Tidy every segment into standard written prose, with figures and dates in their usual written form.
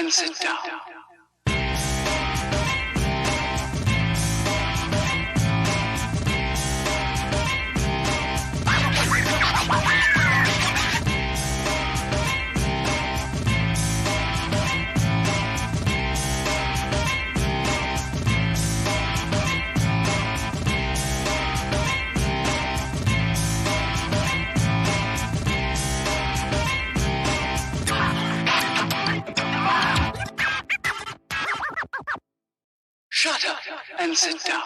and sit down. Shut up and sit down.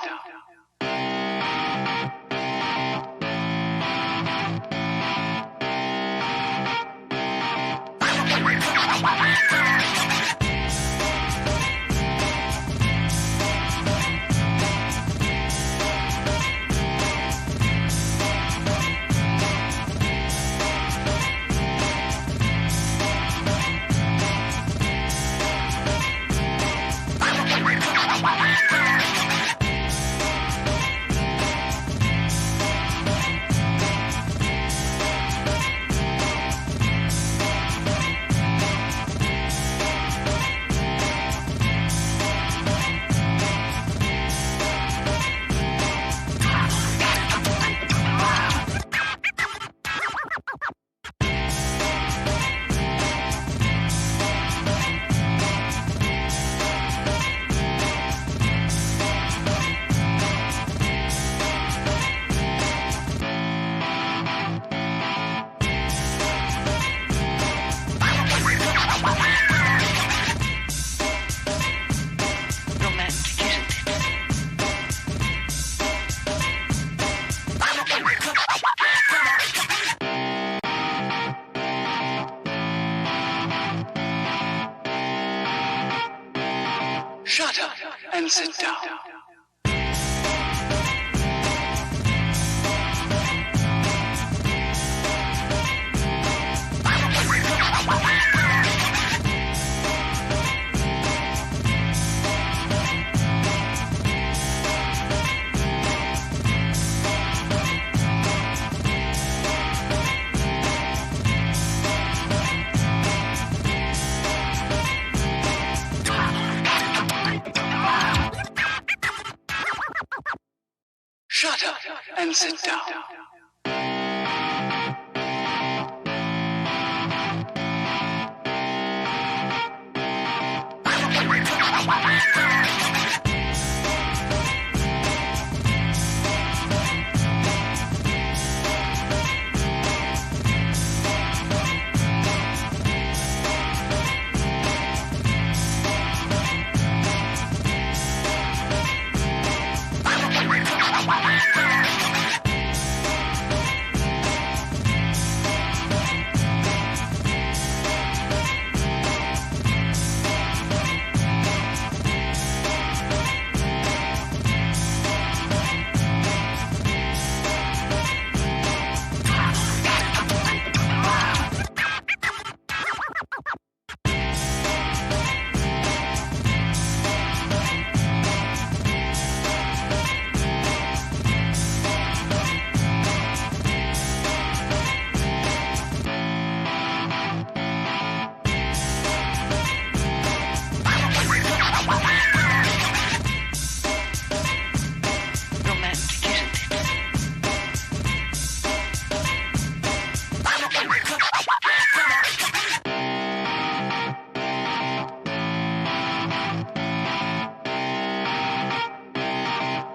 Shut up and sit down. Shut up and sit down.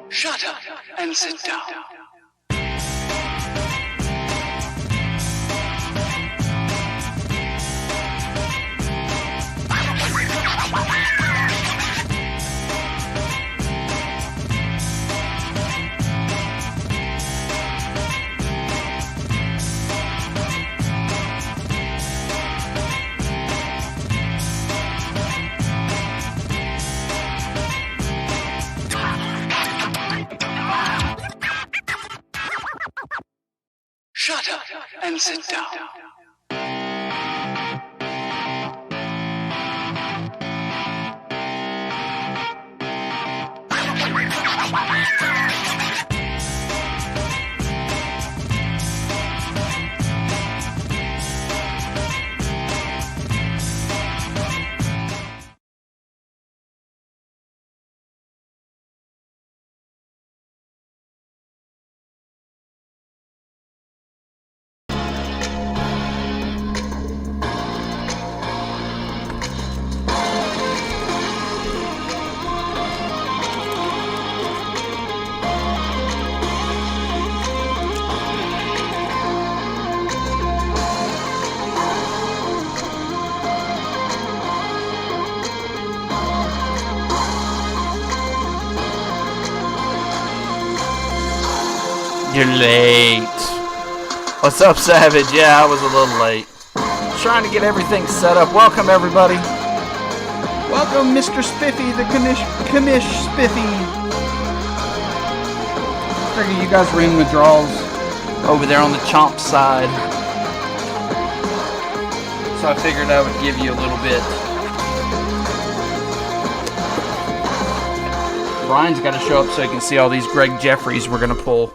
Shut up and sit down. Shut up and sit down. You're late. What's up, Savage? Yeah, I was a little late. Trying to get everything set up. Welcome, everybody. Welcome, Mr. Spiffy, the commish Spiffy. Figure you guys were in the draws. Over there on the chomp side. So I figured I would give you a little bit. Brian's got to show up so he can see all these Greg Jeffries we're going to pull.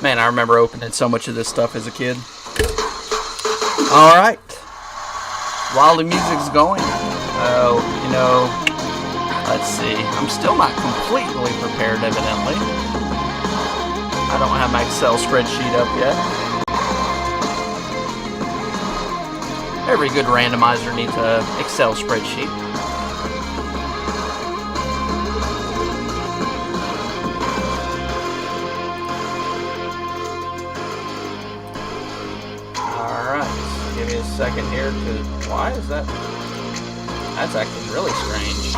Man, I remember opening so much of this stuff as a kid. Alright. While the music's going, let's see. I'm still not completely prepared, evidently. I don't have my Excel spreadsheet up yet. Every good randomizer needs an Excel spreadsheet. Second here, because why is that? That's actually really strange.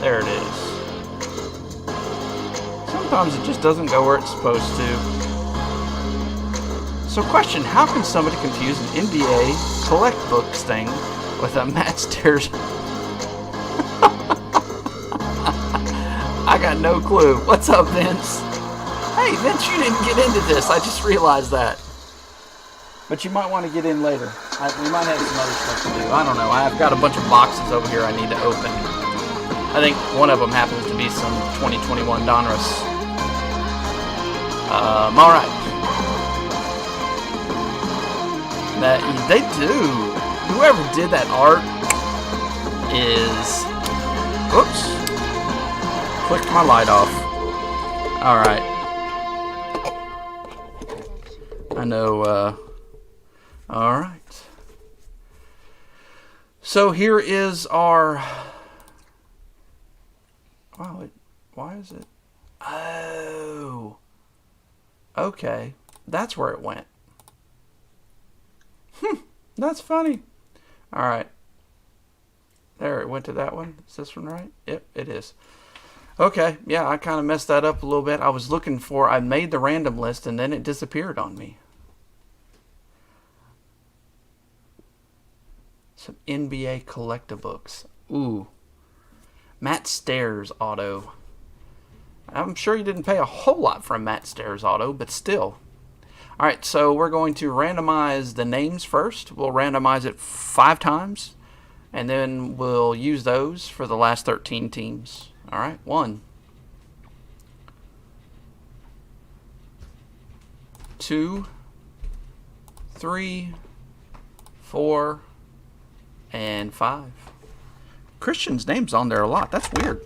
There it is. Sometimes it just doesn't go where it's supposed to. So question, how can somebody confuse an NBA collect books thing with a Matt Stairs? I got no clue. What's up, Vince? Hey, Vince, you didn't get into this. I just realized that. But you might want to get in later. We might have some other stuff to do. I don't know. I've got a bunch of boxes over here I need to open. I think one of them happens to be some 2021 Donruss. Alright. They do. Whoever did that art is... Oops. Clicked my light off. Alright. I know, alright. So here is our... Wow, why is it... Oh. Okay. That's where it went. That's funny. Alright. There, it went to that one. Is this one right? Yep, it is. Okay, yeah, I kind of messed that up a little bit. I was looking for... I made the random list and then it disappeared on me. Some NBA collectabooks. Ooh. Matt Stairs auto. I'm sure you didn't pay a whole lot for a Matt Stairs auto, but still. Alright, so we're going to randomize the names first. We'll randomize it 5 times. And then we'll use those for the last 13 teams. Alright, 1, 2, 3, 4, and 5. Christian's name's on there a lot. That's weird.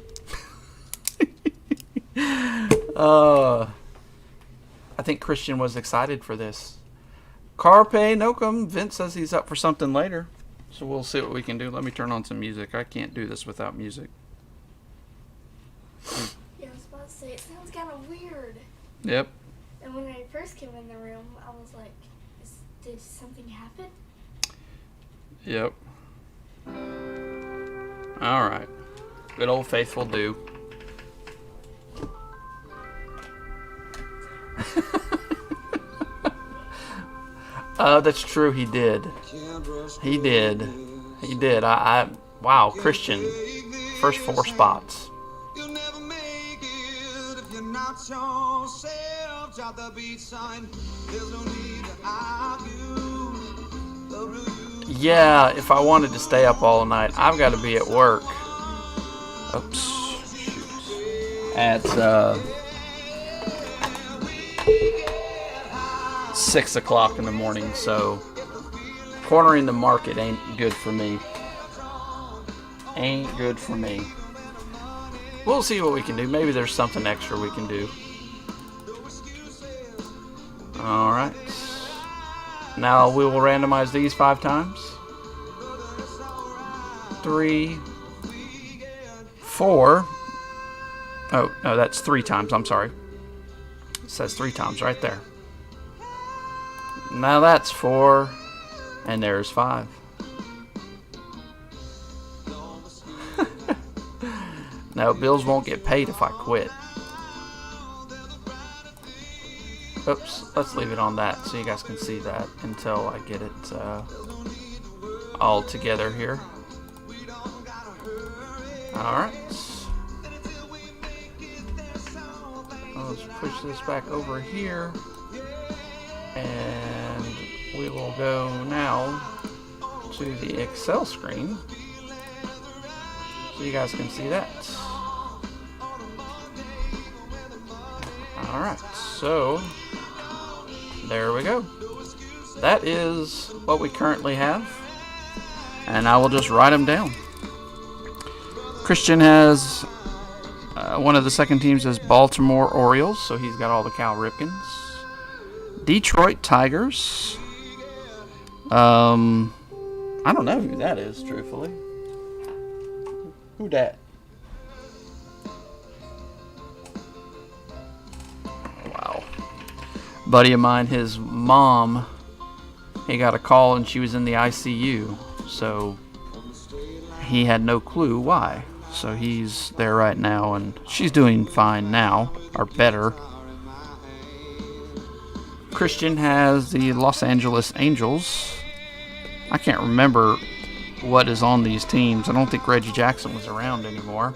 I think Christian was excited for this. Carpe Nocum. Vince says he's up for something later. So we'll see what we can do. Let me turn on some music. I can't do this without music. Yeah, I was about to say, it sounds kind of weird. Yep. And when I first came in the room, I was like, did something happen? Yep. Alright. Good old faithful do. That's true, he did. He did. He did. Wow, Christian. First 4 spots. Yeah, if I wanted to stay up all night, I've got to be at work. Oops. Shoot. At 6 o'clock in the morning, so cornering the market ain't good for me. Ain't good for me. We'll see what we can do. Maybe there's something extra we can do. Alright. Now we will randomize these 5 times. 3, 4. Oh, no, that's 3 times. I'm sorry. It says 3 times right there. Now that's 4. And there's 5. No, bills won't get paid if I quit. Oops, let's leave it on that so you guys can see that until I get it all together here. Alright. Let's push this back over here. And we will go now to the Excel screen so you guys can see that. Alright, so there we go. That is what we currently have. And I will just write them down. Christian has one of the second teams is Baltimore Orioles, so he's got all the Cal Ripkens. Detroit Tigers. I don't know who that is, truthfully. Who dat? Wow. Buddy of mine, his mom, he got a call and she was in the ICU, so he had no clue why. So he's there right now, and she's doing fine now, or better. Christian has the Los Angeles Angels. I can't remember what is on these teams. I don't think Reggie Jackson was around anymore.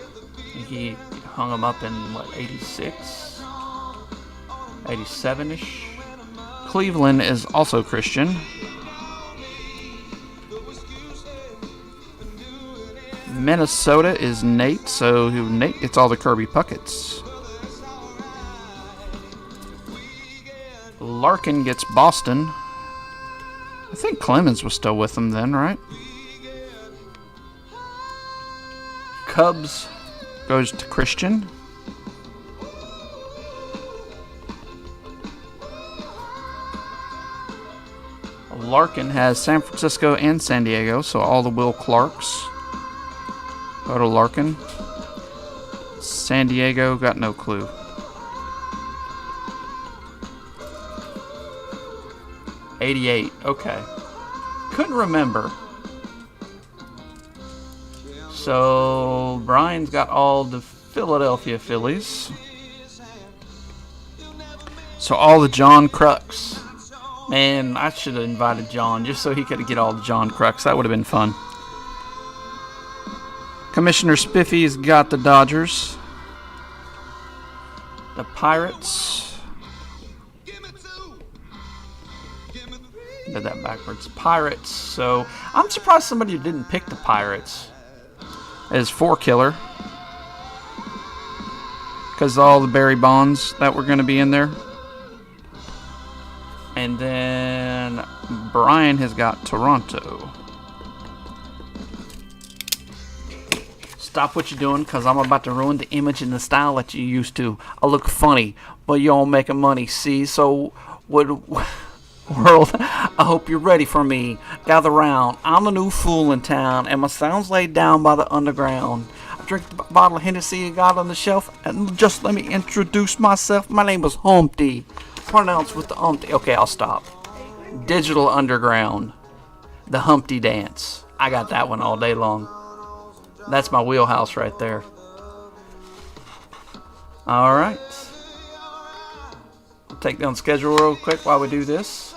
He hung them up in, what, 86? 87-ish? Cleveland is also Christian. Minnesota is Nate, so Nate gets all the Kirby Pucketts. Larkin gets Boston. I think Clemens was still with them then, right? Cubs goes to Christian. Larkin has San Francisco and San Diego, so all the Will Clarks go to Larkin. San Diego got no clue. '88, okay. Couldn't remember. So Brian's got all the Philadelphia Phillies. So all the John Crux. Man, I should have invited John just so he could get all the John Crux. That would have been fun. Commissioner Spiffy's got the Dodgers. The Pirates. Did that backwards. Pirates. So I'm surprised somebody didn't pick the Pirates as 4-killer. Because all the Barry Bonds that were going to be in there. And then Brian has got Toronto. Stop what you're doing, because I'm about to ruin the image and the style that you used to. I look funny, but you all making money, see? So, world, I hope you're ready for me. Gather round. I'm the new fool in town, and my sound's laid down by the underground. I drink the bottle of Hennessy you got on the shelf, and just let me introduce myself. My name is Humpty. Pronounced with the Humpty. Okay, I'll stop. Digital Underground. The Humpty Dance. I got that one all day long. That's my wheelhouse right there. Alright. Take down the schedule real quick while we do this.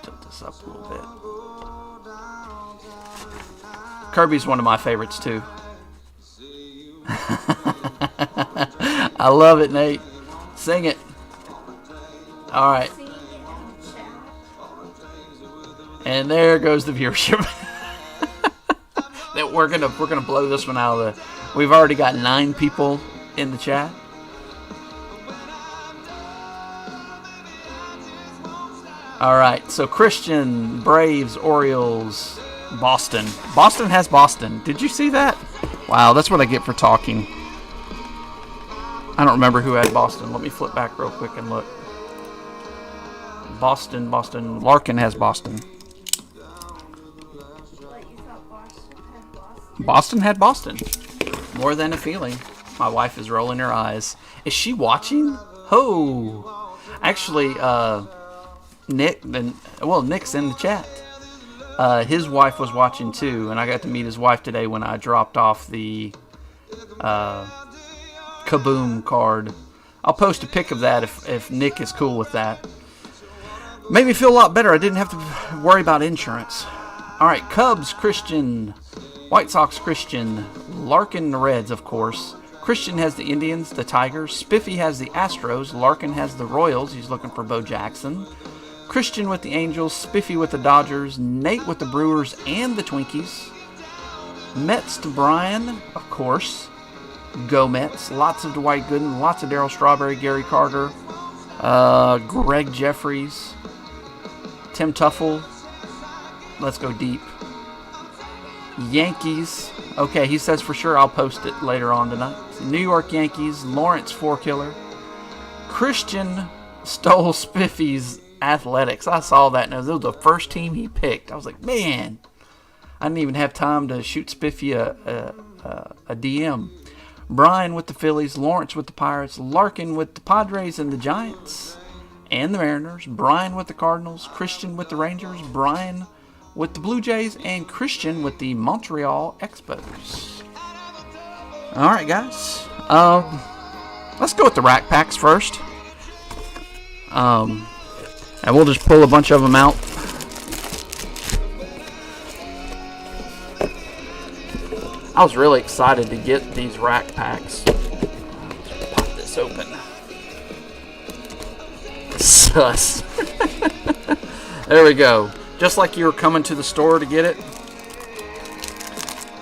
Tilt this up a little bit. Kirby's one of my favorites too. I love it, Nate. Sing it. Alright. And there goes the viewership. That we're gonna blow this one out of the. We've already got 9 people in the chat. Alright, so Christian, Braves, Orioles, Boston. Boston has Boston. Did you see that? Wow, that's what I get for talking. I don't remember who had Boston. Let me flip back real quick and look. Boston. Larkin has Boston. Boston had Boston. More than a feeling. My wife is rolling her eyes. Is she watching? Oh. Actually, Nick's in the chat. His wife was watching too, and I got to meet his wife today when I dropped off the Kaboom card I'll post a pic of that if Nick is cool with that. Made me feel a lot better. I didn't have to worry about insurance. All right, Cubs, Christian. White Sox, Christian. Larkin, the Reds, of course. Christian has the Indians, the Tigers. Spiffy has the Astros. Larkin has the Royals. He's looking for Bo Jackson. Christian with the Angels. Spiffy with the Dodgers. Nate with the Brewers and the Twinkies. Mets to Brian, of course. Go Mets. Lots of Dwight Gooden. Lots of Darryl Strawberry, Gary Carter. Greg Jeffries. Tim Tuffle. Let's go deep. Yankees. Okay, he says for sure I'll post it later on tonight. New York Yankees. Lawrence Four-Killer. Christian stole Spiffy's Athletics. I saw that, and it was the first team he picked. I was like, man, I didn't even have time to shoot Spiffy a DM. Brian with the Phillies. Lawrence with the Pirates. Larkin with the Padres and the Giants and the Mariners. Brian with the Cardinals. Christian with the Rangers. Brian with the Blue Jays, and Christian with the Montreal Expos. All right, guys. Let's go with the rack packs first. And we'll just pull a bunch of them out. I was really excited to get these rack packs. Let's pop this open. Sus. There we go. Just like you were coming to the store to get it.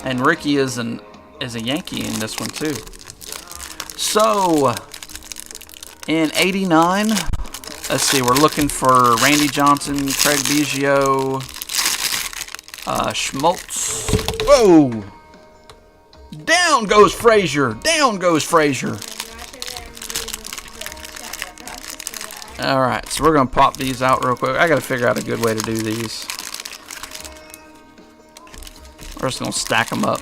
And Ricky is a Yankee in this one too. So, in 89, let's see, we're looking for Randy Johnson, Craig Biggio, Schmaltz. Whoa! Down goes Frazier. Down goes Frazier. Alright, so we're going to pop these out real quick. I got to figure out a good way to do these. We're just going to stack them up.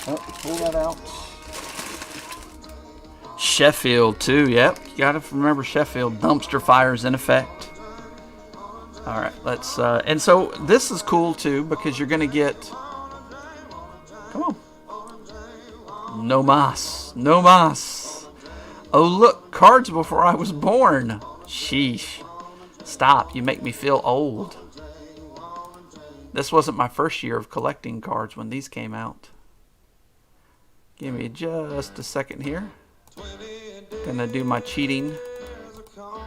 Oh, pull that out. Sheffield, too. Yep, you got to remember Sheffield. Dumpster fires in effect. Alright, let's... and so this is cool, too, because you're going to get... Come on. No mas. No mas. Oh, look, cards before I was born. Sheesh. Stop, you make me feel old. This wasn't my first year of collecting cards when these came out. Give me just a second here. Gonna do my cheating. Oh,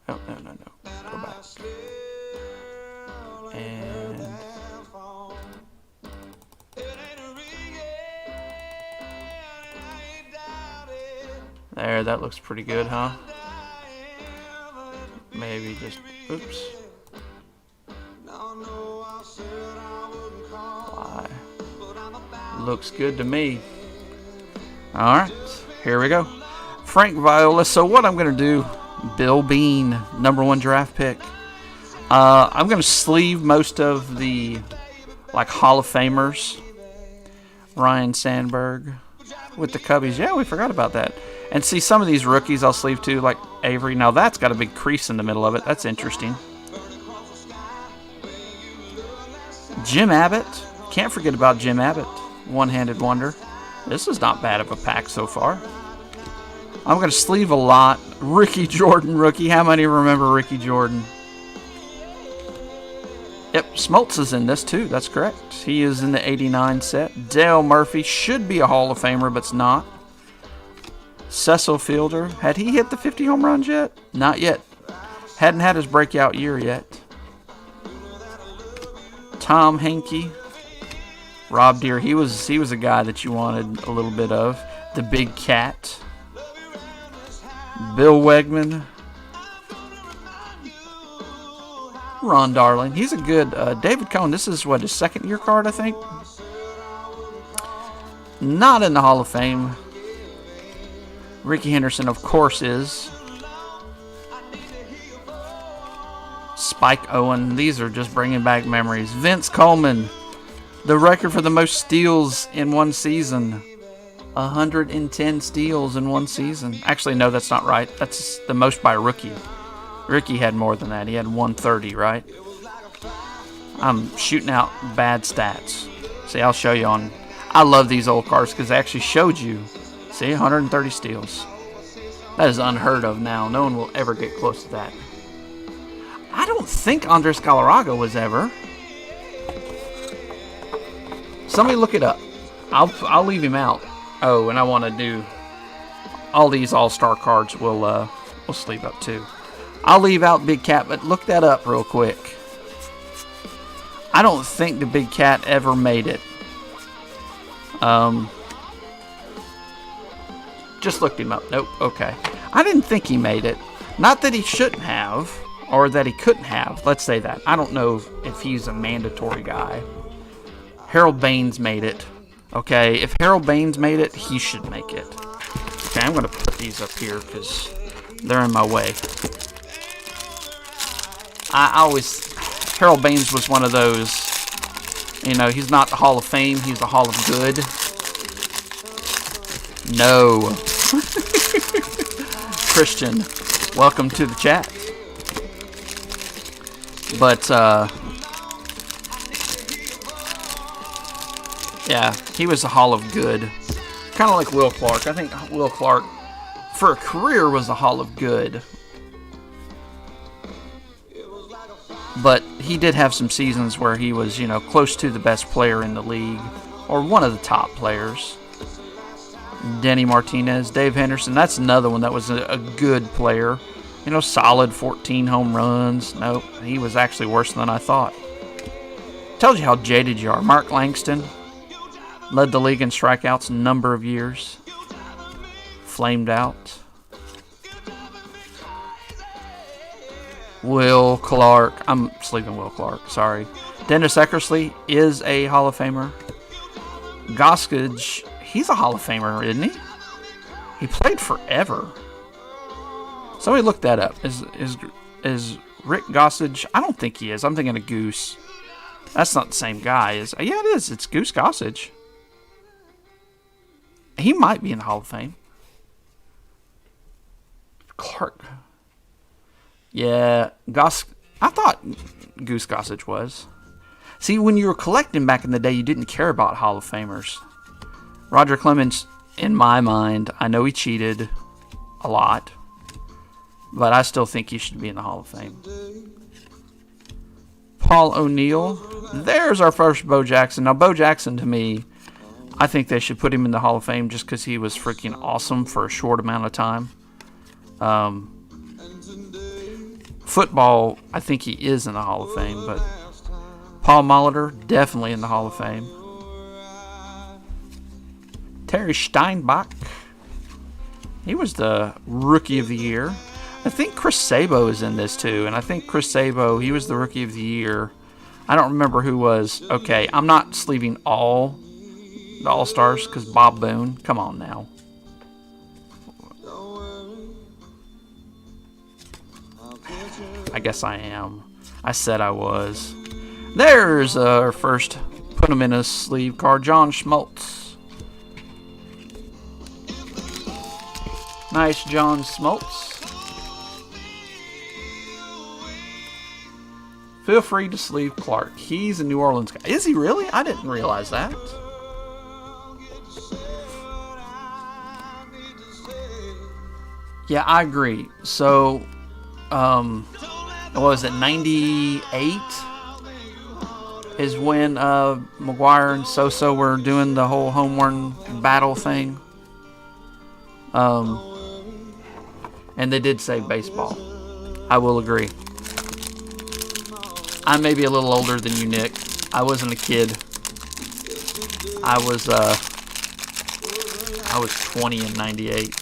no. Go back. And... there, that looks pretty good, huh? Maybe just, oops. Why? Looks good to me. Alright, here we go. Frank Viola. So what I'm going to do, Bill Bean, #1 draft pick. I'm going to sleeve most of the, like, Hall of Famers. Ryan Sandberg with the Cubbies. Yeah, we forgot about that. And see, some of these rookies I'll sleeve too, like Avery. Now that's got a big crease in the middle of it. That's interesting. Jim Abbott. Can't forget about Jim Abbott. One-handed wonder. This is not bad of a pack so far. I'm going to sleeve a lot. Ricky Jordan rookie. How many remember Ricky Jordan? Yep, Smoltz is in this too. That's correct. He is in the 89 set. Dale Murphy should be a Hall of Famer, but's not. Cecil Fielder. Had he hit the 50 home runs yet? Not yet. Hadn't had his breakout year yet. Tom Henke. Rob Deere. He was a guy that you wanted a little bit of. The Big Cat. Bill Wegman. Ron Darling. He's a good... David Cohn. This is, what, his second year card, I think? Not in the Hall of Fame. Ricky Henderson, of course, is. Spike Owen. These are just bringing back memories. Vince Coleman. The record for the most steals in one season. 110 steals in one season. Actually, no, that's not right. That's the most by a rookie. Ricky had more than that. He had 130, right? I'm shooting out bad stats. See, I'll show you on... I love these old cards because they actually showed you See, 130 steals. That is unheard of now. No one will ever get close to that. I don't think Andres Galarraga was ever. Somebody look it up. I'll leave him out. Oh, and I want to do all these all-star cards. We'll sleeve up too. I'll leave out Big Cat, but look that up real quick. I don't think the Big Cat ever made it. Just looked him up. Nope. Okay. I didn't think he made it. Not that he shouldn't have, or that he couldn't have. Let's say that. I don't know if he's a mandatory guy. Harold Baines made it. Okay, if Harold Baines made it, he should make it. Okay, I'm going to put these up here because they're in my way. Harold Baines was one of those, you know, he's not the Hall of Fame, he's the Hall of Good. No. Christian, welcome to the chat. But, yeah, he was the Hall of Good. Kind of like Will Clark. I think Will Clark, for a career, was the Hall of Good. But he did have some seasons where he was, you know, close to the best player in the league, or one of the top players. Denny Martinez, Dave Henderson, that's another one that was a good player. You know, solid 14 home runs. Nope, he was actually worse than I thought. Tells you how jaded you are. Mark Langston led the league in strikeouts a number of years. Flamed out. Will Clark. I'm sleeping Will Clark, sorry. Dennis Eckersley is a Hall of Famer. Goskage, he's a Hall of Famer, isn't he? He played forever. Somebody look that up. Is Rick Gossage? I don't think he is. I'm thinking of Goose. That's not the same guy. Yeah, it is. It's Goose Gossage. He might be in the Hall of Fame. Clark. Yeah, I thought Goose Gossage was. See, when you were collecting back in the day, you didn't care about Hall of Famers. Roger Clemens, in my mind, I know he cheated a lot, but I still think he should be in the Hall of Fame. Paul O'Neill. There's our first Bo Jackson. Now, Bo Jackson, to me, I think they should put him in the Hall of Fame just because he was freaking awesome for a short amount of time. Football, I think he is in the Hall of Fame, but Paul Molitor, definitely in the Hall of Fame. Terry Steinbach, he was the Rookie of the Year. I think Chris Sabo is in this too, and I think Chris Sabo, he was the Rookie of the Year. I don't remember who was. Okay, I'm not sleeving all the All-Stars because Bob Boone, come on now. I guess I am. I said I was. There's our first put him in a sleeve card, John Schmaltz. Nice John Schmaltz. Feel free to sleeve Clark. He's a New Orleans guy. Is he really? I didn't realize that. Yeah, I agree. So, what was it, 98 is when McGuire and Sosa were doing the whole home run battle thing. And they did say baseball. I will agree. I may be a little older than you, Nick. I wasn't a kid. I was 20 in 98.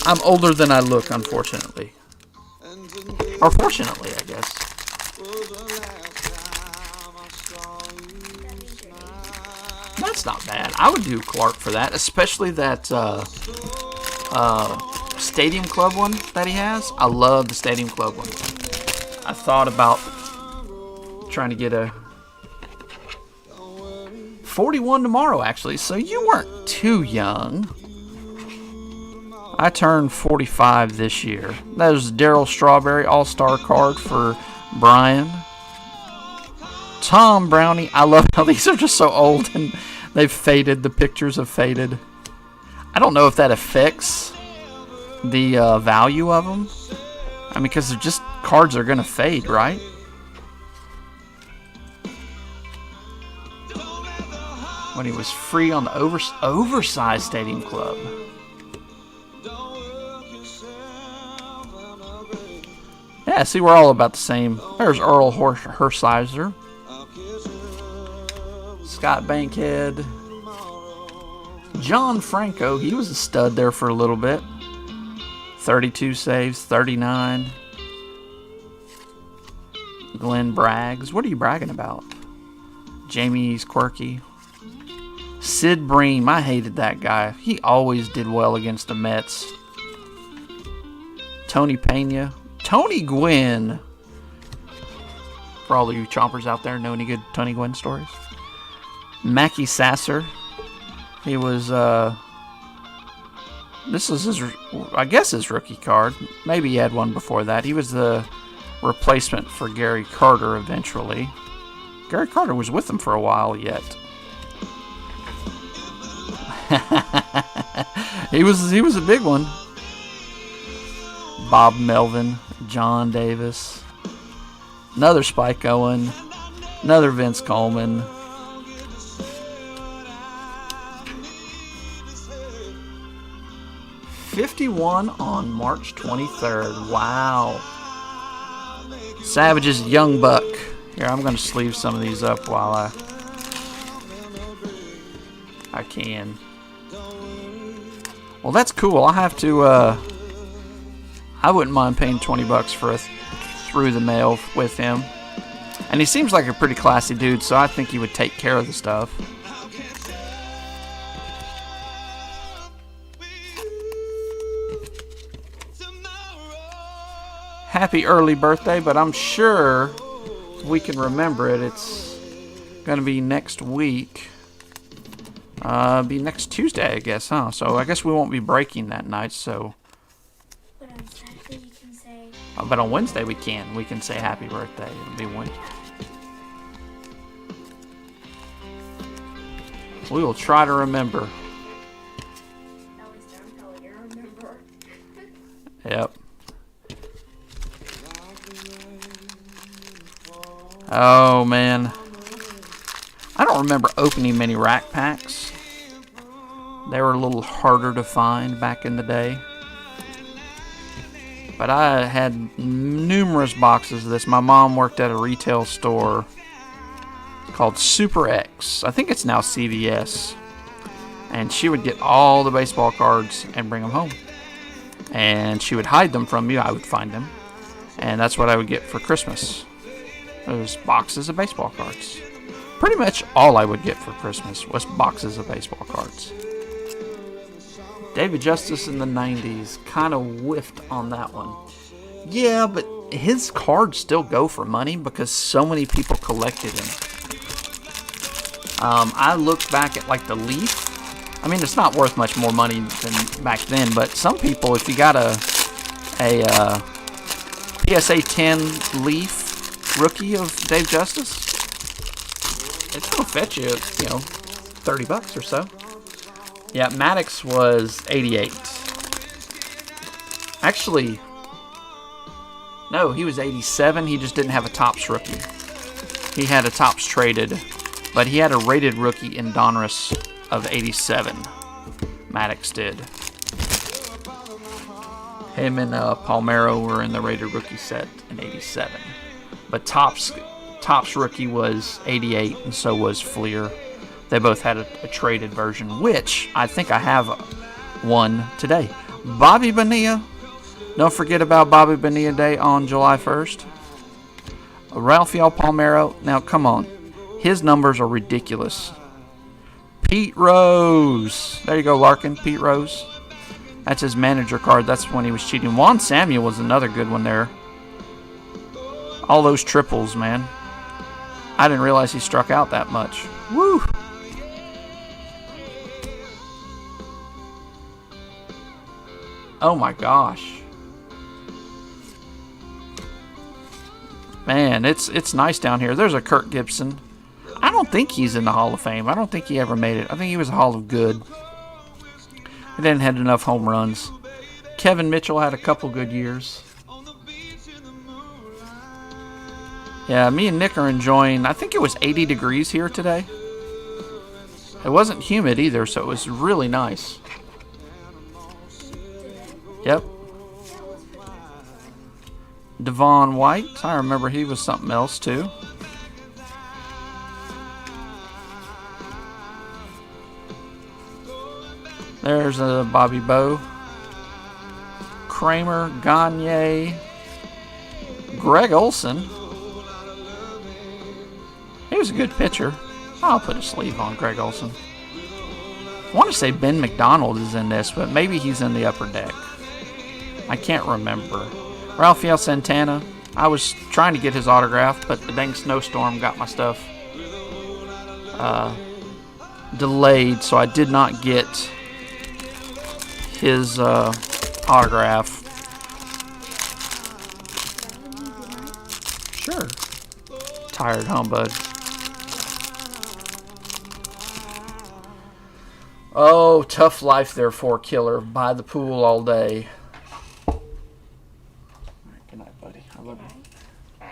I'm older than I look, unfortunately. Or fortunately, I guess. That's not bad. I would do Clark for that, especially that Stadium Club one that he has. I love the Stadium Club one. I thought about trying to get a 41 tomorrow, actually, so you weren't too young. I turned 45 this year. That was Darryl Strawberry All-Star card for Brian. Tom Brownie. I love how these are just so old and They've faded. The pictures have faded. I don't know if that affects the value of them. I mean, because they're just cards are going to fade, right? When he was free on the oversized Stadium Club. Yeah, see, we're all about the same. There's Earl Hersizer. Scott Bankhead. John Franco, he was a stud there for a little bit. 32 saves, 39. Glenn Braggs. What are you bragging about? Jamie's quirky. Sid Bream, I hated that guy. He always did well against the Mets. Tony Pena. Tony Gwynn. For all of you chompers out there, know any good Tony Gwynn stories? Mackie Sasser. He was, this is his, I guess his rookie card. Maybe he had one before that. He was the replacement for Gary Carter eventually. Gary Carter was with him for a while yet. he was a big one. Bob Melvin, John Davis, another Spike Owen, another Vince Coleman. '51 on March 23rd. Wow. Savage's Young Buck. Here, I'm going to sleeve some of these up while I can. Well, that's cool. I'll have to, I wouldn't mind paying $20 for a through the mail with him. And he seems like a pretty classy dude, so I think he would take care of the stuff. Happy early birthday, but I'm sure we can remember it. It's going to be next week. Be next Tuesday, I guess, huh? So I guess we won't be breaking that night, so... But on Saturday you can say... But on Wednesday we can. We can say happy birthday. It'll be Wednesday. We will try to remember. At least I'm telling you, remember. Yep. Oh, man. I don't remember opening many rack packs. They were a little harder to find back in the day. But I had numerous boxes of this. My mom worked at a retail store called Super X. I think it's now CVS. And she would get all the baseball cards and bring them home. And she would hide them from me. I would find them. And that's what I would get for Christmas. Those boxes of baseball cards. Pretty much all I would get for Christmas was boxes of baseball cards. David Justice in the 90s. Kind of whiffed on that one. Yeah, but his cards still go for money because so many people collected him. I looked back at like the Leaf. I mean, it's not worth much more money than back then, but some people, if you got a PSA 10 Leaf rookie of Dave Justice, it's gonna fetch you, $30 or so. Yeah, Maddox was 88. Actually, no, he was 87. He just didn't have a Topps rookie. He had a Topps traded, but he had a rated rookie in Donruss of 87. Maddox did. Him and Palmeiro were in the rated rookie set in 87. But Topps rookie was 88, and so was Fleer. They both had a traded version, which I think I have one today. Bobby Bonilla. Don't forget about Bobby Bonilla Day on July 1st. Rafael Palmeiro. Now, come on. His numbers are ridiculous. Pete Rose. There you go, Larkin. Pete Rose. That's his manager card. That's when he was cheating. Juan Samuel was another good one there. All those triples, man. I didn't realize he struck out that much. Woo! Oh my gosh. Man, it's nice down here. There's a Kirk Gibson. I don't think he's in the Hall of Fame. I don't think he ever made it. I think he was a Hall of Good. He didn't have enough home runs. Kevin Mitchell had a couple good years. Yeah, me and Nick are enjoying, I think it was 80 degrees here today. It wasn't humid either, so it was really nice. Yep. Devon White, I remember he was something else too. There's Bobby Bowe. Kramer, Gagne, Greg Olson. He was a good pitcher. I'll put a sleeve on Greg Olson. I want to say Ben McDonald is in this, but maybe he's in the upper deck. I can't remember. Rafael Santana. I was trying to get his autograph, but the dang snowstorm got my stuff delayed, so I did not get his autograph. Sure. Tired humbug. Oh, tough life, therefore, killer. By the pool all day. All right, good night, buddy. I love you.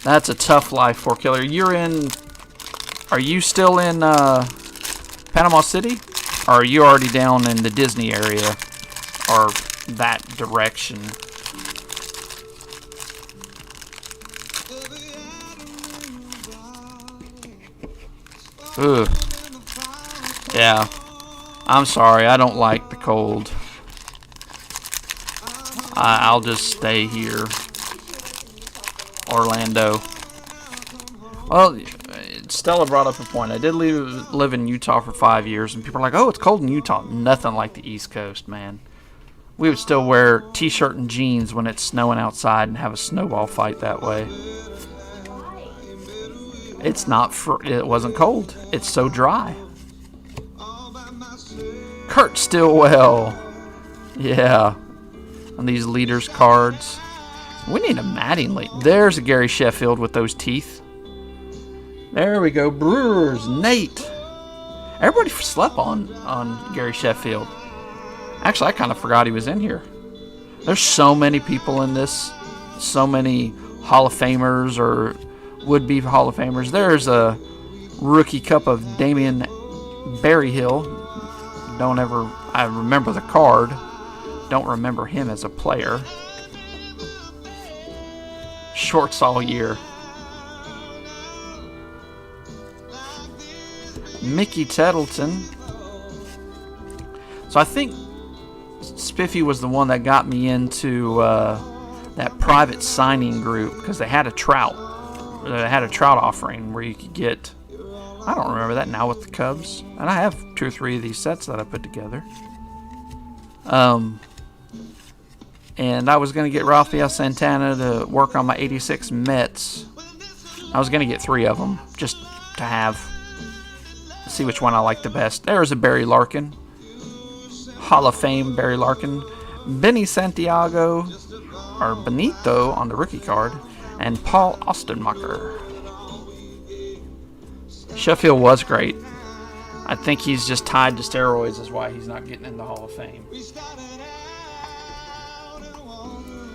That's a tough life for killer. Are you still in Panama City? Or are you already down in the Disney area? Or that direction? Ugh. Yeah. I'm sorry, I don't like the cold. I'll just stay here. Orlando. Well, Stella brought up a point. I did live in Utah for 5 years, and people are like, oh, it's cold in Utah. Nothing like the East Coast, man. We would still wear t-shirt and jeans when it's snowing outside and have a snowball fight that way. It's not it wasn't cold. It's so dry. Kurt Stillwell. Yeah. On these leaders cards. We need a matting lead. There's a Gary Sheffield with those teeth. There we go. Brewers. Nate. Everybody slept on Gary Sheffield. Actually, I kind of forgot he was in here. There's so many people in this. So many Hall of Famers or would-be Hall of Famers. There's a rookie cup of Damian Berryhill. I remember the card. Don't remember him as a player. Shorts all year. Mickey Tettleton. So I think Spiffy was the one that got me into that private signing group because they had a trout. They had a trout offering where you could get, I don't remember that now with the Cubs, and I have 2 or 3 of these sets that I put together. And I was going to get Rafael Santana to work on my 86 Mets. I was going to get 3 of them just to have, see which one I like the best. There's a Barry Larkin, Hall of Fame Barry Larkin, Benny Santiago, or Benito on the rookie card, and Paul Ostenmacher. Sheffield was great. I think he's just tied to steroids is why he's not getting in the Hall of Fame.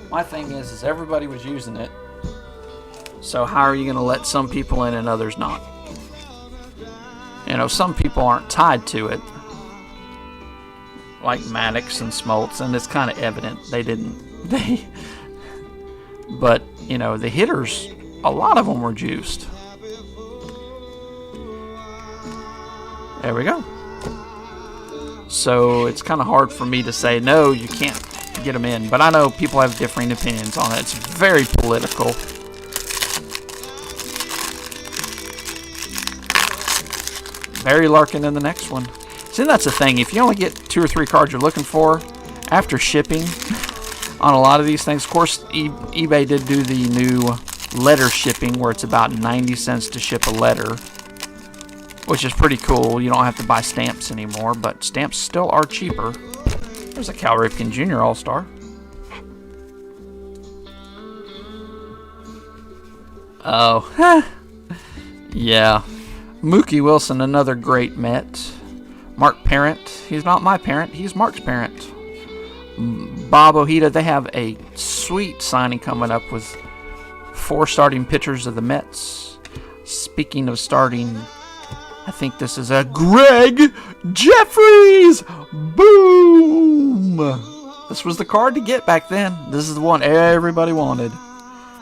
My thing is everybody was using it. So how are you going to let some people in and others not? You know, some people aren't tied to it. Like Maddox and Smoltz, and it's kind of evident but, you know, the hitters, a lot of them were juiced. There we go. So it's kind of hard for me to say, no, you can't get them in. But I know people have differing opinions on it. It's very political. Barry Larkin in the next one. See, that's the thing. If you only get 2 or 3 cards you're looking for, after shipping on a lot of these things, of course, eBay did do the new letter shipping where it's about 90 cents to ship a letter, which is pretty cool. You don't have to buy stamps anymore, but stamps still are cheaper. There's a Cal Ripken Jr. All-Star. Oh, yeah. Mookie Wilson, another great Met. Mark Parent. He's not my parent. He's Mark's parent. Bob Ojeda. They have a sweet signing coming up with 4 starting pitchers of the Mets. Speaking of starting, I think this is a Greg Jeffries. Boom! This was the card to get back then. This is the one everybody wanted.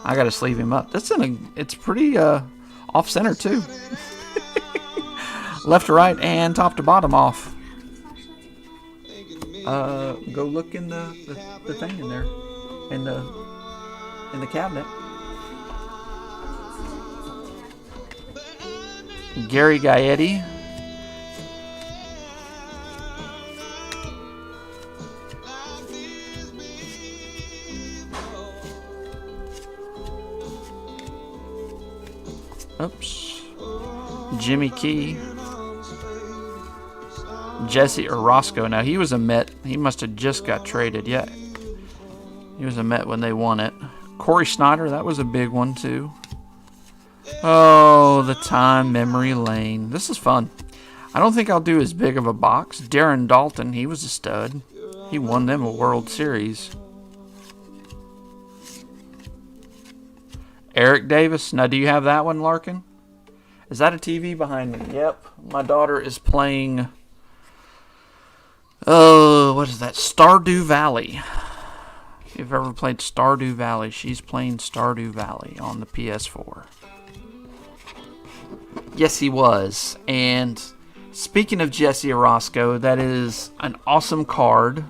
I gotta sleeve him up. It's pretty off center too. Left to right and top to bottom off. Go look in the thing in there, in the cabinet. Gary Gaetti. Oops. Jimmy Key. Jesse Orosco. Now, he was a Met. He must have just got traded. Yeah. He was a Met when they won it. Corey Snyder. That was a big one, too. Oh, the time memory lane. This is fun. I don't think I'll do as big of a box. Darren Dalton. He was a stud. He won them a World Series. Eric Davis. Now, do you have that one, Larkin? Is that a TV behind me? Yep. My daughter is playing... Oh, what is that? Stardew Valley. If you've ever played Stardew Valley, she's playing Stardew Valley on the PS4. Yes, he was. And speaking of Jesse Orosco, that is an awesome card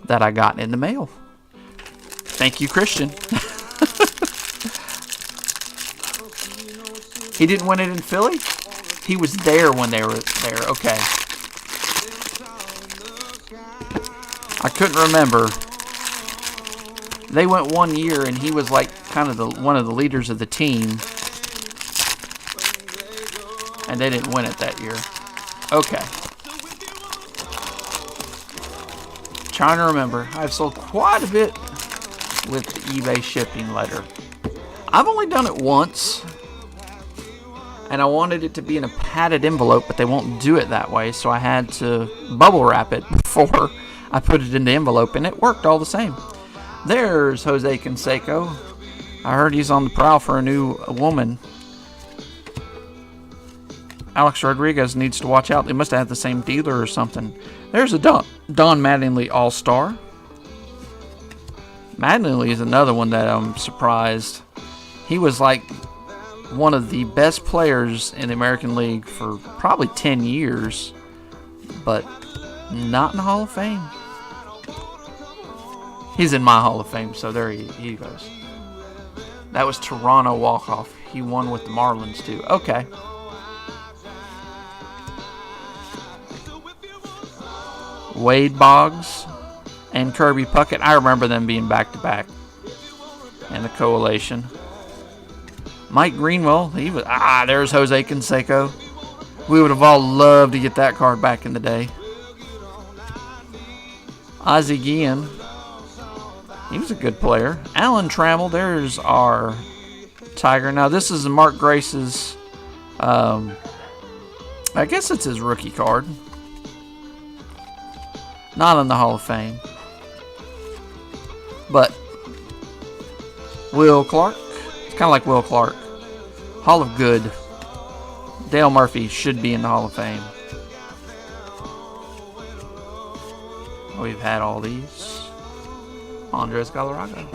that I got in the mail. Thank you, Christian. He didn't win it in Philly? He was there when they were there. Okay. I couldn't remember. They went 1 year, and he was like kind of one of the leaders of the team. And they didn't win it that year. Okay. Trying to remember. I've sold quite a bit with the eBay shipping letter. I've only done it once. And I wanted it to be in a padded envelope, but they won't do it that way. So I had to bubble wrap it before I put it in the envelope. And it worked all the same. There's Jose Canseco. I heard he's on the prowl for a new woman. Alex Rodriguez needs to watch out. They must have had the same dealer or something. There's a Don Mattingly All-Star. Mattingly is another one that I'm surprised. He was like one of the best players in the American League for probably 10 years, but not in the Hall of Fame. He's in my Hall of Fame, so there he goes. That was Toronto walk-off. He won with the Marlins, too. Okay. Wade Boggs and Kirby Puckett. I remember them being back-to-back in the Coalition. Mike Greenwell. He was... there's Jose Canseco. We would have all loved to get that card back in the day. Ozzie Guillen. He was a good player. Alan Trammell. There's our Tiger. Now, this is Mark Grace's... I guess it's his rookie card. Not in the Hall of Fame. But Will Clark. It's kind of like Will Clark. Hall of Good. Dale Murphy should be in the Hall of Fame. We've had all these. Andres Galarraga.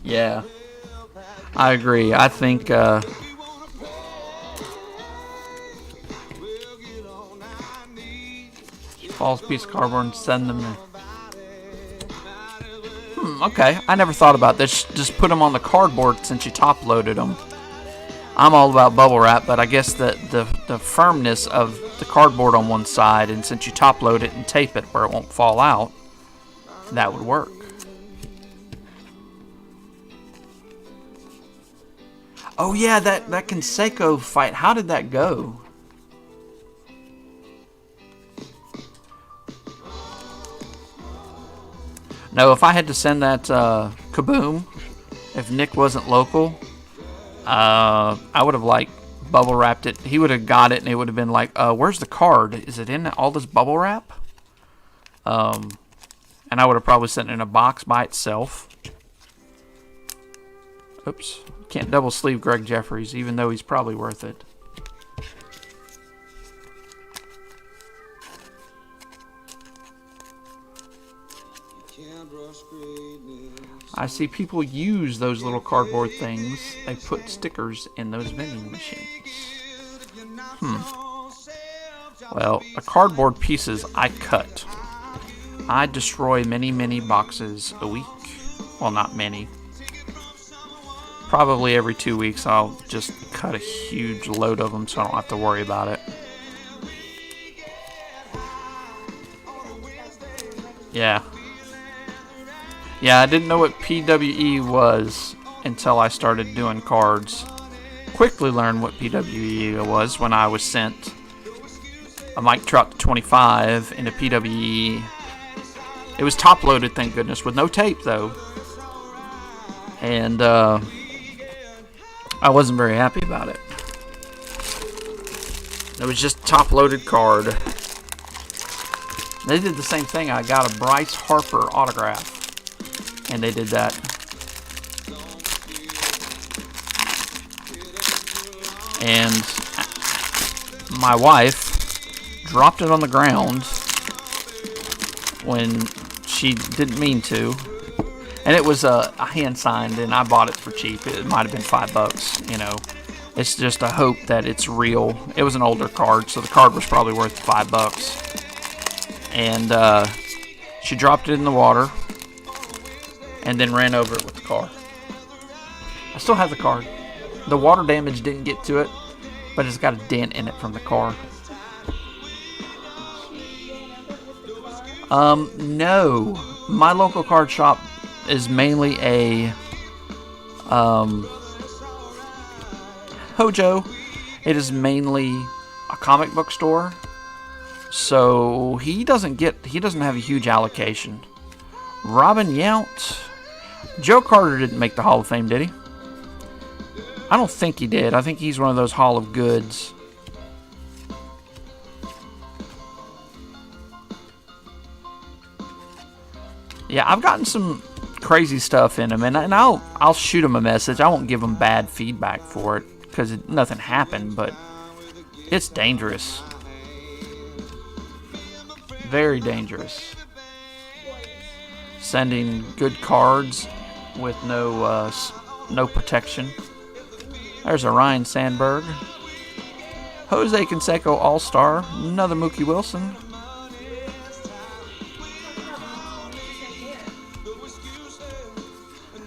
Yeah. I agree. I think false piece of cardboard and send them in. Okay. I never thought about this. Just put them on the cardboard since you top loaded them. I'm all about bubble wrap, but I guess the firmness of the cardboard on one side, and since you top load it and tape it where it won't fall out, that would work. Oh yeah, that Canseco fight. How did that go? No, if I had to send that Kaboom, if Nick wasn't local, I would have like bubble wrapped it. He would have got it and it would have been like, where's the card? Is it in all this bubble wrap? And I would have probably sent it in a box by itself. Oops. Can't double sleeve Greg Jeffries, even though he's probably worth it. I see people use those little cardboard things. They put stickers in those vending machines. Well, the cardboard pieces I cut. I destroy many, many boxes a week. Well, not many. Probably every 2 weeks I'll just cut a huge load of them so I don't have to worry about it. Yeah. Yeah, I didn't know what PWE was until I started doing cards. Quickly learned what PWE was when I was sent a Mike Trout 25 in a PWE. It was top loaded, thank goodness, with no tape though. And I wasn't very happy about it. It was just top loaded card. They did the same thing. I got a Bryce Harper autograph. And they did that. And my wife dropped it on the ground when she didn't mean to. And it was a hand signed, and I bought it for cheap. It might have been $5, you know. It's just a hope that it's real. It was an older card, so the card was probably worth $5. And she dropped it in the water and then ran over it with the car. I still have the card. The water damage didn't get to it, but it's got a dent in it from the car. No. My local card shop is mainly a Hojo. It is mainly a comic book store. So he doesn't have a huge allocation. Robin Yount. Joe Carter didn't make the Hall of Fame, did he? I don't think he did. I think he's one of those Hall of Goods. Yeah, I've gotten some crazy stuff in him, and I'll shoot him a message. I won't give him bad feedback for it because nothing happened, but it's dangerous. Very dangerous. Sending good cards with no protection. There's a Ryan Sandberg. Jose Canseco All-Star. Another Mookie Wilson.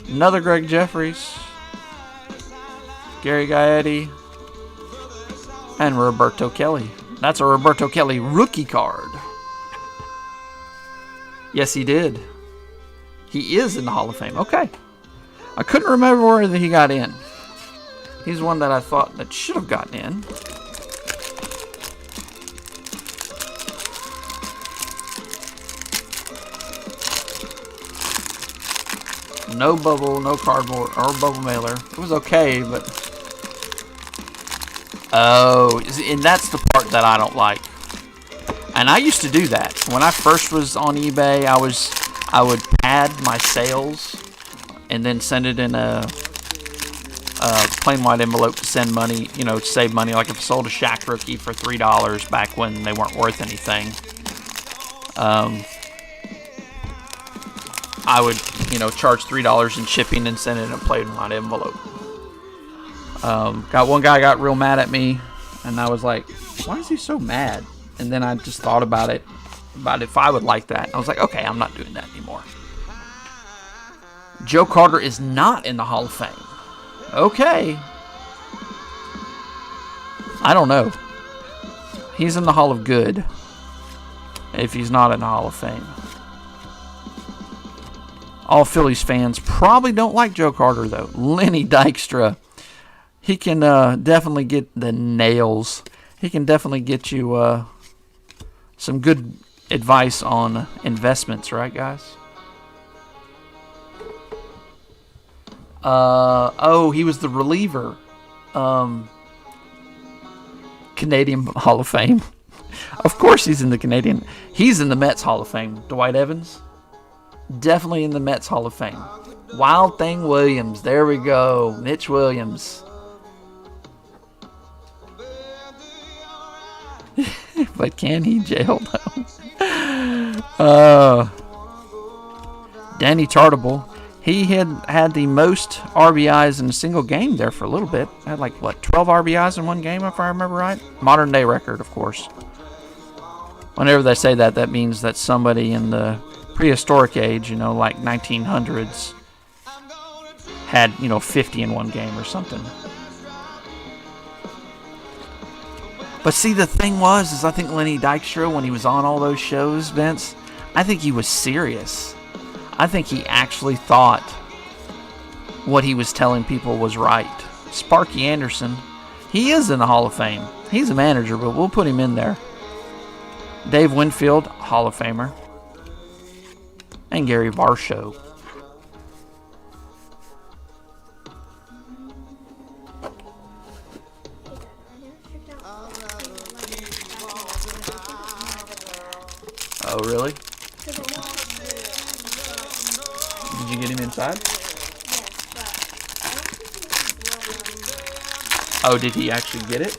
Another Greg Jeffries. Gary Gaetti. And Roberto Kelly. That's a Roberto Kelly rookie card. Yes, he did. He is in the Hall of Fame. Okay. I couldn't remember where he got in. He's one that I thought that should have gotten in. No bubble, no cardboard, or bubble mailer. It was okay, but... Oh, and that's the part that I don't like. And I used to do that. When I first was on eBay, I would pad my sales and then send it in a plain white envelope to send money, to save money. Like if I sold a Shaq rookie for $3 back when they weren't worth anything, I would, charge $3 in shipping and send it in a plain white envelope. Got one guy got real mad at me, and I was like, why is he so mad? And then I just thought about if I would like that. I was like, okay, I'm not doing that anymore. Joe Carter is not in the Hall of Fame. Okay. I don't know. He's in the Hall of Good. If he's not in the Hall of Fame. All Phillies fans probably don't like Joe Carter, though. Lenny Dykstra. He can definitely get the nails. He can definitely get you some good advice on investments, right, guys? Oh, he was the reliever. Canadian Hall of Fame. Of course he's in the Canadian. He's in the Mets Hall of Fame. Dwight Evans. Definitely in the Mets Hall of Fame. Wild Thing Williams. There we go. Mitch Williams. But can he jail though? Danny Tartabull. He had the most RBIs in a single game there for a little bit. Had like, 12 RBIs in one game, if I remember right? Modern day record, of course. Whenever they say that, that means that somebody in the prehistoric age, like 1900s, had, 50 in one game or something. But see, the thing is I think Lenny Dykstra, when he was on all those shows, Vince, I think he was serious. I think he actually thought what he was telling people was right. Sparky Anderson, he is in the Hall of Fame. He's a manager, but we'll put him in there. Dave Winfield, Hall of Famer. And Gary Varsho. Oh, really? Did you get him inside? Oh, did he actually get it?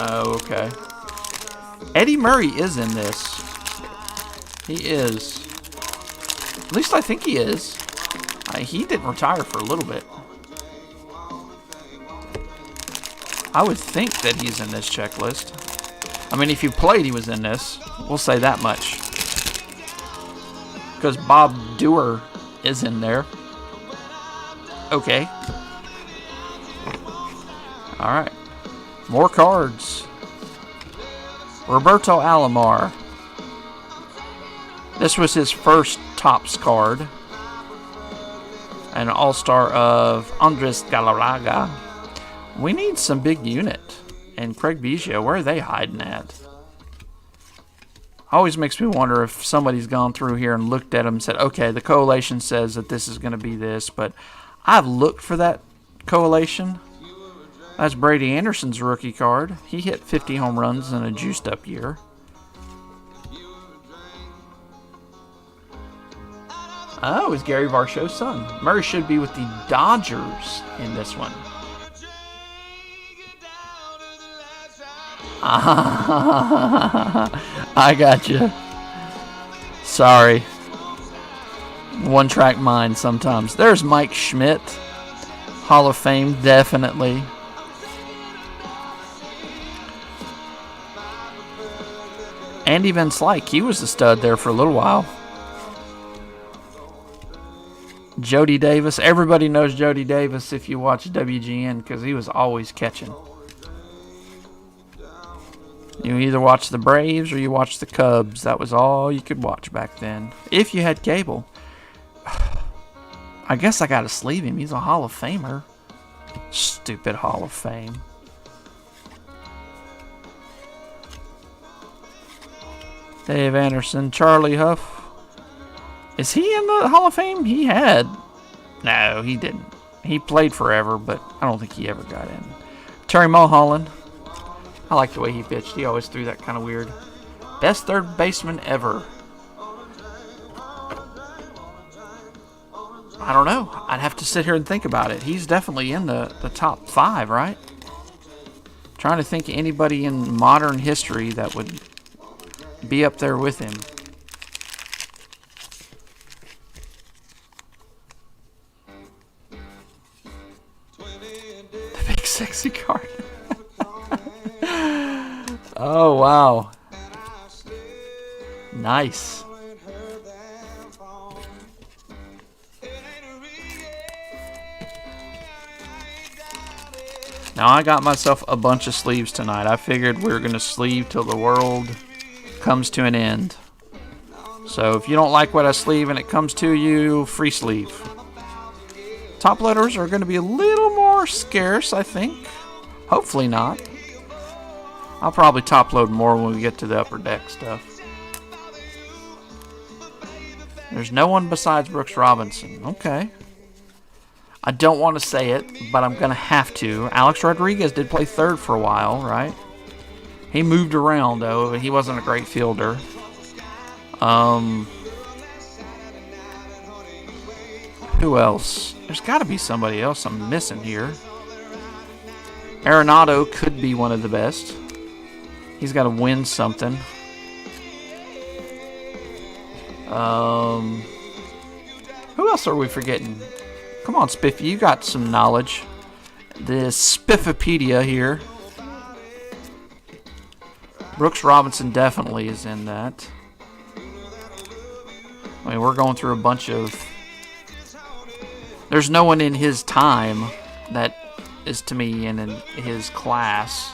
Oh, okay. Eddie Murray is in this. He is. At least I think he is. He didn't retire for a little bit. I would think that he's in this checklist. I mean, if he played, he was in this. We'll say that much. Because Bob Dewar is in there. Okay. Alright. More cards. Roberto Alomar. This was his first Topps card. An all-star of Andres Galarraga. We need some big unit. And Craig Biggio, where are they hiding at? Always makes me wonder if somebody's gone through here and looked at them and said, okay, the collation says that this is going to be this, but I've looked for that collation. That's Brady Anderson's rookie card. He hit 50 home runs in a juiced-up year. Oh, it's Gary Varsho's son. Murray should be with the Dodgers in this one. I got you. Sorry. One-track mind sometimes. There's Mike Schmidt. Hall of Fame, definitely. Andy Van Slyke, he was a stud there for a little while. Jody Davis. Everybody knows Jody Davis if you watch WGN because he was always catching. You either watch the Braves or you watch the Cubs. That was all you could watch back then. If you had cable. I guess I gotta sleeve him. He's a Hall of Famer. Stupid Hall of Fame. Dave Anderson. Charlie Huff. Is he in the Hall of Fame? He had. No, he didn't. He played forever, but I don't think he ever got in. Terry Mulholland. I like the way he pitched. He always threw that kind of weird. Best third baseman ever. I don't know. I'd have to sit here and think about it. He's definitely in the top 5, right? Trying to think of anybody in modern history that would be up there with him. The big sexy card. Oh, wow. Nice. Now, I got myself a bunch of sleeves tonight. I figured we were going to sleeve till the world comes to an end. So, if you don't like what I sleeve and it comes to you, free sleeve. Top letters are going to be a little more scarce, I think. Hopefully not. I'll probably top load more when we get to the upper deck stuff. There's no one besides Brooks Robinson. Okay. I don't want to say it, but I'm going to have to. Alex Rodriguez did play third for a while, right? He moved around, though, but he wasn't a great fielder. Who else? There's got to be somebody else I'm missing here. Arenado could be one of the best. He's got to win something. Who else are we forgetting? Come on, Spiffy, you got some knowledge. The Spiffipedia here. Brooks Robinson definitely is in that. I mean, we're going through a bunch of... There's no one in his time that is, to me, in his class.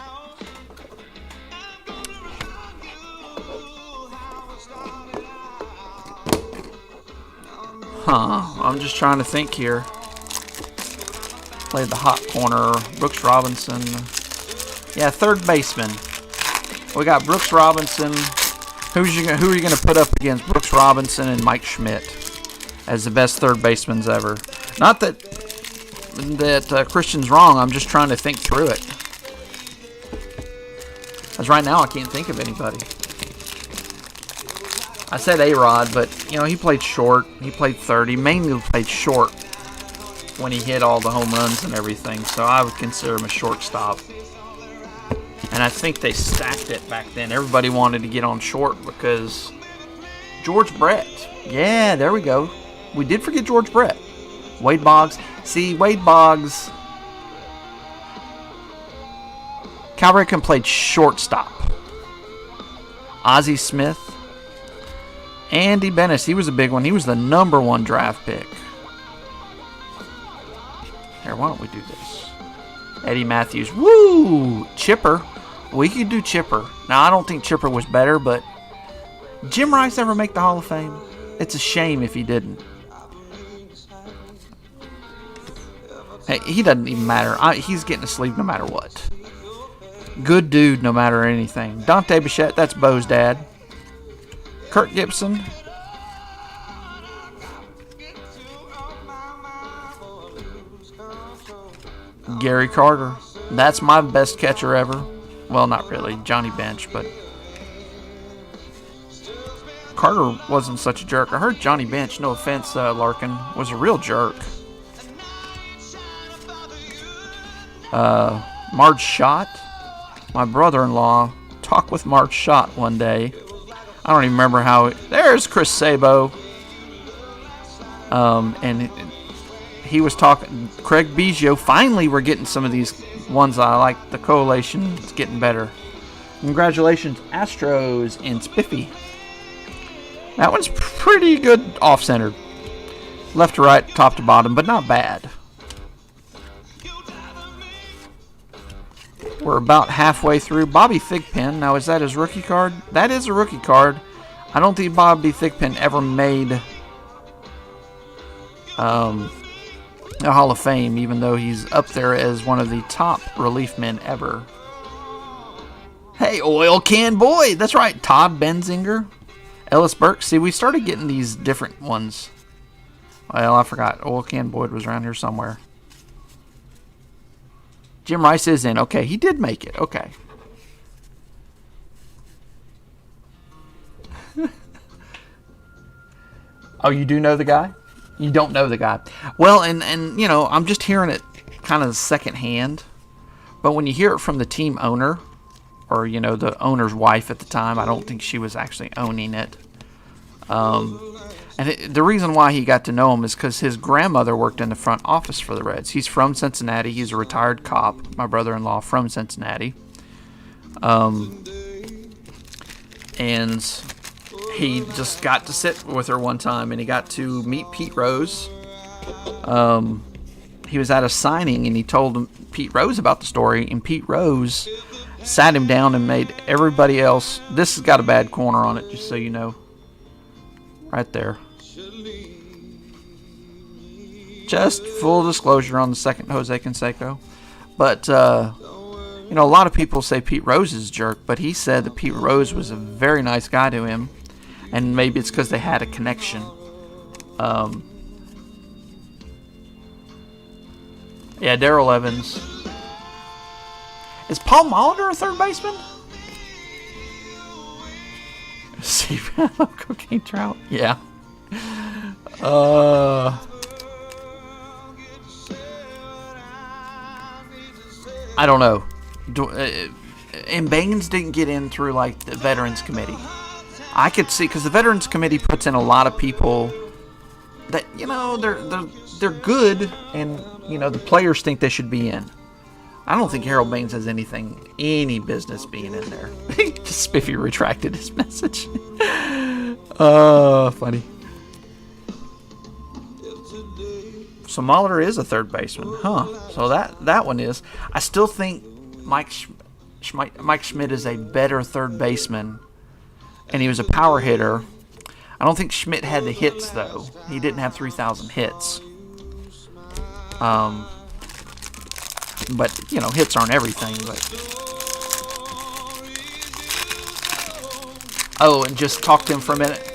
I'm just trying to think here. Played the hot corner. Brooks Robinson. Yeah, third baseman. We got Brooks Robinson. Who are you going to put up against Brooks Robinson and Mike Schmidt as the best third basemen ever? Not that Christian's wrong. I'm just trying to think through it. Because right now I can't think of anybody. I said A-Rod, but, he played short. He played third. He mainly played short when he hit all the home runs and everything, so I would consider him a shortstop. And I think they stacked it back then. Everybody wanted to get on short because George Brett. Yeah, there we go. We did forget George Brett. Wade Boggs. See, Wade Boggs. Cal Ripken played shortstop. Ozzie Smith. Andy Bennis, he was a big one. He was the #1 draft pick. Here, why don't we do this? Eddie Matthews. Woo! Chipper. We could do Chipper. Now, I don't think Chipper was better, but Jim Rice ever make the Hall of Fame? It's a shame if he didn't. Hey, he doesn't even matter. He's getting to sleep no matter what. Good dude no matter anything. Dante Bichette, that's Bo's dad. Kirk Gibson. Gary Carter. That's my best catcher ever. Well, not really. Johnny Bench, but Carter wasn't such a jerk. I heard Johnny Bench, no offense, Larkin, was a real jerk. Marge Schott. My brother-in-law talked with Marge Schott one day. I don't even remember how. There's Chris Sabo. And he was talking. Craig Biggio. Finally, we're getting some of these ones I like. The collation is getting better. Congratulations, Astros and Spiffy. That one's pretty good off-centered. Left to right, top to bottom, but not bad. We're about halfway through. Bobby Thigpen. Now, is that his rookie card? That is a rookie card. I don't think Bobby Thigpen ever made a Hall of Fame, even though he's up there as one of the top relief men ever. Hey, Oil Can Boy. That's right. Todd Benzinger. Ellis Burke. See, we started getting these different ones. Well, I forgot. Oil Can Boyd was around here somewhere. Jim Rice is in. Okay, he did make it. Okay. Oh, you do know the guy? You don't know the guy. Well, and I'm just hearing it kind of secondhand. But when you hear it from the team owner, or, the owner's wife at the time, I don't think she was actually owning it. The reason why he got to know him is because his grandmother worked in the front office for the Reds. He's from Cincinnati. He's a retired cop, my brother-in-law from Cincinnati. And he just got to sit with her one time, and he got to meet Pete Rose. He was at a signing, and he told Pete Rose about the story, and Pete Rose sat him down and made everybody else... This has got a bad corner on it, just so you know. Right there. Just full disclosure on the second Jose Canseco. But, a lot of people say Pete Rose is a jerk, but he said that Pete Rose was a very nice guy to him. And maybe it's because they had a connection. Yeah, Darrell Evans. Is Paul Molitor a third baseman? See, Cocaine Trout. Yeah. I don't know. And Baines didn't get in through like the Veterans Committee. I could see, because the Veterans Committee puts in a lot of people that, you know, they're good, and you know the players think they should be in. I don't think Harold Baines has any business being in there. Spiffy retracted his message. Funny. So Molitor is a third baseman, huh? So that one is. I still think Mike Schmidt is a better third baseman, and he was a power hitter. I don't think Schmidt had the hits, though. He didn't have 3,000 hits. But, you know, hits aren't everything. But oh, and just talk to him for a minute.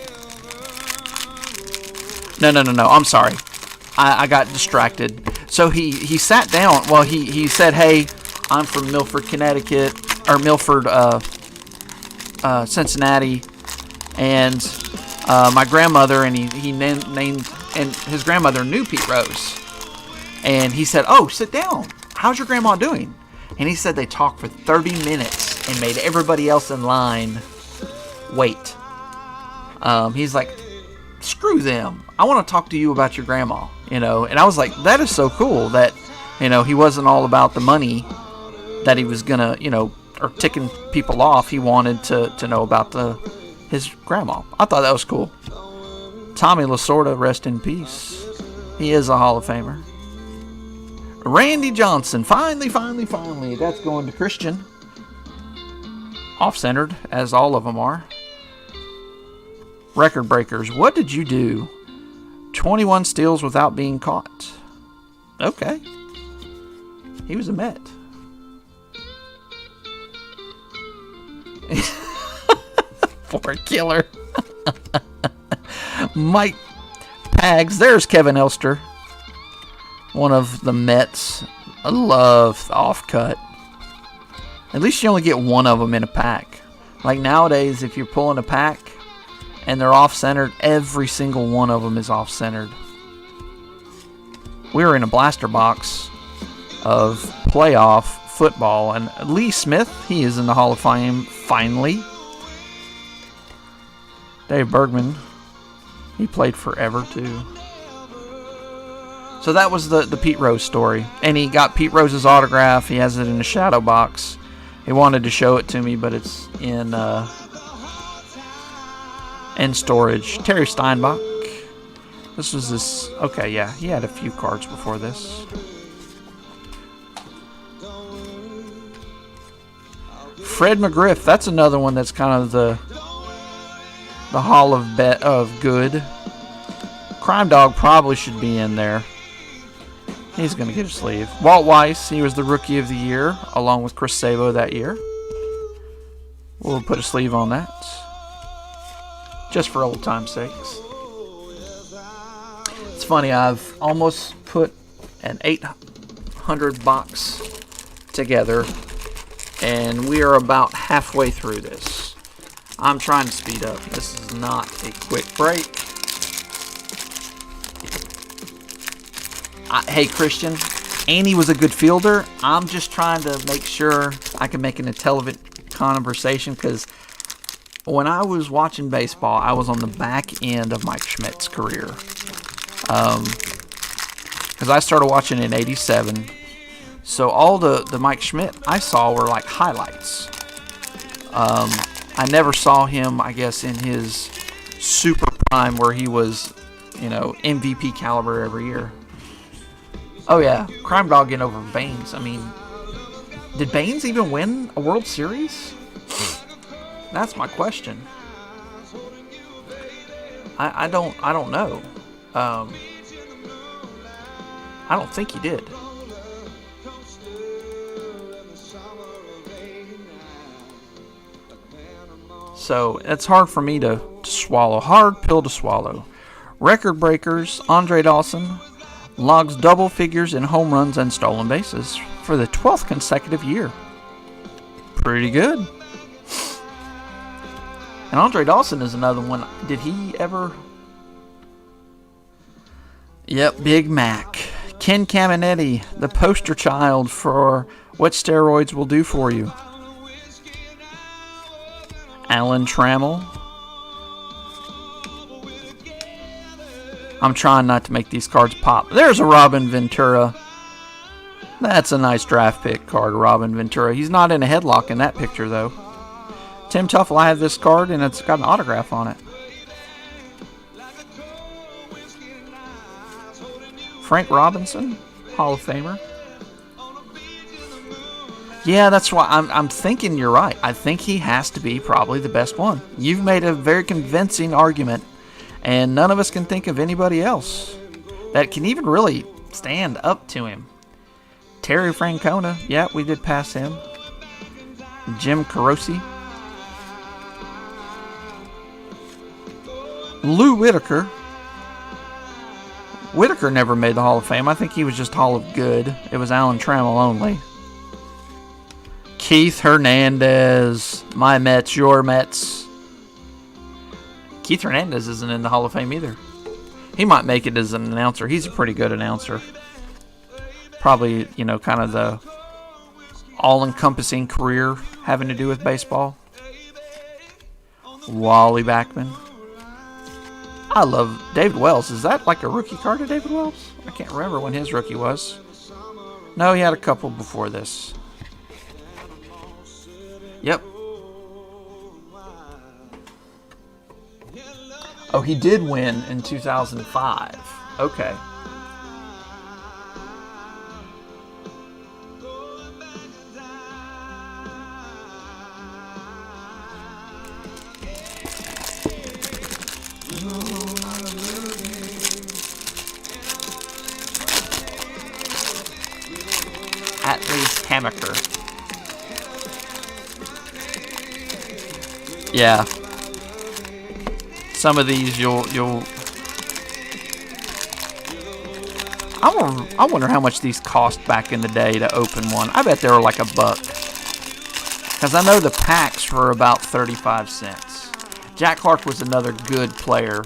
No. I'm sorry. I got distracted. So he sat down. Well, he said, "Hey, I'm from Milford, Connecticut, or Milford, Cincinnati, and my grandmother," and he named, and his grandmother knew Pete Rose, and he said, "Oh, sit down. How's your grandma doing?" And he said they talked for 30 minutes and made everybody else in line wait. He's like, "Screw them. I want to talk to you about your grandma." You know, and I was like, that is so cool that, you know, he wasn't all about the money that he was gonna, you know, or ticking people off. He wanted to know about his grandma. I thought that was cool. Tommy Lasorda, rest in peace. He is a Hall of Famer. Randy Johnson, finally, that's going to Christian. Off-centered, as all of them are. Record breakers, what did you do? 21 steals without being caught. Okay. He was a Met. Poor killer. Mike Pags, there's Kevin Elster. One of the Mets. I love the off-cut. At least you only get one of them in a pack. Like nowadays, if you're pulling a pack and they're off-centered, every single one of them is off-centered. We were in a blaster box of playoff football, and Lee Smith, he is in the Hall of Fame finally. Dave Bergman, he played forever too. So that was the Pete Rose story. And he got Pete Rose's autograph. He has it in a shadow box. He wanted to show it to me, but it's in storage. Terry Steinbach. This was this. Okay, yeah, he had a few cards before this. Fred McGriff. That's another one that's kind of the Hall of Good. Crime Dog probably should be in there. He's going to get a sleeve. Walt Weiss, he was the Rookie of the Year, along with Chris Sabo that year. We'll put a sleeve on that, just for old time's sakes. It's funny, I've almost put an 800 box together, and we are about halfway through this. I'm trying to speed up. This is not a quick break. Hey, Christian, Andy was a good fielder. I'm just trying to make sure I can make an intelligent conversation, because when I was watching baseball, I was on the back end of Mike Schmidt's career. Because I started watching in '87. So all the Mike Schmidt I saw were like highlights. I never saw him, I guess, in his super prime where he was, you know, MVP caliber every year. Oh yeah, Crime Dog getting over Baines. I mean, did Baines even win a World Series? That's my question. I don't know. I don't think he did. So it's hard for me to swallow. Hard pill to swallow. Record breakers, Andre Dawson logs double figures in home runs and stolen bases for the 12th consecutive year. Pretty good. And Andre Dawson is another one. Did he ever... Yep, Big Mac. Ken Caminetti, the poster child for what steroids will do for you. Alan Trammell. I'm trying not to make these cards pop. There's a Robin Ventura. That's a nice draft pick card, Robin Ventura. He's not in a headlock in that picture, though. Tim Tuffle, I have this card, and it's got an autograph on it. Frank Robinson, Hall of Famer. Yeah, that's why I'm thinking you're right. I think he has to be probably the best one. You've made a very convincing argument, and none of us can think of anybody else that can even really stand up to him. Terry Francona, yeah, we did pass him. Jim Carosi. Lou Whitaker. Whitaker never made the Hall of Fame. I think he was just Hall of Good. It was Alan Trammell only. Keith Hernandez. My Mets, your Mets. Keith Hernandez isn't in the Hall of Fame either. He might make it as an announcer. He's a pretty good announcer. Probably, you know, kind of the all-encompassing career having to do with baseball. Wally Backman. I love David Wells. Is that like a rookie card of David Wells? I can't remember when his rookie was. No, he had a couple before this. Yep. Oh, he did win in 2005. Okay. Atlee Hammaker. Yeah. Some of these you'll I wonder how much these cost back in the day to open one. I bet they were like $1. Because I know the packs were about 35 cents. Jack Clark was another good player.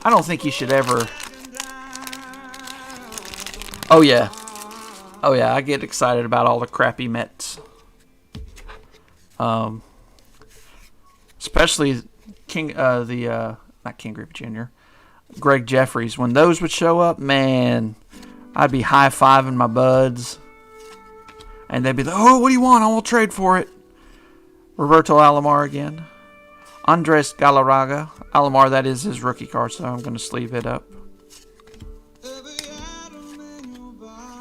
I don't think you should ever... Oh yeah, I get excited about all the crappy Mets. Especially not King Griffey Jr., Greg Jeffries. When those would show up, man, I'd be high-fiving my buds. And they'd be like, oh, what do you want? I will trade for it. Roberto Alomar again. Andres Galarraga. Alomar, that is his rookie card, so I'm going to sleeve it up.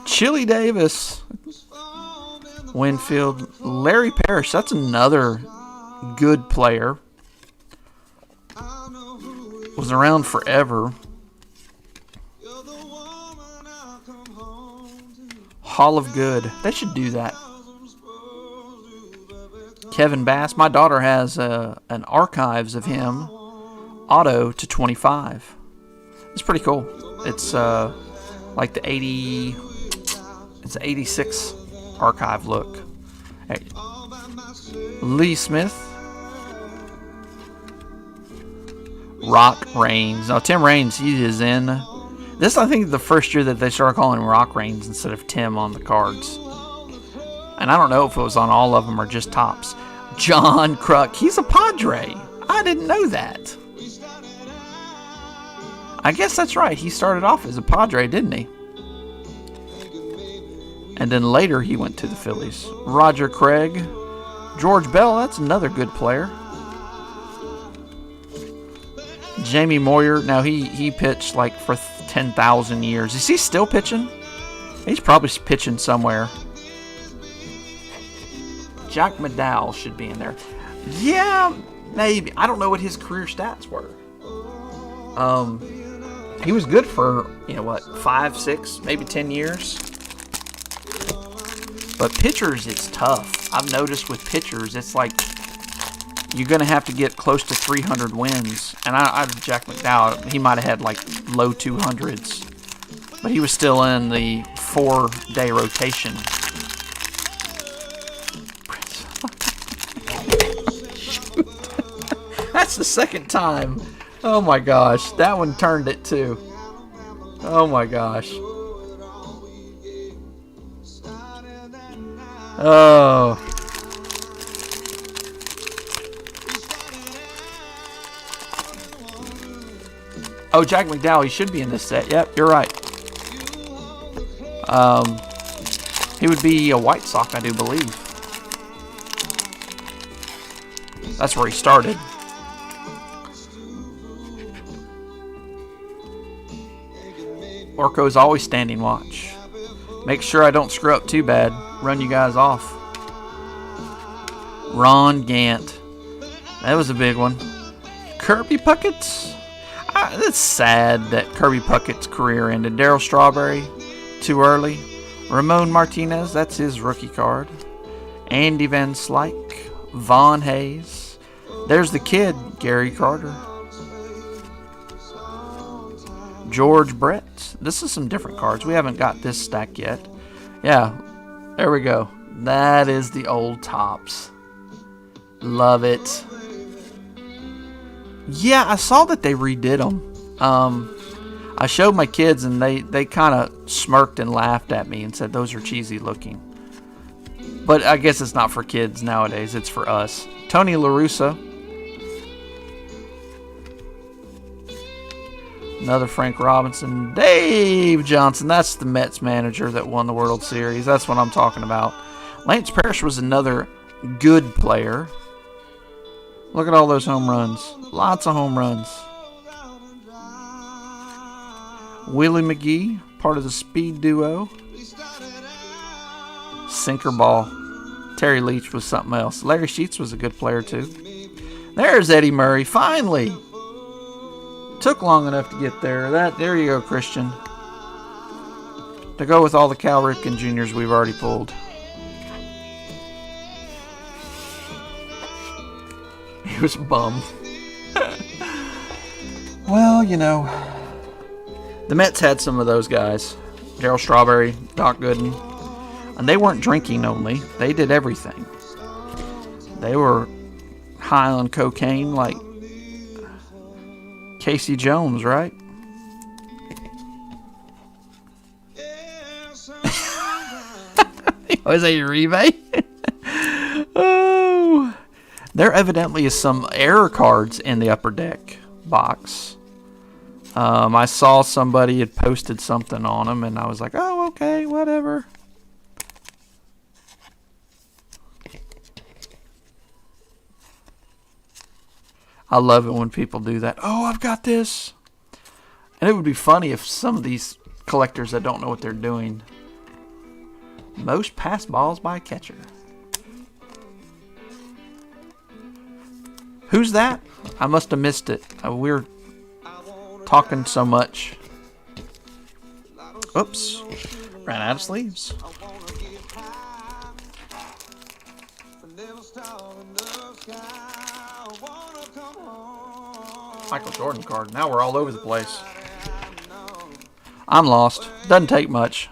Chili Davis. Winfield. Larry Parrish. That's another good player. Was around forever. Hall of Good. They should do that. Kevin Bass. My daughter has an archives of him. Auto to 25. It's pretty cool. It's like the 80... It's an 86 archive look. Hey. Lee Smith. Rock Reigns. Now, Tim Raines, he is in. This, I think, is the first year that they started calling him Rock Reigns instead of Tim on the cards. And I don't know if it was on all of them or just tops. John Kruk. He's a Padre. I didn't know that. I guess that's right. He started off as a Padre, didn't he? And then later he went to the Phillies. Roger Craig. George Bell, that's another good player. Jamie Moyer, now he pitched like for 10,000 years. Is he still pitching? He's probably pitching somewhere. Jack McDowell should be in there. Yeah, maybe. I don't know what his career stats were. He was good for, 5, 6, maybe 10 years. But pitchers, it's tough. I've noticed with pitchers, it's like you're going to have to get close to 300 wins. And Jack McDowell, he might have had like low 200s. But he was still in the 4-day rotation. That's the second time. Oh my gosh. That one turned it too. Oh my gosh. Oh. Oh, Jack McDowell, he should be in this set. Yep, you're right. He would be a White Sox, I do believe. That's where he started. Orco's always standing watch. Make sure I don't screw up too bad. Run you guys off. Ron Gant. That was a big one. Kirby Puckett's. It's sad that Kirby Puckett's career ended. Darryl Strawberry, too early. Ramon Martinez, that's his rookie card. Andy Van Slyke. Vaughn Hayes. There's the kid, Gary Carter. George Brett. This is some different cards. We haven't got this stack yet. Yeah, there we go. That is the old Topps. Love it. Yeah, I saw that they redid them. I showed my kids and they kind of smirked and laughed at me and said those are cheesy looking. But I guess it's not for kids nowadays. It's for us. Tony La Russa. Another Frank Robinson. Dave Johnson. That's the Mets manager that won the World Series. That's what I'm talking about. Lance Parrish was another good player. Look at all those home runs. Lots of home runs. Willie McGee, part of the Speed Duo. Sinker ball. Terry Leach was something else. Larry Sheets was a good player too. There's Eddie Murray. Finally. Took long enough to get there. There you go, Christian. To go with all the Cal Ripken Juniors we've already pulled. He was a bum. Well, you know, the Mets had some of those guys. Darryl Strawberry, Doc Gooden. And they weren't drinking only. They did everything. They were high on cocaine like Casey Jones, right? Was that Uribe? Oh. There evidently is some error cards in the upper deck box. I saw somebody had posted something on them, and I was like, oh, okay, whatever. I love it when people do that. Oh, I've got this. And it would be funny if some of these collectors that don't know what they're doing. Most pass balls by a catcher. Who's that? I must have missed it. We're talking so much. Oops. Ran out of sleeves. Michael Jordan card. Now we're all over the place. I'm lost. Doesn't take much.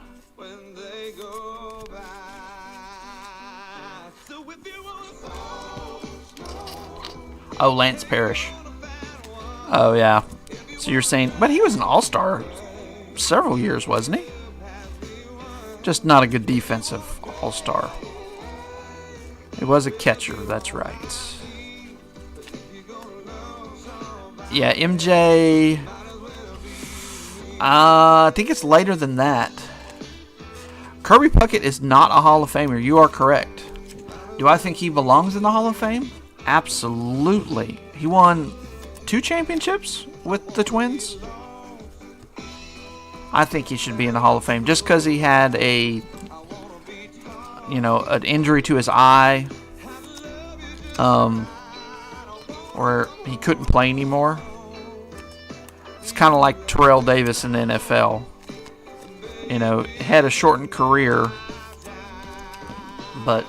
Oh, Lance Parrish. Oh, yeah. So you're saying... But he was an all-star several years, wasn't he? Just not a good defensive all-star. He was a catcher. That's right. Yeah, MJ... I think it's later than that. Kirby Puckett is not a Hall of Famer. You are correct. Do I think he belongs in the Hall of Fame? Absolutely. He won 2 championships with the Twins. I think he should be in the Hall of Fame just because he had an injury to his eye, where he couldn't play anymore. It's kind of like Terrell Davis in the NFL. You know, had a shortened career, but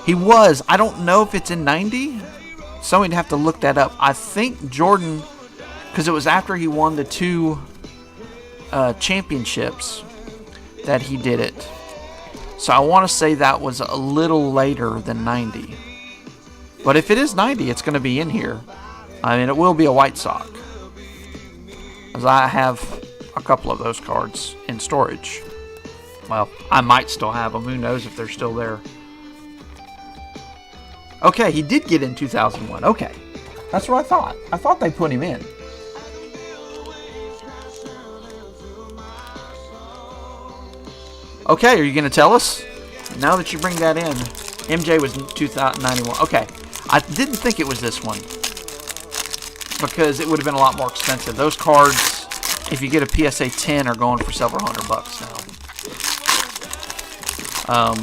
He was. I don't know if it's in 90. Somebody'd have to look that up. I think Jordan, because it was after he won the 2 championships that he did it. So I want to say that was a little later than 90. But if it is 90, it's going to be in here. I mean, it will be a White Sox. As I have a couple of those cards in storage. Well, I might still have them. Who knows if they're still there. Okay, he did get in 2001. Okay. That's what I thought. I thought they put him in. Okay, are you going to tell us? Now that you bring that in, MJ was 2091. Okay, I didn't think it was this one because it would have been a lot more expensive. Those cards, if you get a PSA 10, are going for several $100 now.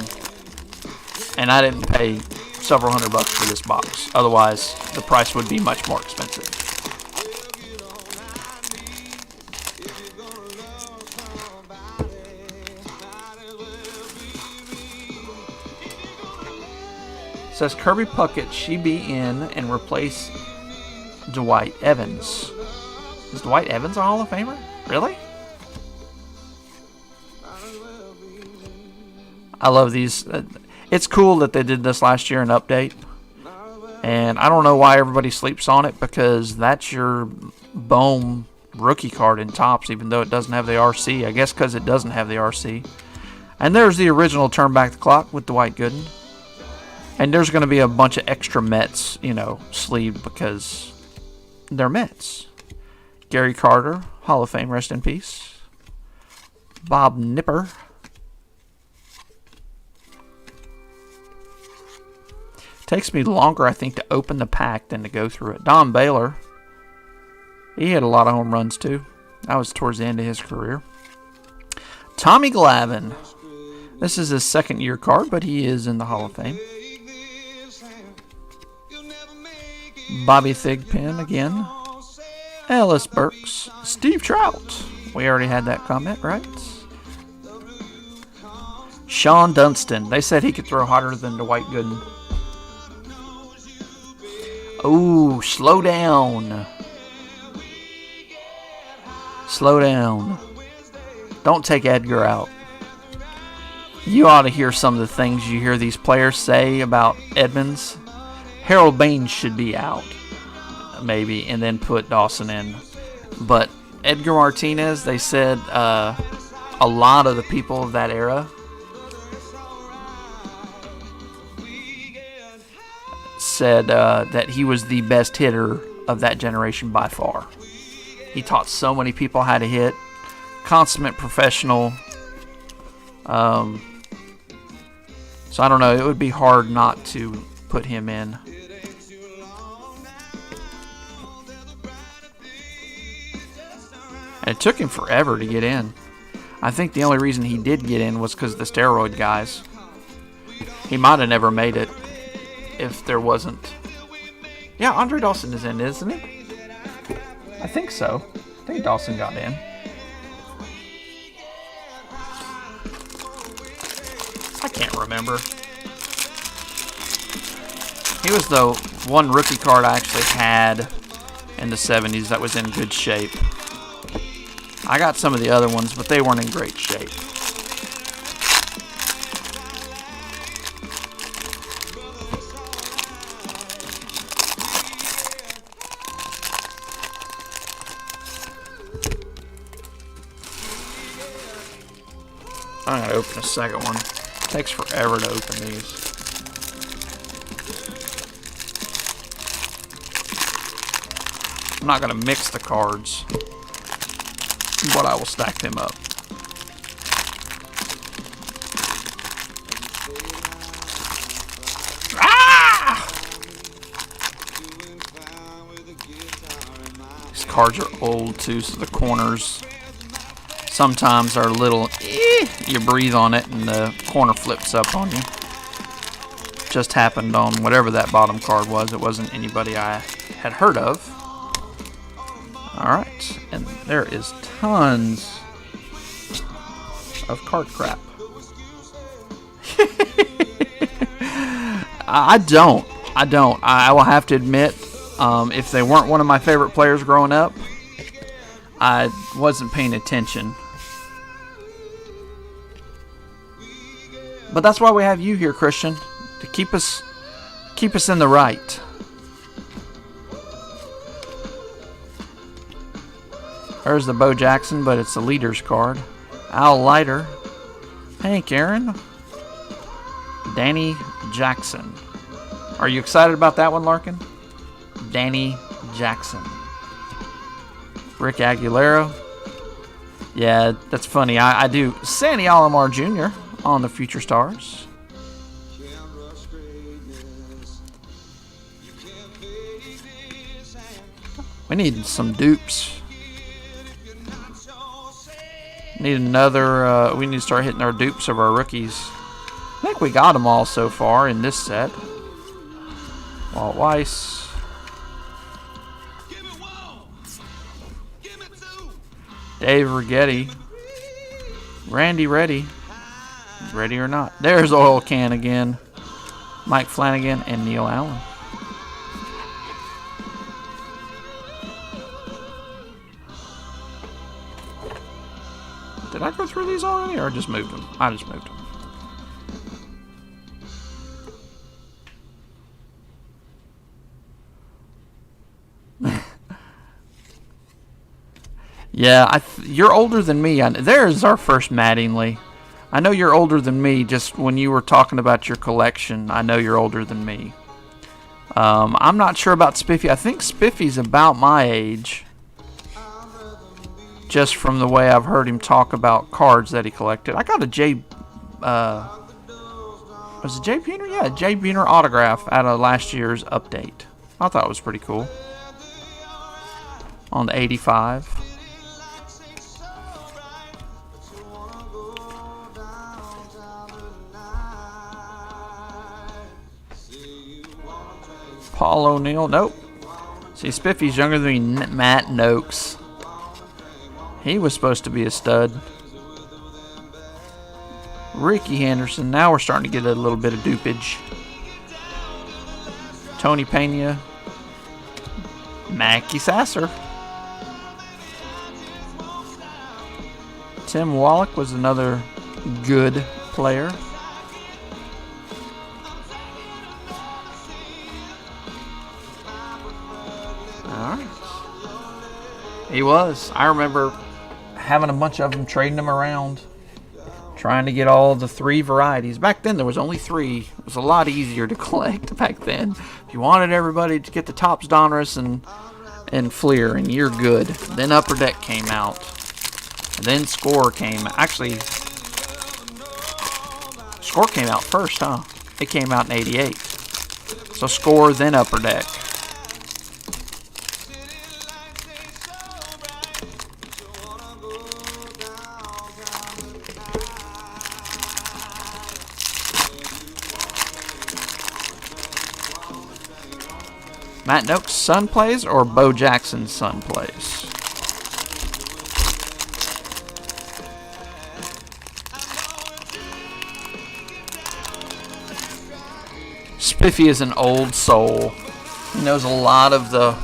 And I didn't pay several $100 for this box. Otherwise, the price would be much more expensive. Says Kirby Puckett, she be in and replace Dwight Evans. Is Dwight Evans a Hall of Famer? Really? I love these. It's cool that they did this last year, an update. And I don't know why everybody sleeps on it, because that's your Bohm rookie card in Topps, even though it doesn't have the RC. I guess because it doesn't have the RC. And there's the original Turn Back the Clock with Dwight Gooden. And there's going to be a bunch of extra Mets, sleeved because they're Mets. Gary Carter, Hall of Fame, rest in peace. Bob Nipper. Takes me longer, I think, to open the pack than to go through it. Don Baylor. He had a lot of home runs, too. That was towards the end of his career. Tommy Glavine. This is his second-year card, but he is in the Hall of Fame. Bobby Thigpen again. Ellis Burks. Steve Trout. We already had that comment, right? Sean Dunston. They said he could throw harder than Dwight Gooden. Oh, slow down. Slow down. Don't take Edgar out. You ought to hear some of the things you hear these players say about Edmonds. Harold Baines should be out, maybe, and then put Dawson in. But Edgar Martinez, they said a lot of the people of that era said that he was the best hitter of that generation by far. He taught so many people how to hit. Consummate professional. So I don't know. It would be hard not to put him in. And it took him forever to get in. I think the only reason he did get in was because of the steroid guys. He might have never made it if there wasn't. Yeah, Andre Dawson is in, isn't he? I think so. I think Dawson got in. I can't remember. He was the one rookie card I actually had in the 70s that was in good shape. I got some of the other ones, but they weren't in great shape. I'm going to open a second one. It takes forever to open these. I'm not going to mix the cards, but I will stack them up. Ah! These cards are old too, so the corners sometimes are a little, you breathe on it and the corner flips up on you. Just happened on whatever that bottom card was. It wasn't anybody I had heard of. Alright, and there is tons of card crap. I don't. I will have to admit, if they weren't one of my favorite players growing up, I wasn't paying attention. But that's why we have you here, Christian, to keep us in the right. There's the Bo Jackson, but it's the leader's card. Al Leiter, Hank Aaron, Danny Jackson. Are you excited about that one, Larkin? Danny Jackson. Rick Aguilera. Yeah, that's funny. I do. Sandy Alomar Jr. on the Future Stars. We need some dupes. Need another. We need to start hitting our dupes of our rookies. I think we got them all so far in this set. Walt Weiss. Dave Righetti. Randy Reddy. Ready or not. There's Oil Can again. Mike Flanagan and Neil Allen. Did I go through these already or just moved them? I just moved them. Yeah, you're older than me. There's our first Mattingly. I know you're older than me just when you were talking about your collection. I know you're older than me. I'm not sure about Spiffy. I think Spiffy's about my age. Just from the way I've heard him talk about cards that he collected. I got a was it Jay Buhner? Yeah, Jay Buhner autograph out of last year's update. I thought it was pretty cool. On the 85. Paul O'Neill, nope. See, Spiffy's younger than Matt Noakes. He was supposed to be a stud. Ricky Henderson, now we're starting to get a little bit of dupage. Tony Pena. Mackie Sasser. Tim Wallach was another good player. Alright. He was. I remember having a bunch of them, trading them around, trying to get all the 3 varieties. Back then there was only 3. It was a lot easier to collect back then. If you wanted everybody to get the Topps Donruss and Fleer, and you're good. Then Upper Deck came out. And then Score came. Actually, Score came out first, huh? It came out in 88. So Score, then Upper Deck. Matt Noakes' son plays or Bo Jackson's son plays? Spiffy is an old soul. He knows a lot of the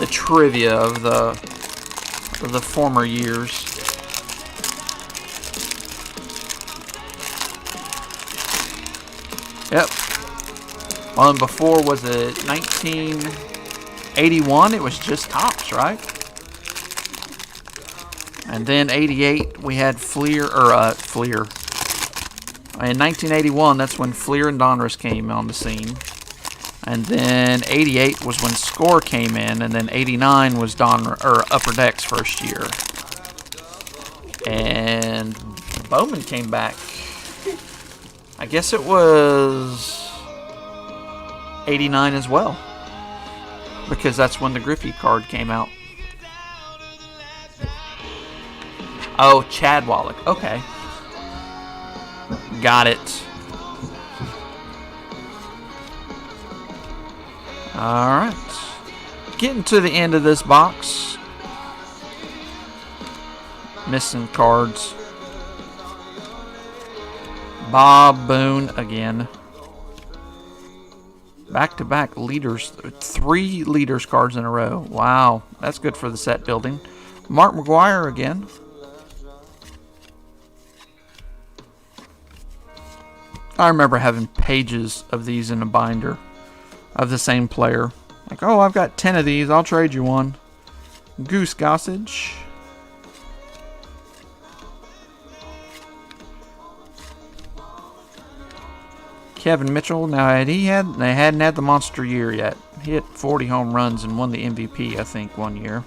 trivia of the former years. Yep. Well, and before, was it 1981? It was just Topps, right? And then 88, we had Fleer. In 1981, that's when Fleer and Donruss came on the scene. And then 88 was when Score came in, and then 89 was Upper Deck's first year. And Bowman came back. I guess it was 89 as well, because that's when the Griffey card came out. Oh, Chad Wallach. Okay. Got it. Alright. Getting to the end of this box. Missing cards. Bob Boone again. Back-to-back leaders. 3 leaders cards in a row. Wow. That's good for the set building. Mark McGuire again. I remember having pages of these in a binder of the same player. Like, oh, I've got 10 of these. I'll trade you one. Goose Gossage. Kevin Mitchell. Now, they hadn't had the monster year yet. He hit 40 home runs and won the MVP, I think, one year.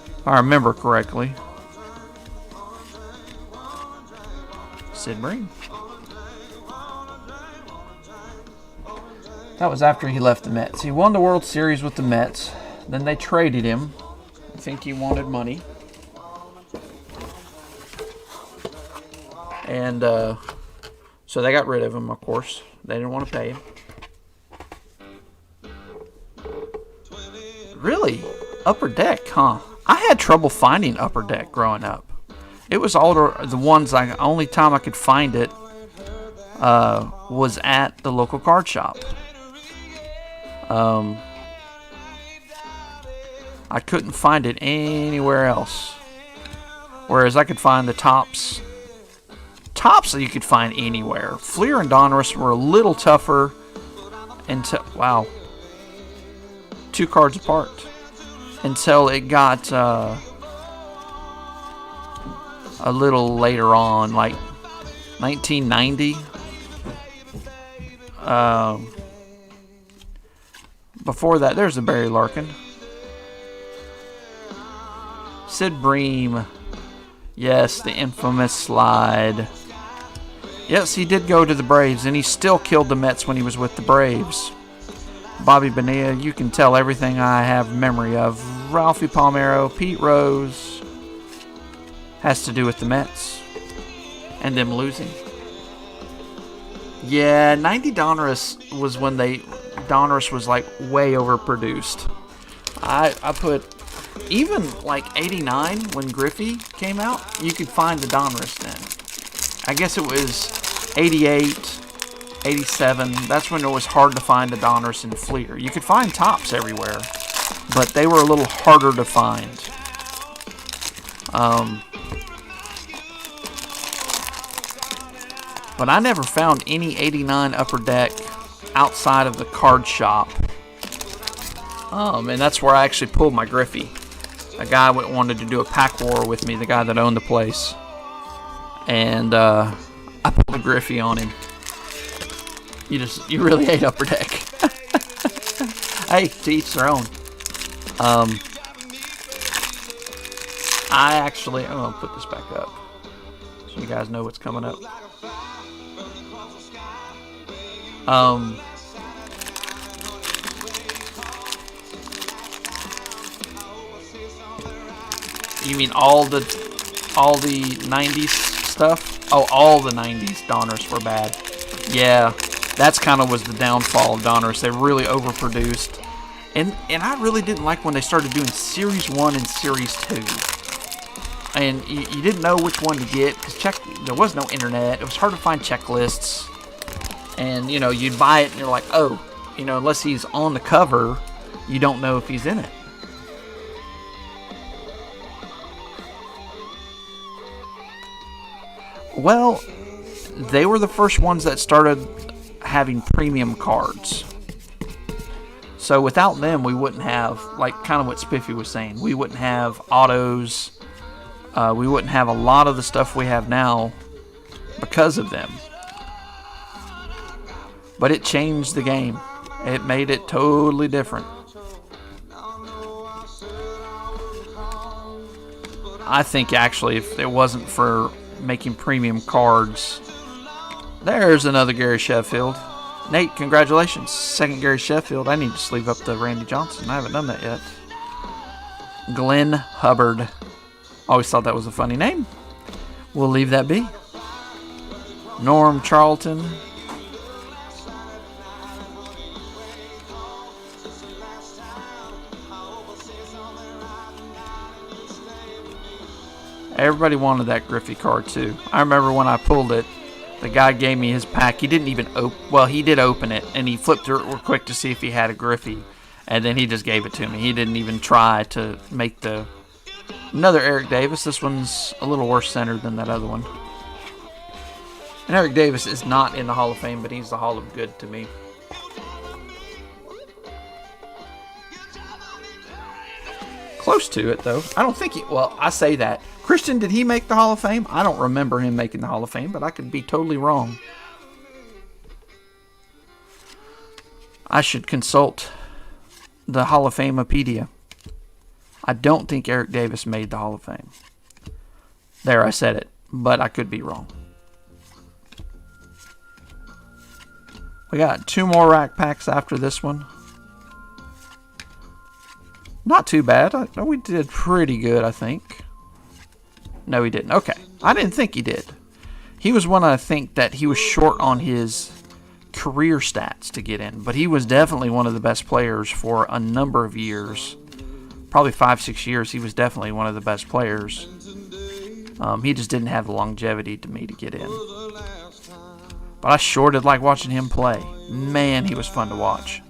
If I remember correctly. Sid Bream. That was after he left the Mets. He won the World Series with the Mets. Then they traded him. I think he wanted money. And so they got rid of him, of course. They didn't want to pay him. Really? Upper Deck, huh? I had trouble finding Upper Deck growing up. It was the ones only time I could find it was at the local card shop. I couldn't find it anywhere else. Whereas I could find the tops that you could find anywhere. Fleer and Donruss were a little tougher wow. 2 cards apart. Until it got a little later on, like 1990. Before that, there's the Barry Larkin. Sid Bream. Yes, the infamous slide. Yes, he did go to the Braves, and he still killed the Mets when he was with the Braves. Bobby Bonilla, you can tell everything I have memory of. Ralphie Palmeiro, Pete Rose. Has to do with the Mets. And them losing. Yeah, 90 Donruss was when Donruss was like way overproduced. I put even like 89 when Griffey came out, you could find the Donruss then. I guess it was 88, 87. That's when it was hard to find the Donruss and Fleer. You could find tops everywhere, but they were a little harder to find. But I never found any 89 Upper Deck outside of the card shop. And that's where I actually pulled my Griffey. A guy wanted to do a pack war with me, the guy that owned the place. And I pulled a Griffey on him. You really hate Upper Deck. Hey, to each their own. I'm going to put this back up so you guys know what's coming up. You mean all the 90s stuff? Oh, all the 90s Donruss were bad. Yeah, that's kind of was the downfall of Donruss. They really overproduced. And I really didn't like when they started doing Series 1 and Series 2. And you didn't know which one to get because there was no internet. It was hard to find checklists. And, you'd buy it and you're like, oh, unless he's on the cover, you don't know if he's in it. Well, they were the first ones that started having premium cards. So without them, we wouldn't have, like kind of what Spiffy was saying, we wouldn't have autos. We wouldn't have a lot of the stuff we have now because of them. But it changed the game. It made it totally different. I think actually if it wasn't for making premium cards, there's another Gary Sheffield. Nate, congratulations. Second Gary Sheffield. I need to sleeve up the Randy Johnson. I haven't done that yet. Glenn Hubbard. Always thought that was a funny name. We'll leave that be. Norm Charlton. Everybody wanted that Griffey card too. I remember when I pulled it, The guy gave me his pack. He didn't even well, he did open it, and he flipped through it real quick to see if he had a Griffey, and then he just gave it to me. He didn't even try to make another Eric Davis. This one's a little worse centered than that other one. And Eric Davis is not in the Hall of Fame, but he's the Hall of Good to me. Close to it, though. I don't think well, I say that. Christian, did he make the Hall of Fame? I don't remember him making the Hall of Fame, but I could be totally wrong. I should consult the Hall of Fameopedia. I don't think Eric Davis made the Hall of Fame. There, I said it, but I could be wrong. We got 2 more rack packs after this one. Not too bad. We did pretty good, I think. No, he didn't. Okay. I didn't think he did. He was one, I think, that he was short on his career stats to get in. But he was definitely one of the best players for a number of years. Probably 5-6 years. He was definitely one of the best players. He just didn't have the longevity to me to get in. But I sure did like watching him play. Man, he was fun to watch.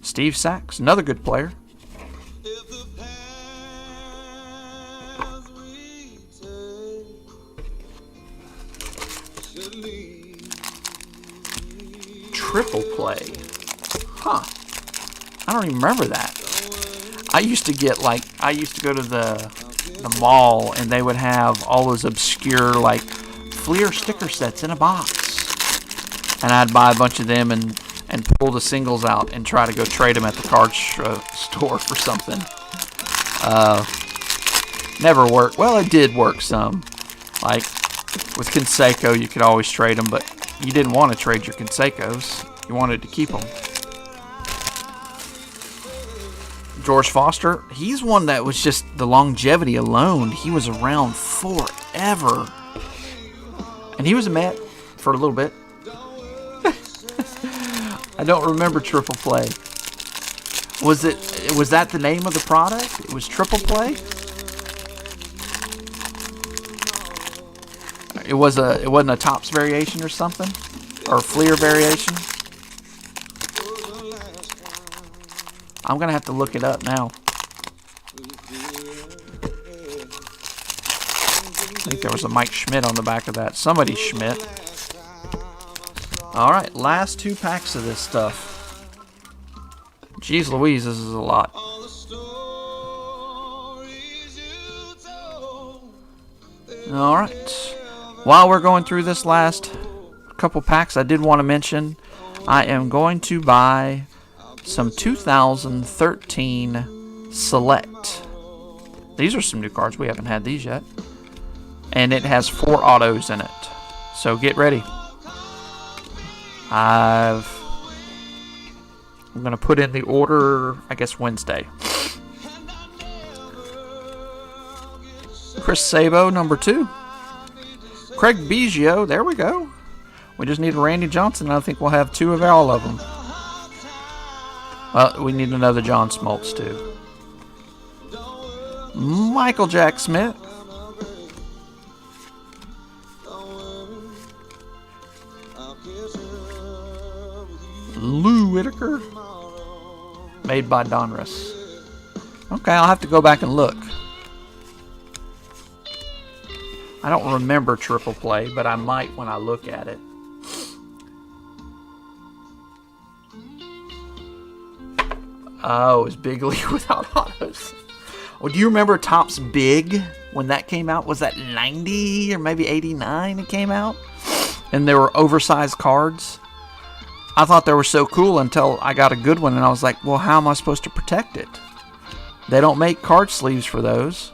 Steve Sax, another good player. Triple play. Huh. I don't even remember that. I used to go to the mall, and they would have all those obscure, like, Fleer sticker sets in a box. And I'd buy a bunch of them and pull the singles out and try to go trade them at the card store for something. Never worked. Well, it did work some. Like, with Canseco, you could always trade them, but you didn't want to trade your Cansecos. You wanted to keep them. George Foster, he's one that was just the longevity alone. He was around forever. And he was a Met for a little bit. I don't remember Triple Play. Was that the name of the product? It was Triple Play? It wasn't a Topps variation or something? Or a Fleer variation? I'm going to have to look it up now. I think there was a Mike Schmidt on the back of that. Somebody Schmidt. Alright, last 2 packs of this stuff. Jeez Louise, this is a lot. Alright. While we're going through this last couple packs, I did want to mention I am going to buy some 2013 Select. These are some new cards. We haven't had these yet. And it has 4 autos in it. So get ready. I'm going to put in the order, I guess, Wednesday. Chris Sabo, number 2. Craig Biggio, there we go. We just need a Randy Johnson, and I think we'll have 2 of all of them. Well, we need another John Smoltz, too. Michael Jack Smith. Lou Whitaker, made by Donruss. Okay, I'll have to go back and look. I don't remember Triple Play, but I might when I look at it. Oh, it was Big League without autos. Well, do you remember Topps Big when that came out? Was that 90 or maybe 89 it came out? And there were oversized cards. I thought they were so cool until I got a good one, and I was like, well, how am I supposed to protect it? They don't make card sleeves for those.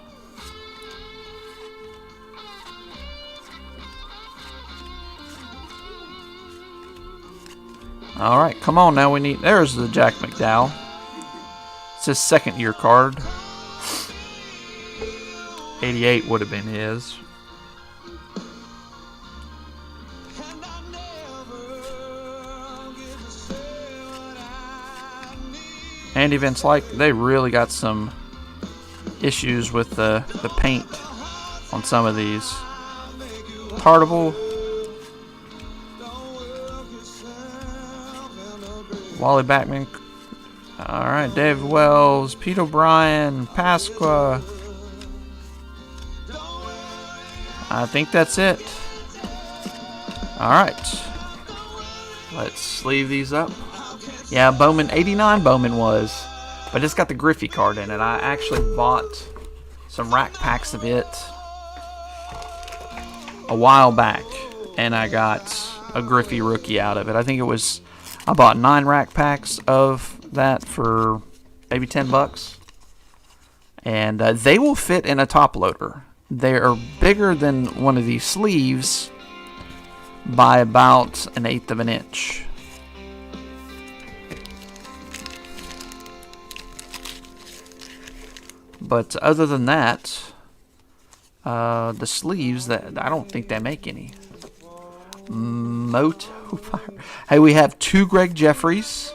All right, come on now. There's the Jack McDowell. It's his second-year card. 88 would have been his. And events like they really got some issues with the paint on some of these. cardable. Wally Backman. Alright, Dave Wells, Pete O'Brien, Pasqua. I think that's it. Alright. Let's sleeve these up. Yeah, Bowman, 89 Bowman was. But it's got the Griffey card in it. I actually bought some rack packs of it a while back. And I got a Griffey rookie out of it. I think it was... I bought 9 rack packs of that for maybe $10. And they will fit in a top loader. They are bigger than one of these sleeves by about 1/8 of an inch. But other than that, the sleeves, that I don't think they make any. Moto Fire. Hey, we have 2 Greg Jeffries.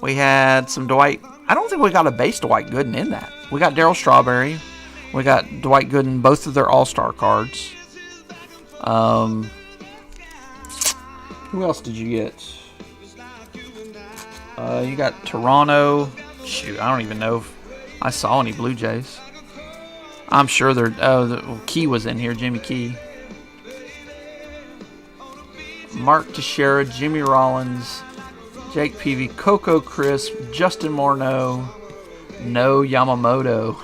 We had some Dwight. I don't think we got a base Dwight Gooden in that. We got Darryl Strawberry. We got Dwight Gooden, both of their All-Star cards. Who else did you get? You got Toronto. Shoot, I don't even know if I saw any Blue Jays. I'm sure they're... Key was in here, Jimmy Key. Mark Teixeira, Jimmy Rollins, Jake Peavy, Coco Crisp, Justin Morneau, no Yamamoto.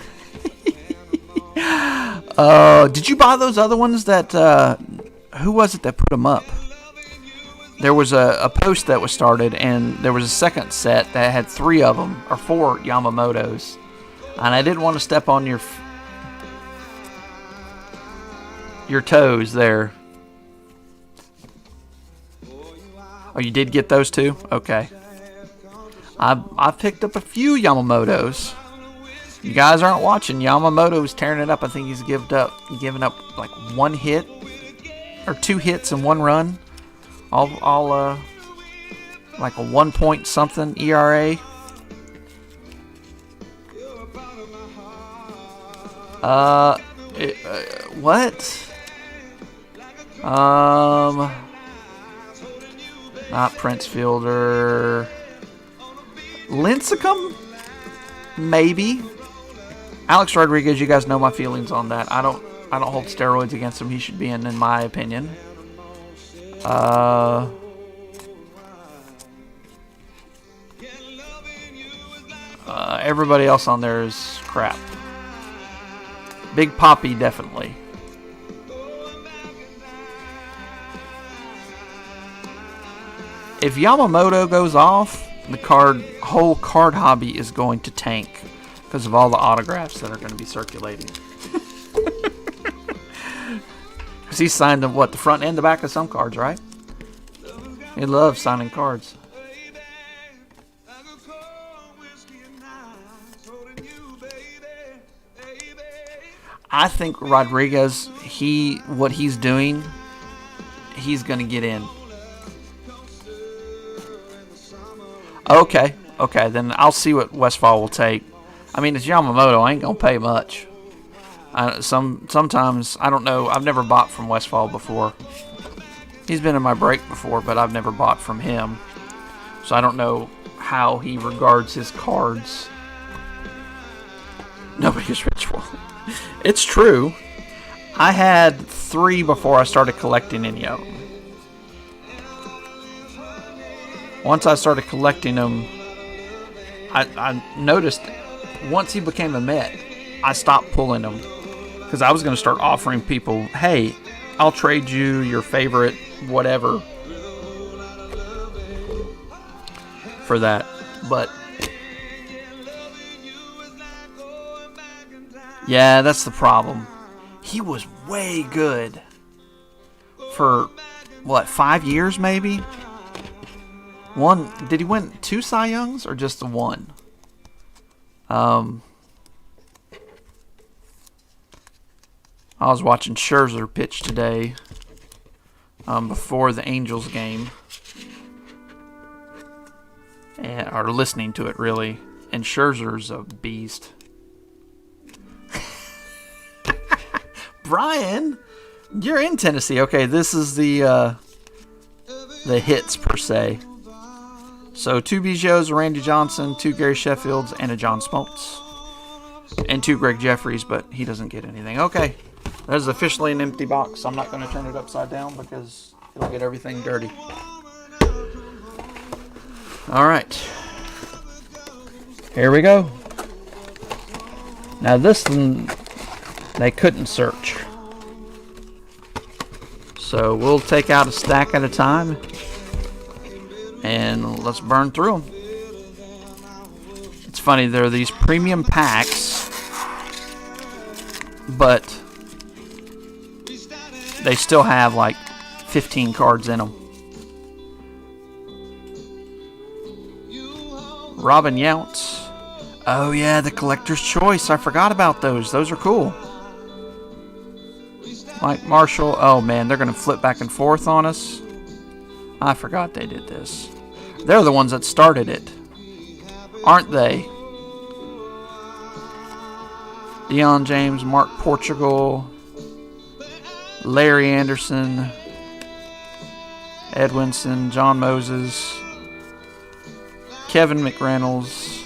Did you buy those other ones that... who was it that put them up? There was a post that was started, and there was a second set that had 3 of them, or 4 Yamamotos. And I didn't want to step on your toes there. Oh, you did get those too? Okay. I picked up a few Yamamotos. You guys aren't watching. Yamamoto's tearing it up. I think he's given up like 1 hit or 2 hits and 1 run. All like a 1 point something ERA. What? Not Prince Fielder. Lincecum? Maybe. Alex Rodriguez, you guys know my feelings on that. I don't hold steroids against him. He should be in my opinion. Everybody else on there is crap. Big Poppy, definitely. If Yamamoto goes off, the whole card hobby is going to tank because of all the autographs that are going to be circulating. Because he signed them, the front and the back of some cards, right? He loves signing cards. I think Rodriguez, what he's doing, he's going to get in. Okay, then I'll see what Westfall will take. I mean, it's Yamamoto. I ain't going to pay much. Sometimes, I don't know. I've never bought from Westfall before. He's been in my break before, but I've never bought from him. So I don't know how he regards his cards. Nobody's ritual. It's true. I had 3 before I started collecting any of them. Once I started collecting them, I noticed once he became a Met, I stopped pulling them. Because I was going to start offering people, hey, I'll trade you your favorite whatever for that. But yeah, that's the problem. He was way good for, 5 years maybe? Did he win 2 Cy Youngs or just the 1? I was watching Scherzer pitch today before the Angels game. Or listening to it, really. And Scherzer's a beast. Brian, You're in Tennessee. Okay, this is the hits per se. So 2 Bijots, a Randy Johnson, 2 Gary Sheffields, and a John Smoltz. And 2 Greg Jeffries, but he doesn't get anything. Okay, that is officially an empty box. I'm not going to turn it upside down because it'll get everything dirty. All right. Here we go. Now this one, they couldn't search. So we'll take out a stack at a time. And let's burn through them. It's funny, they're these premium packs, but they still have like 15 cards in them. Robin Yount. Oh yeah, the collector's choice. I forgot about those. Those are cool. Mike Marshall. Oh man, they're going to flip back and forth on us. I forgot they did this. They're the ones that started it, aren't they? Deion James, Mark Portugal, Larry Anderson, Ed Winson, John Moses, Kevin McReynolds.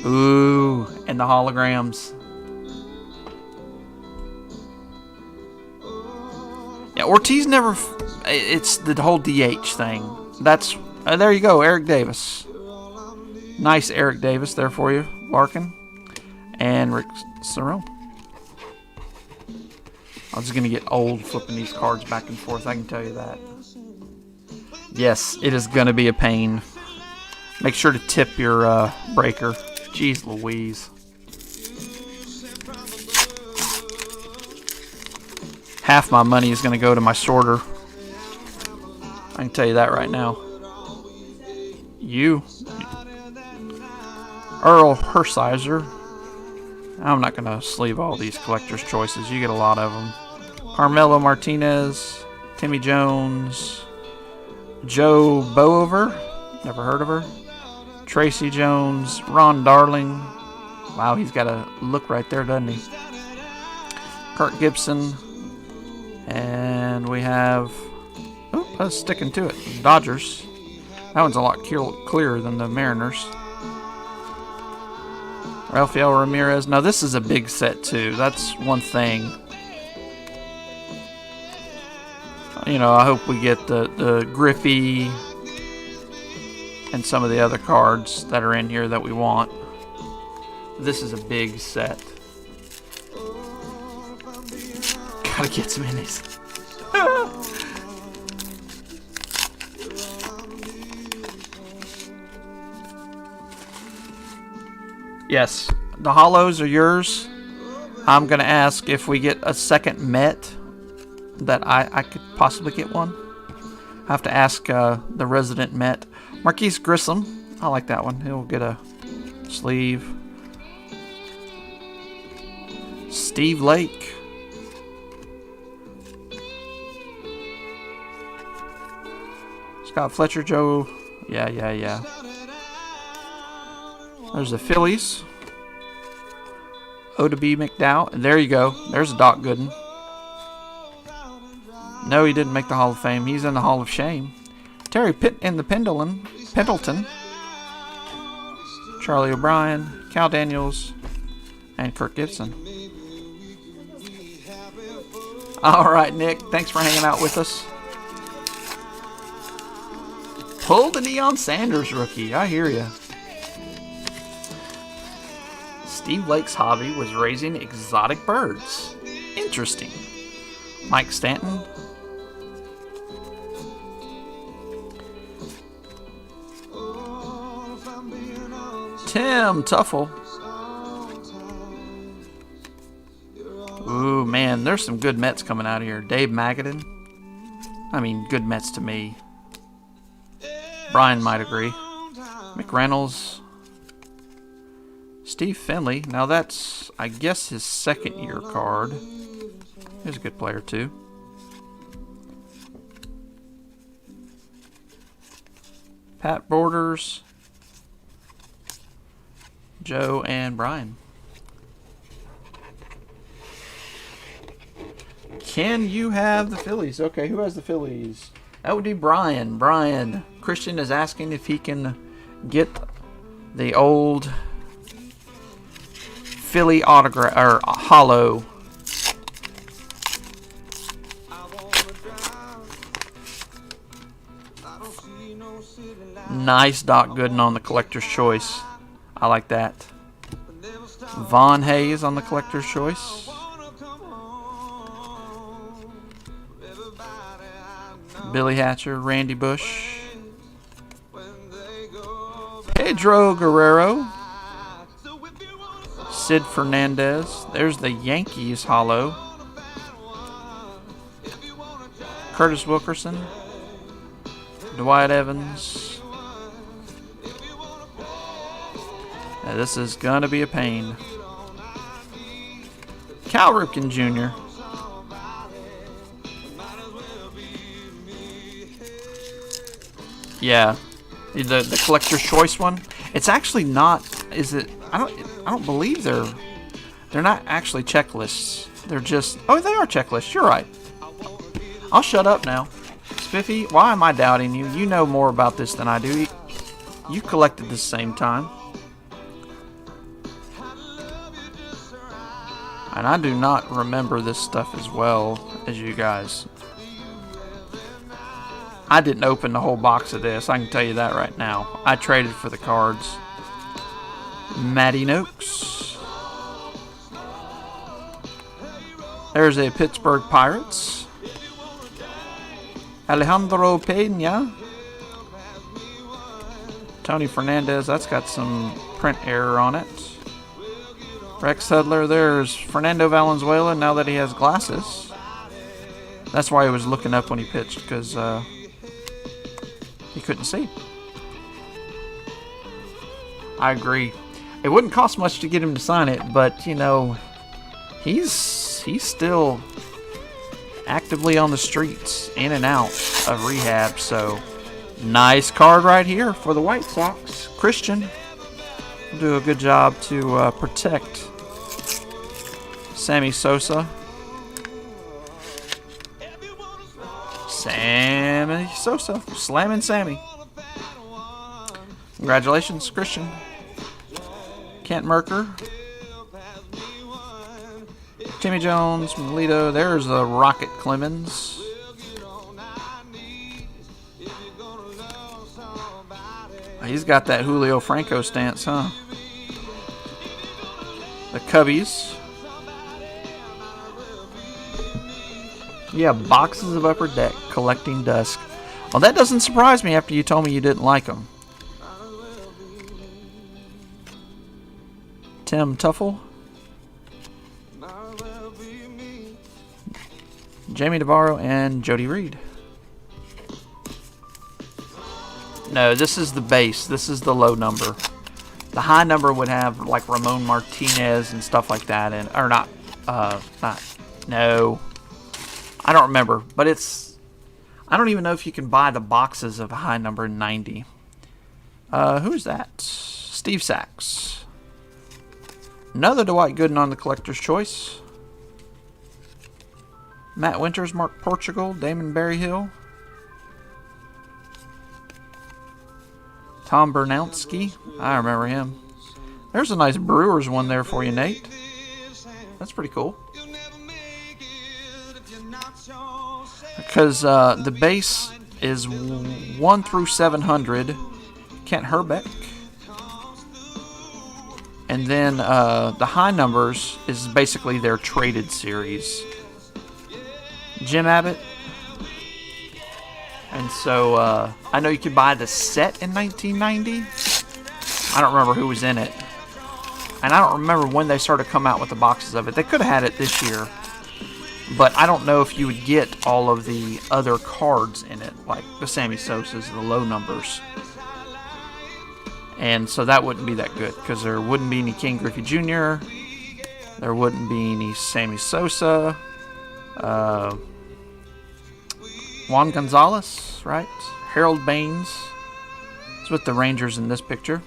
Ooh, and the holograms. Yeah, Ortiz never... It's the whole DH thing. That's... there you go, Eric Davis. Nice Eric Davis there for you, Larkin. And Rick Cerrone. I'm just going to get old flipping these cards back and forth, I can tell you that. Yes, it is going to be a pain. Make sure to tip your breaker. Jeez Louise. Half my money is going to go to my sorter. I can tell you that right now. You. Earl Hersizer. I'm not going to sleeve all these collector's choices. You get a lot of them. Carmelo Martinez. Timmy Jones. Joe Bover. Never heard of her. Tracy Jones. Ron Darling. Wow, he's got a look right there, doesn't he? Kirk Gibson. And we have... oh, I was sticking to it. Dodgers. That one's a lot clearer than the Mariners. Rafael Ramirez. Now this is a big set too. That's one thing. You know, I hope we get the Griffey and some of the other cards that are in here that we want. This is a big set. Gotta get some minis. Yes, the hollows are yours. I'm going to ask if we get a second Met that I could possibly get one. I have to ask the resident Met. Marquise Grissom. I like that one. He'll get a sleeve. Steve Lake. Scott Fletcher, Joe. Yeah. There's the Phillies. O to B McDowell. There you go. There's Doc Gooden. No, he didn't make the Hall of Fame. He's in the Hall of Shame. Terry Pitt in the Pendleton. Charlie O'Brien, Cal Daniels, and Kirk Gibson. All right, Nick. Thanks for hanging out with us. Pull the Deion Sanders rookie. I hear ya. Steve Lake's hobby was raising exotic birds. Interesting. Mike Stanton. Tim Tuffle. Ooh, man, there's some good Mets coming out of here. Dave Magadan. I mean, good Mets to me. Brian might agree. McReynolds. Steve Finley. Now that's, I guess, his second year card. He's a good player, too. Pat Borders. Joe and Brian. Can you have the Phillies? Okay, who has the Phillies? That would be Brian. Brian. Christian is asking if he can get the old Philly autograph or hollow. Nice Doc Gooden on the collector's choice. I like that. Von Hayes on the collector's choice. Billy Hatcher, Randy Bush. Pedro Guerrero. Sid Fernandez. There's the Yankees hollow. Curtis Wilkerson. Dwight Evans. Now this is going to be a pain. Cal Ripken Jr. Yeah, the collector's choice one. It's actually not. Is it? I don't believe they're not actually checklists. They're just. Oh, they are checklists. You're right. I'll shut up now. Spiffy, why am I doubting you? You know more about this than I do. You collected this same time. And I do not remember this stuff as well as you guys. I didn't open the whole box of this. I can tell you that right now. I traded for the cards. Matty Noakes. There's a Pittsburgh Pirates. Alejandro Pena. Tony Fernandez. That's got some print error on it. Rex Hudler. There's Fernando Valenzuela now that he has glasses. That's why he was looking up when he pitched, because he couldn't see. I agree. It wouldn't cost much to get him to sign it, but you know, he's still actively on the streets, in and out of rehab. So nice card right here for the White Sox. Christian will do a good job to protect Sammy Sosa. Sammy Sosa, slamming Sammy. Congratulations, Christian. Kent Merker. Timmy Jones, Melito. There's the Rocket Clemens. He's got that Julio Franco stance, huh? The Cubbies. Yeah, boxes of Upper Deck, collecting Dusk. Well, that doesn't surprise me after you told me you didn't like them. Tim Tuffle. Jamie Navarro and Jody Reed. No, this is the base. This is the low number. The high number would have like Ramon Martinez and stuff like that, and or not. No, I don't remember. But it's. I don't even know if you can buy the boxes of a high number 90. Who's that? Steve Sachs. Another Dwight Gooden on the collector's choice. Matt Winters, Mark Portugal, Damon Berryhill. Tom Bernowski. I remember him. There's a nice Brewers one there for you, Nate. That's pretty cool. Because the base is 1 through 700. Kent Herbeck. And then the high numbers is basically their traded series. Jim Abbott. And so I know you could buy the set in 1990. I don't remember who was in it. And I don't remember when they started to come out with the boxes of it. They could have had it this year. But I don't know if you would get all of the other cards in it, like the Sammy Sosas, the low numbers. And so that wouldn't be that good, because there wouldn't be any King Griffey Jr., there wouldn't be any Sammy Sosa, Juan Gonzalez, right? Harold Baines is with the Rangers in this picture.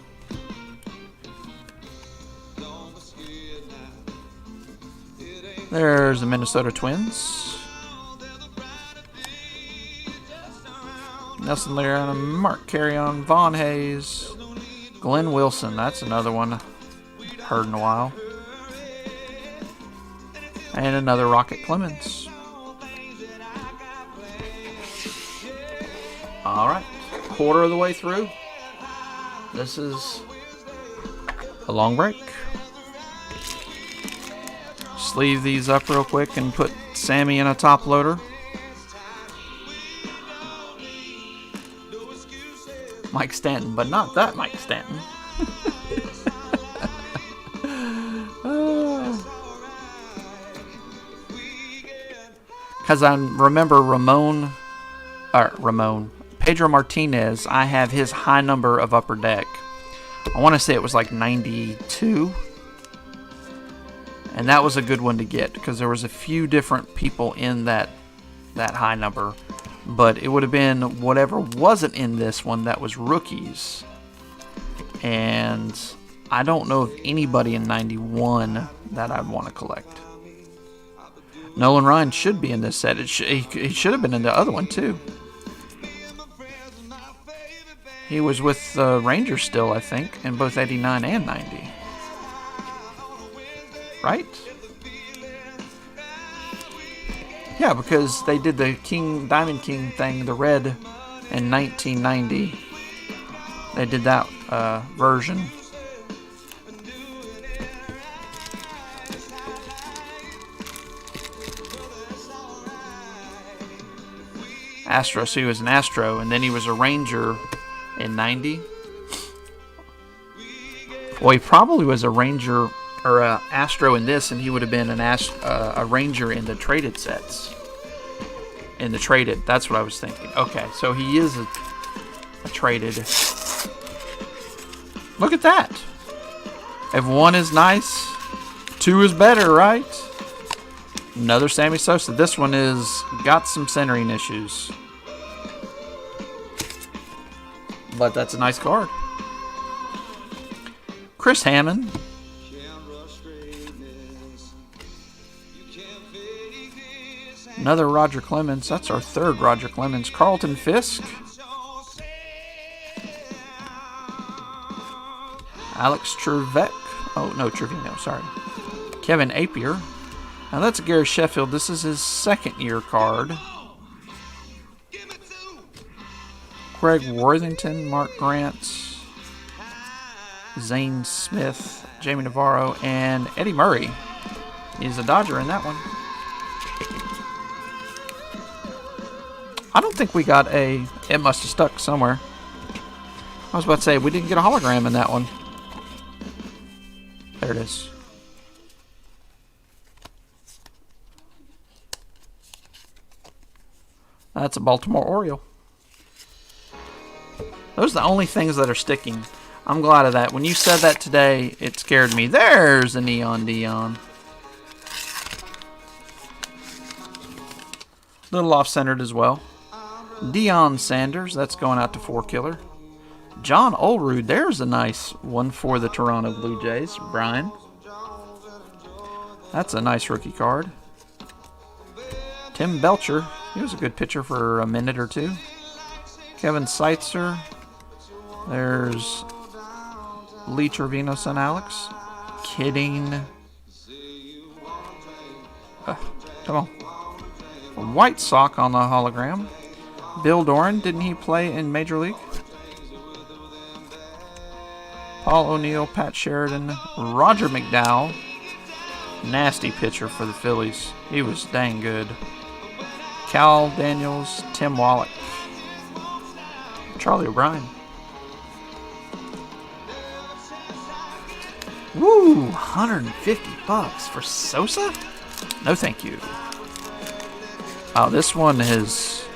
There's the Minnesota Twins. Nelson Leon, Mark Carrion, Vaughn Hayes, Glenn Wilson. That's another one heard in a while. And another Rocket Clemens. Alright, quarter of the way through. This is a long break. Sleeve these up real quick and put Sammy in a top loader. Mike Stanton, but not that Mike Stanton. Because I remember Pedro Martinez, I have his high number of Upper Deck. I want to say it was like 92. And that was a good one to get because there was a few different people in that high number. But it would have been whatever wasn't in this one that was rookies. And I don't know of anybody in 91 that I'd want to collect. Nolan Ryan should be in this set. He should have been in the other one too. He was with the Rangers still, I think, in both 89 and 90. Right? Yeah, because they did the Diamond King thing, the red, in 1990. They did that version. Astro, so he was an Astro, and then he was a Ranger in 90. Well, he probably was a Ranger or a Astro in this, and he would have been a Ranger in the traded sets. In the traded, that's what I was thinking. Okay, so he is a traded. Look at that. If 1 is nice, 2 is better, right? Another Sammy Sosa. This one is got some centering issues. But that's a nice card. Chris Hammond. Another Roger Clemens. That's our third Roger Clemens. Carlton Fisk. Alex Trebek. Oh, no, Trevino, sorry. Kevin Apier. Now that's Gary Sheffield. This is his second year card. Craig Worthington, Mark Grant, Zane Smith, Jamie Navarro, and Eddie Murray. He's a Dodger in that one. I don't think we got a... It must have stuck somewhere. I was about to say, we didn't get a hologram in that one. There it is. That's a Baltimore Oriole. Those are the only things that are sticking. I'm glad of that. When you said that today, it scared me. There's a Neon Dion. Little off-centered as well. Deion Sanders, that's going out to 4-killer. John Olerud, there's a nice one for the Toronto Blue Jays. Brian. That's a nice rookie card. Tim Belcher, he was a good pitcher for a minute or two. Kevin Seitzer. There's Lee Trevino, son Alex. Kidding. Come on. A White Sock on the hologram. Bill Doran, didn't he play in Major League? Paul O'Neill, Pat Sheridan, Roger McDowell. Nasty pitcher for the Phillies. He was dang good. Cal Daniels, Tim Wallach. Charlie O'Brien. Woo! $150 for Sosa? No, thank you. Oh, this one was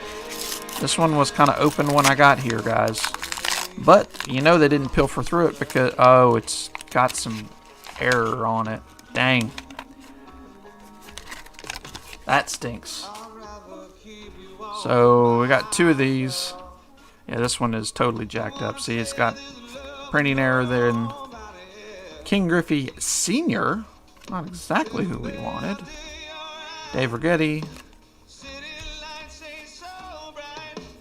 kind of open when I got here, guys. But you know they didn't pilfer through it because it's got some error on it. Dang. That stinks. So we got 2 of these. Yeah, this one is totally jacked up. See, it's got printing error there. And King Griffey Sr., not exactly who we wanted. Dave Rigetti.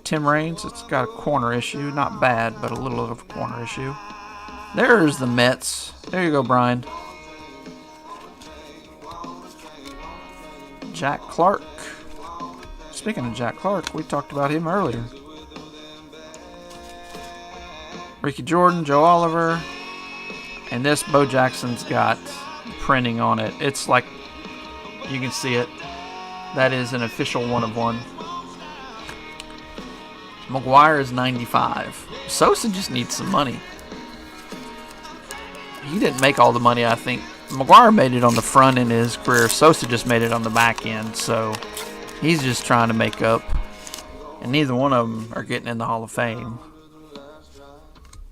Tim Raines. It's got a corner issue. Not bad, but a little of a corner issue. There's the Mets. There you go, Brian. Jack Clark. Speaking of Jack Clark, we talked about him earlier. Ricky Jordan, Joe Oliver. And this Bo Jackson's got printing on it. It's like, you can see it. That is an official 1 of 1. McGwire is 95. Sosa just needs some money. He didn't make all the money, I think. McGwire made it on the front end of his career. Sosa just made it on the back end. So he's just trying to make up. And neither one of them are getting in the Hall of Fame.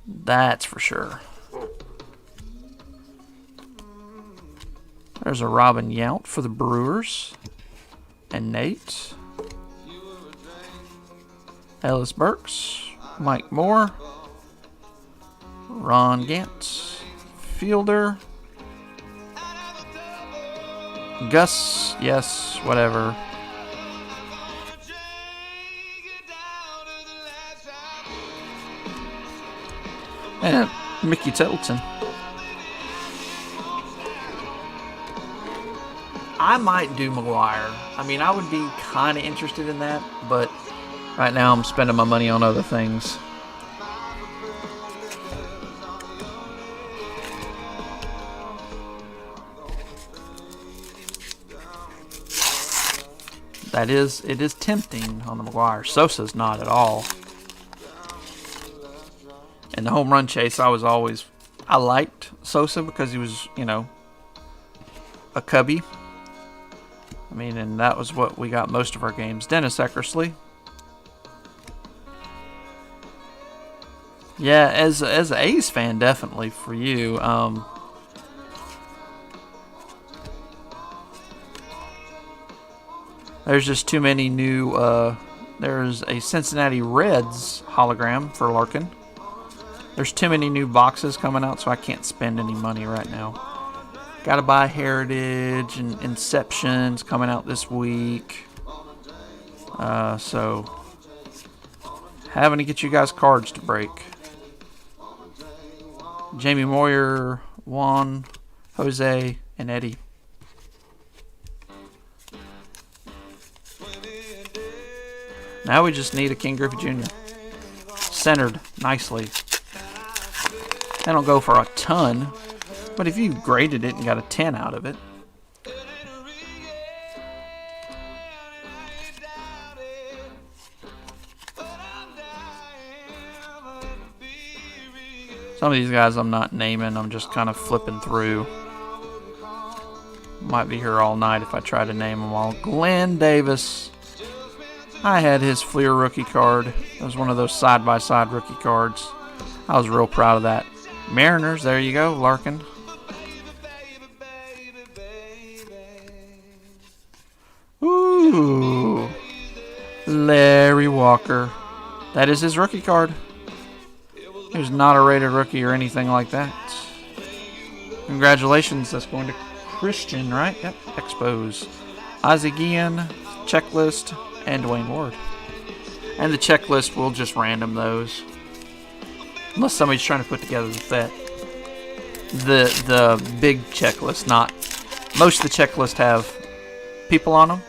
That's for sure. There's a Robin Yount for the Brewers. And Nate. Ellis Burks. Mike Moore. Ron Gantz. Fielder. Gus. Yes, whatever. And Mickey Tettleton. I might do McGwire. I mean, I would be kind of interested in that, but right now I'm spending my money on other things. It is tempting on the McGwire. Sosa's not at all. And the home run chase, I liked Sosa because he was, a Cubby. I mean, and that was what we got most of our games. Dennis Eckersley. Yeah, as an A's fan, definitely for you. There's just too many new. There's a Cincinnati Reds hologram for Larkin. There's too many new boxes coming out, so I can't spend any money right now. Gotta buy Heritage and Inception's coming out this week. So having to get you guys cards to break. Jamie Moyer, Juan, Jose, and Eddie. Now we just need a King Griffey Jr. Centered nicely. They don't go for a ton. But if you graded it and got a 10 out of it. Some of these guys I'm not naming. I'm just kind of flipping through. Might be here all night if I try to name them all. Glenn Davis. I had his Fleer rookie card. It was one of those side-by-side rookie cards. I was real proud of that. Mariners, there you go, Larkin. Ooh, Larry Walker. That is his rookie card. He was not a rated rookie or anything like that. Congratulations, that's going to Christian, right? Yep, Expos. Ozzie Guillen, checklist, and Dwayne Ward. And the checklist, we'll just random those. Unless somebody's trying to put together the big checklist. Not most of the checklist have people on them,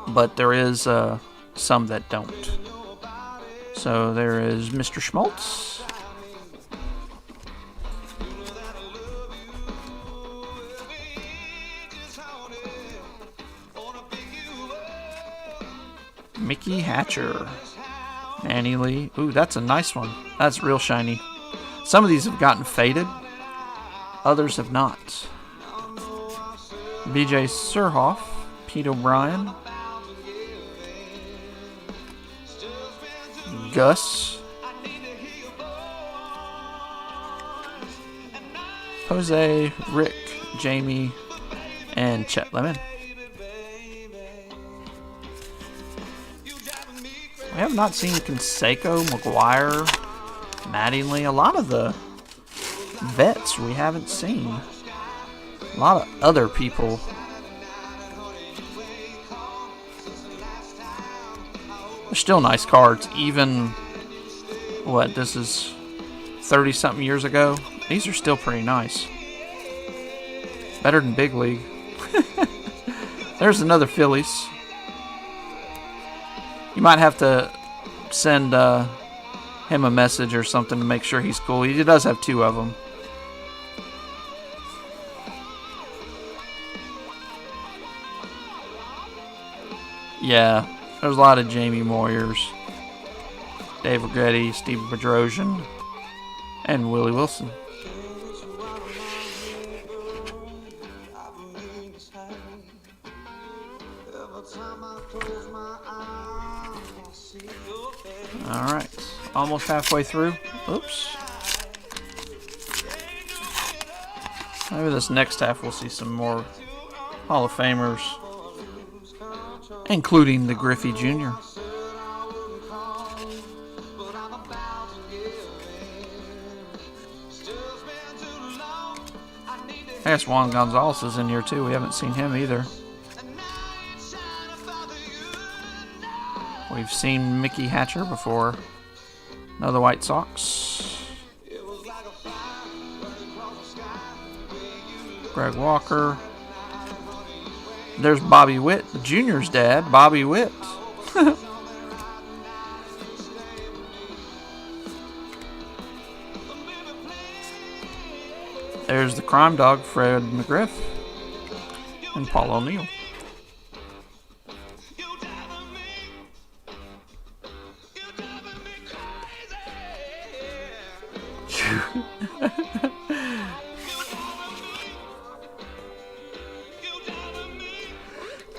but there is some that don't. So there is Mr. Schmaltz. Mickey Hatcher. Manny Lee. Ooh, that's a nice one. That's real shiny. Some of these have gotten faded. Others have not. BJ Surhoff. Pete O'Brien. Gus. Jose, Rick, Jamie, and Chet Lemon. We have not seen Canseco, McGwire, Mattingly. A lot of the vets we haven't seen. A lot of other people. They're still nice cards, even, what, this is 30-something years ago? These are still pretty nice. Better than Big League. There's another Phillies. You might have to send him a message or something to make sure he's cool. He does have 2 of them. Yeah, there's a lot of Jamie Moyers, Dave Righetti, Steve Bedrosian, and Willie Wilson. Alright, almost halfway through. Oops. Maybe this next half we'll see some more Hall of Famers, including the Griffey Jr. I guess Juan Gonzalez is in here too. We haven't seen him either. We've seen Mickey Hatcher before. Another White Sox. Greg Walker. There's Bobby Witt, Junior's dad, Bobby Witt. There's the crime dog, Fred McGriff, and Paul O'Neill.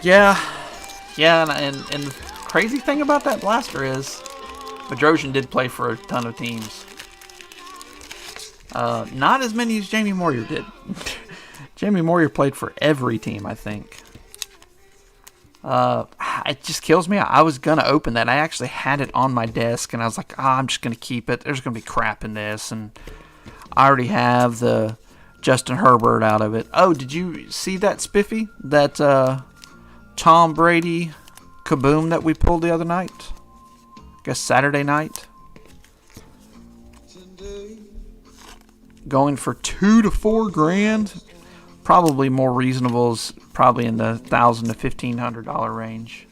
Yeah, and the crazy thing about that blaster is Bedrosian did play for a ton of teams. Not as many as Jamie Moyer did. Jamie Moyer played for every team, I think. It just kills me. I was going to open that. I actually had it on my desk, and I was like, I'm just going to keep it. There's going to be crap in this, and I already have the Justin Herbert out of it. Oh, did you see that, Spiffy? That Tom Brady kaboom that we pulled the other night? I guess Saturday night. Going for $2,000 to $4,000. Probably more reasonable is probably in the $1,000 to $1,500 range.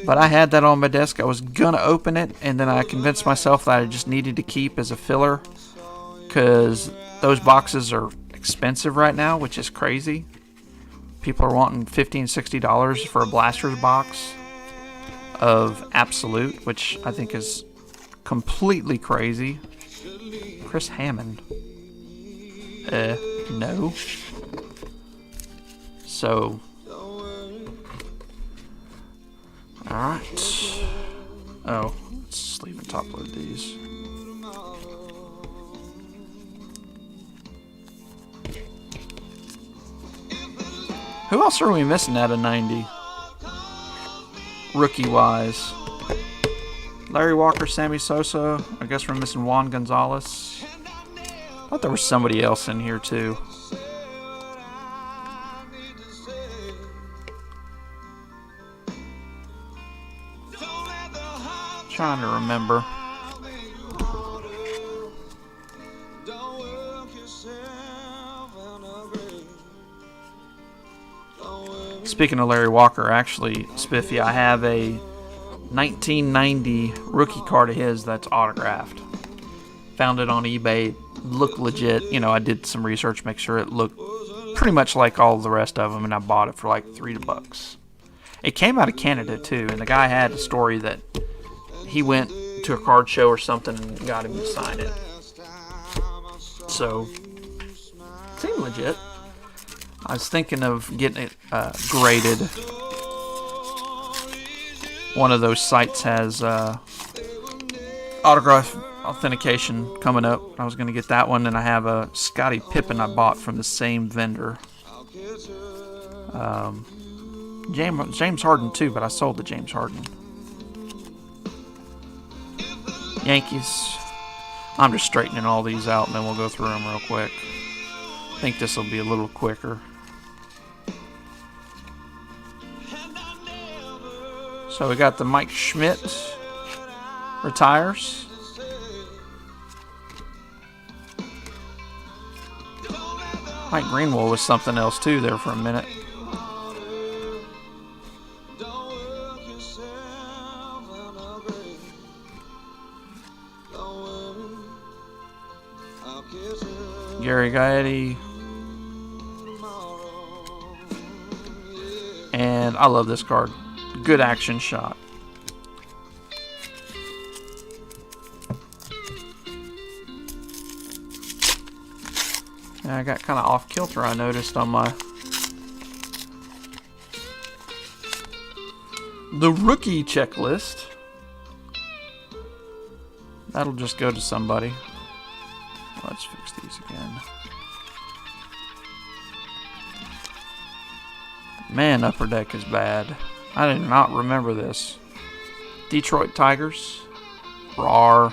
But I had that on my desk. I was gonna open it, and then I convinced myself that I just needed to keep as a filler, because those boxes are expensive right now, which is crazy. People are wanting $50 and $60 for a Blasters box of Absolute, which I think is completely crazy. Chris Hammond. No. So, alright. Oh, let's just leave and top load these. Who else are we missing out of 90? Rookie-wise. Larry Walker, Sammy Sosa. I guess we're missing Juan Gonzalez. I thought there was somebody else in here, too. Trying to remember. Speaking of Larry Walker, actually, Spiffy, I have a 1990 rookie card of his that's autographed. Found it on eBay. Looked legit. You know, I did some research, make sure it looked pretty much like all the rest of them, and I bought it for like $3. It came out of Canada too, and the guy had a story that he went to a card show or something and got him to sign it. So, it seemed legit. I was thinking of getting it graded. One of those sites has autograph authentication coming up. I was going to get that one, and I have a Scottie Pippen I bought from the same vendor. James Harden too, but I sold the James Harden. Yankees. I'm just straightening all these out, and then we'll go through them real quick. I think this will be a little quicker. So we got the Mike Schmidt retires. Mike Greenwell was something else too there for a minute. Gary Gaetti. And I love this card. Good action shot. And I got kind of off kilter, I noticed on the rookie checklist. That'll just go to somebody. Let's fix these again. Man, Upper Deck is bad. I did not remember this. Detroit Tigers. Rawr.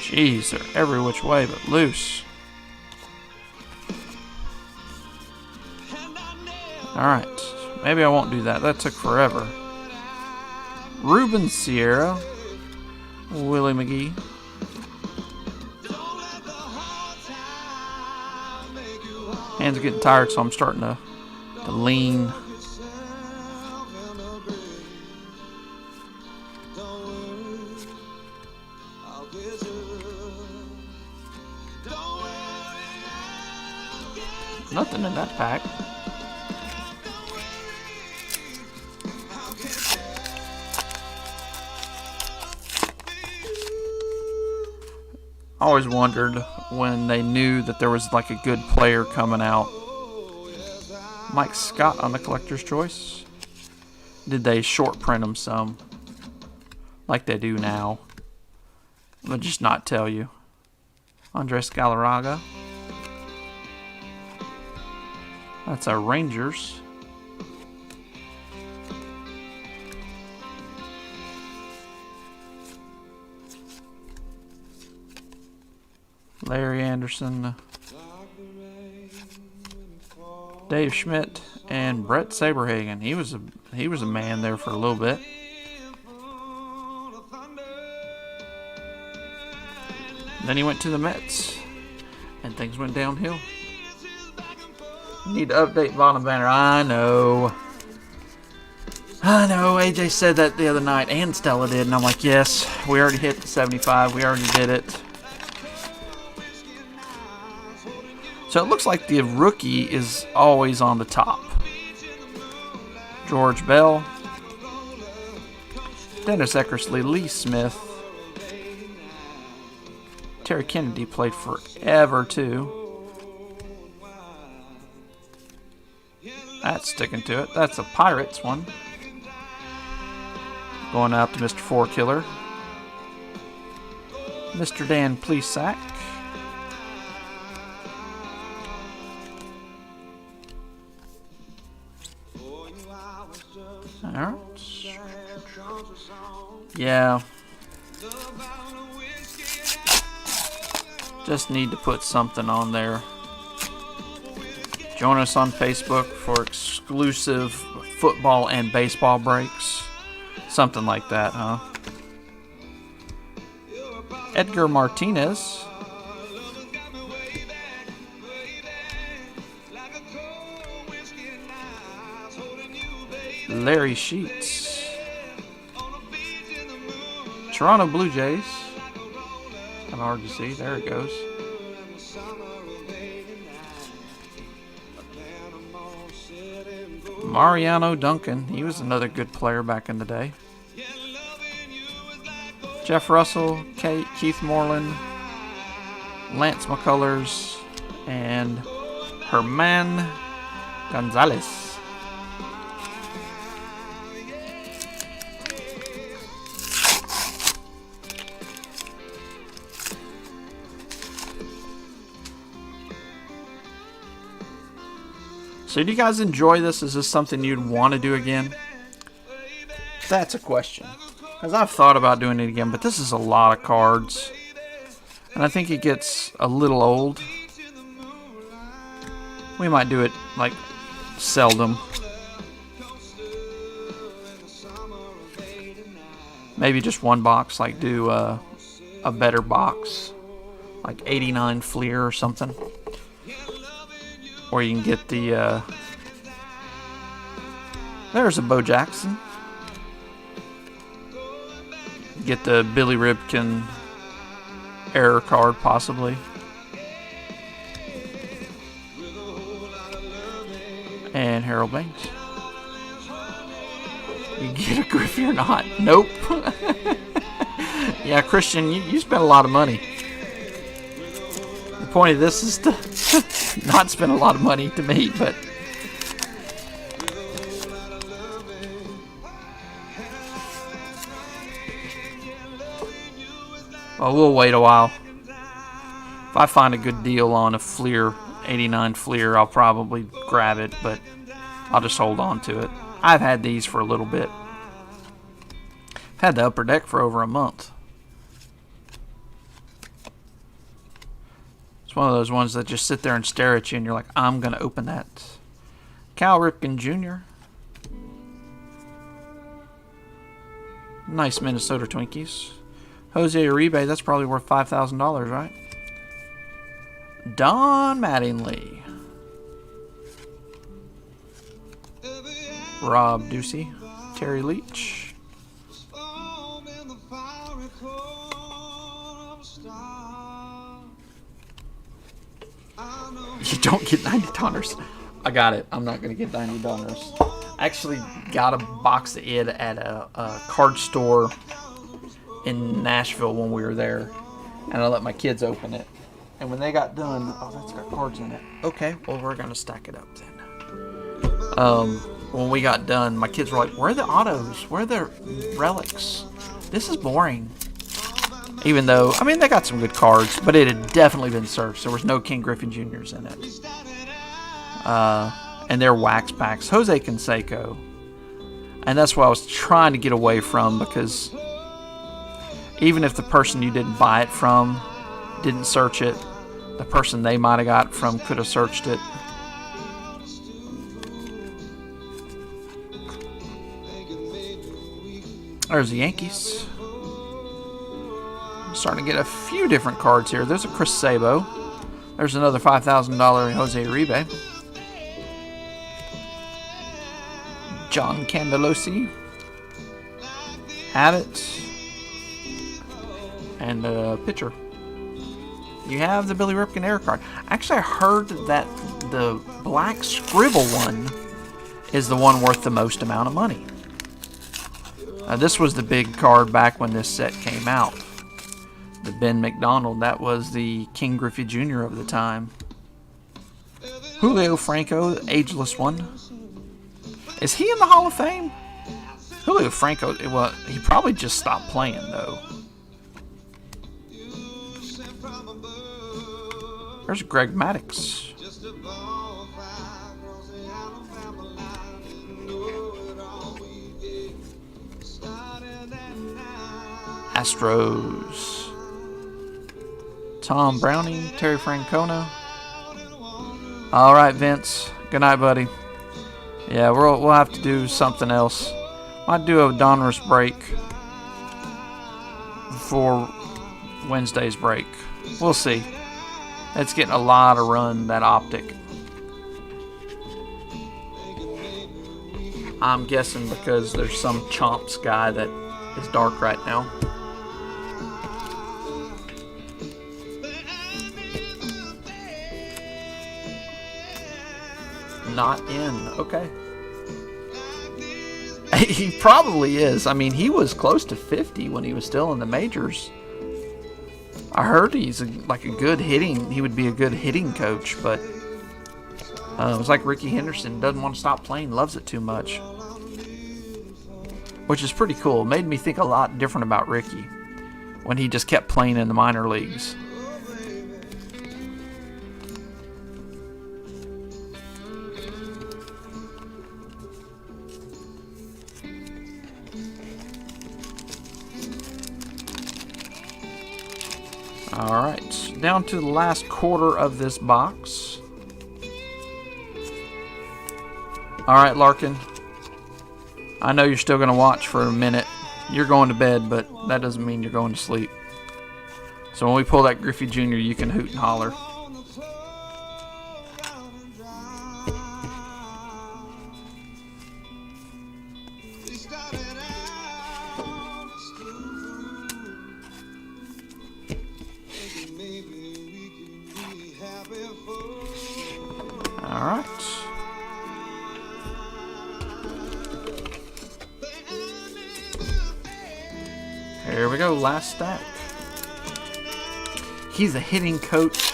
Jeez, they're every which way but loose. Alright, maybe I won't do that. That took forever. Ruben Sierra. Willie McGee. Hands are getting tired, so I'm starting to lean. Nothing in that pack. I always wondered when they knew that there was like a good player coming out. Mike Scott on the Collector's Choice. Did they short print them some? Like they do now. I'll just not tell you. Andres Galarraga. That's our Rangers. Larry Anderson, Dave Schmidt, and Brett Saberhagen. He was a man there for a little bit. Then he went to the Mets, and things went downhill. Need to update bottom banner. I know. AJ said that the other night, and Stella did, and I'm like, yes, we already hit the 75. We already did it. So it looks like the rookie is always on the top. George Bell, Dennis Eckersley, Lee Smith, Terry Kennedy played forever too. That's sticking to it. That's a Pirates one. Going out to Mr. Four Killer, Mr. Dan Plesac. Alright. Yeah. Just need to put something on there. Join us on Facebook for exclusive football and baseball breaks. Something like that, huh? Edgar Martinez. Larry Sheets. Toronto Blue Jays. Kind of hard to see. There it goes. Mariano Duncan. He was another good player back in the day. Jeff Russell, Keith Moreland, Lance McCullers, and Herman Gonzalez. So do you guys enjoy this? Is this something you'd want to do again? That's a question. Because I've thought about doing it again, but this is a lot of cards. And I think it gets a little old. We might do it like seldom. Maybe just one box, like do a better box, like 89 Fleer or something. Or you can get the, there's a Bo Jackson. Get the Billy Ripken error card, possibly. And Harold Baines. You get a Griffey or not? Nope. Yeah, Christian, you spent a lot of money. The point of this is to not spend a lot of money to me, but... Well, we'll wait a while. If I find a good deal on a Fleer, 89 Fleer, I'll probably grab it, but I'll just hold on to it. I've had these for a little bit. I've had the Upper Deck for over a month. It's one of those ones that just sit there and stare at you and you're like, I'm going to open that. Cal Ripken Jr. Nice Minnesota Twinkies. Jose Uribe, that's probably worth $5,000, right? Don Mattingly. Rob Ducey. Terry Leach. You don't get 90 Donners. I got it. I'm not going to get 90 Donners. I actually got a box of it at a card store in Nashville when we were there, and I let my kids open it. And when they got done, oh, that's got cards in it. Okay, well, we're gonna stack it up then. When we got done, my kids were like, "Where are the autos? Where are the relics? This is boring." Even though, I mean, they got some good cards, but it had definitely been searched. There was no King Griffey Jr.'s in it. And they're wax packs. Jose Canseco. And that's what I was trying to get away from, because even if the person you didn't buy it from didn't search it, the person they might have got from could have searched it. There's the Yankees. I'm starting to get a few different cards here. There's a Chris Sabo. There's another $5,000 Jose Uribe. John Candelosi. Abbott. And a pitcher. You have the Billy Ripken error card. Actually, I heard that the black scribble one is the one worth the most amount of money. This was the big card back when this set came out. The Ben McDonald, that was the King Griffey Jr. of the time. Julio Franco, the ageless one. Is he in the Hall of Fame? Julio Franco, well, he probably just stopped playing, though. There's Greg Maddux. Astros. Tom Browning, Terry Francona. All right, Vince. Good night, buddy. Yeah, we'll have to do something else. Might do a Donruss break before Wednesday's break. We'll see. It's getting a lot of run, that optic. I'm guessing because there's some chomps guy that is dark right now. Not in. Okay. He probably is. I mean, he was close to 50 when he was still in the majors. I heard he's like a good hitting. He would be a good hitting coach, but it was like Ricky Henderson. Doesn't want to stop playing. Loves it too much. Which is pretty cool. It made me think a lot different about Ricky when he just kept playing in the minor leagues. All right. down to the last quarter of this box. Alright, Larkin. I know you're still going to watch for a minute. You're going to bed, but that doesn't mean you're going to sleep. So when we pull that Griffey Jr., you can hoot and holler. Alright. Here we go, last stack. He's a hitting coach